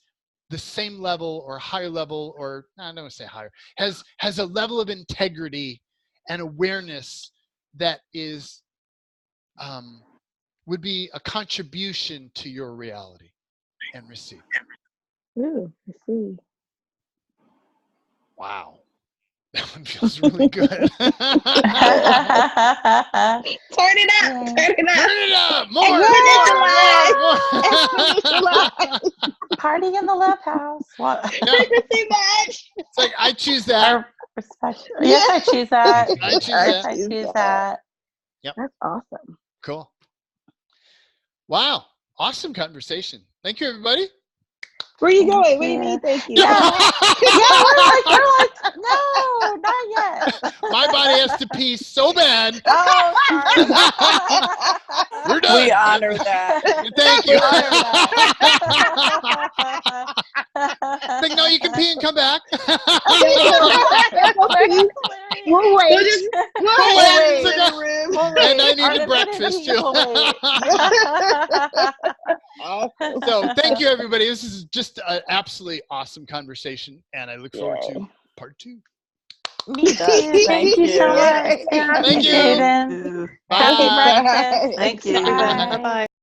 the same level or higher level, or I don't want to say higher, has a level of integrity and awareness that is would be a contribution to your reality, and receive. Ooh, receive. Wow. That one feels really good. Turn it up. Turn it up. Turn it up. More. Party in the love house. What? Frequency match. It's like, I choose that. Yes, I choose that. I choose that. I choose that. Yep. That's awesome. Cool. Wow. Awesome conversation. Thank you, everybody. Where are you going? Thank What do you you. mean? Thank you. Yeah. Yeah, we're like, no, not yet. My body has to pee so bad. Oh, sorry. We're done. We honor that. Thank We you. honor that. Like, no, you can pee and come back. We'll wait. We'll wait. wait. And I need the breakfast too. So thank you, everybody. This is just an absolutely awesome conversation, and I look forward to part 2. Me too. Thank you so much. Yay. Thank Thank you, you. Jaden. Bye. Happy breakfast. Thanks, Bye. everyone. Bye-bye.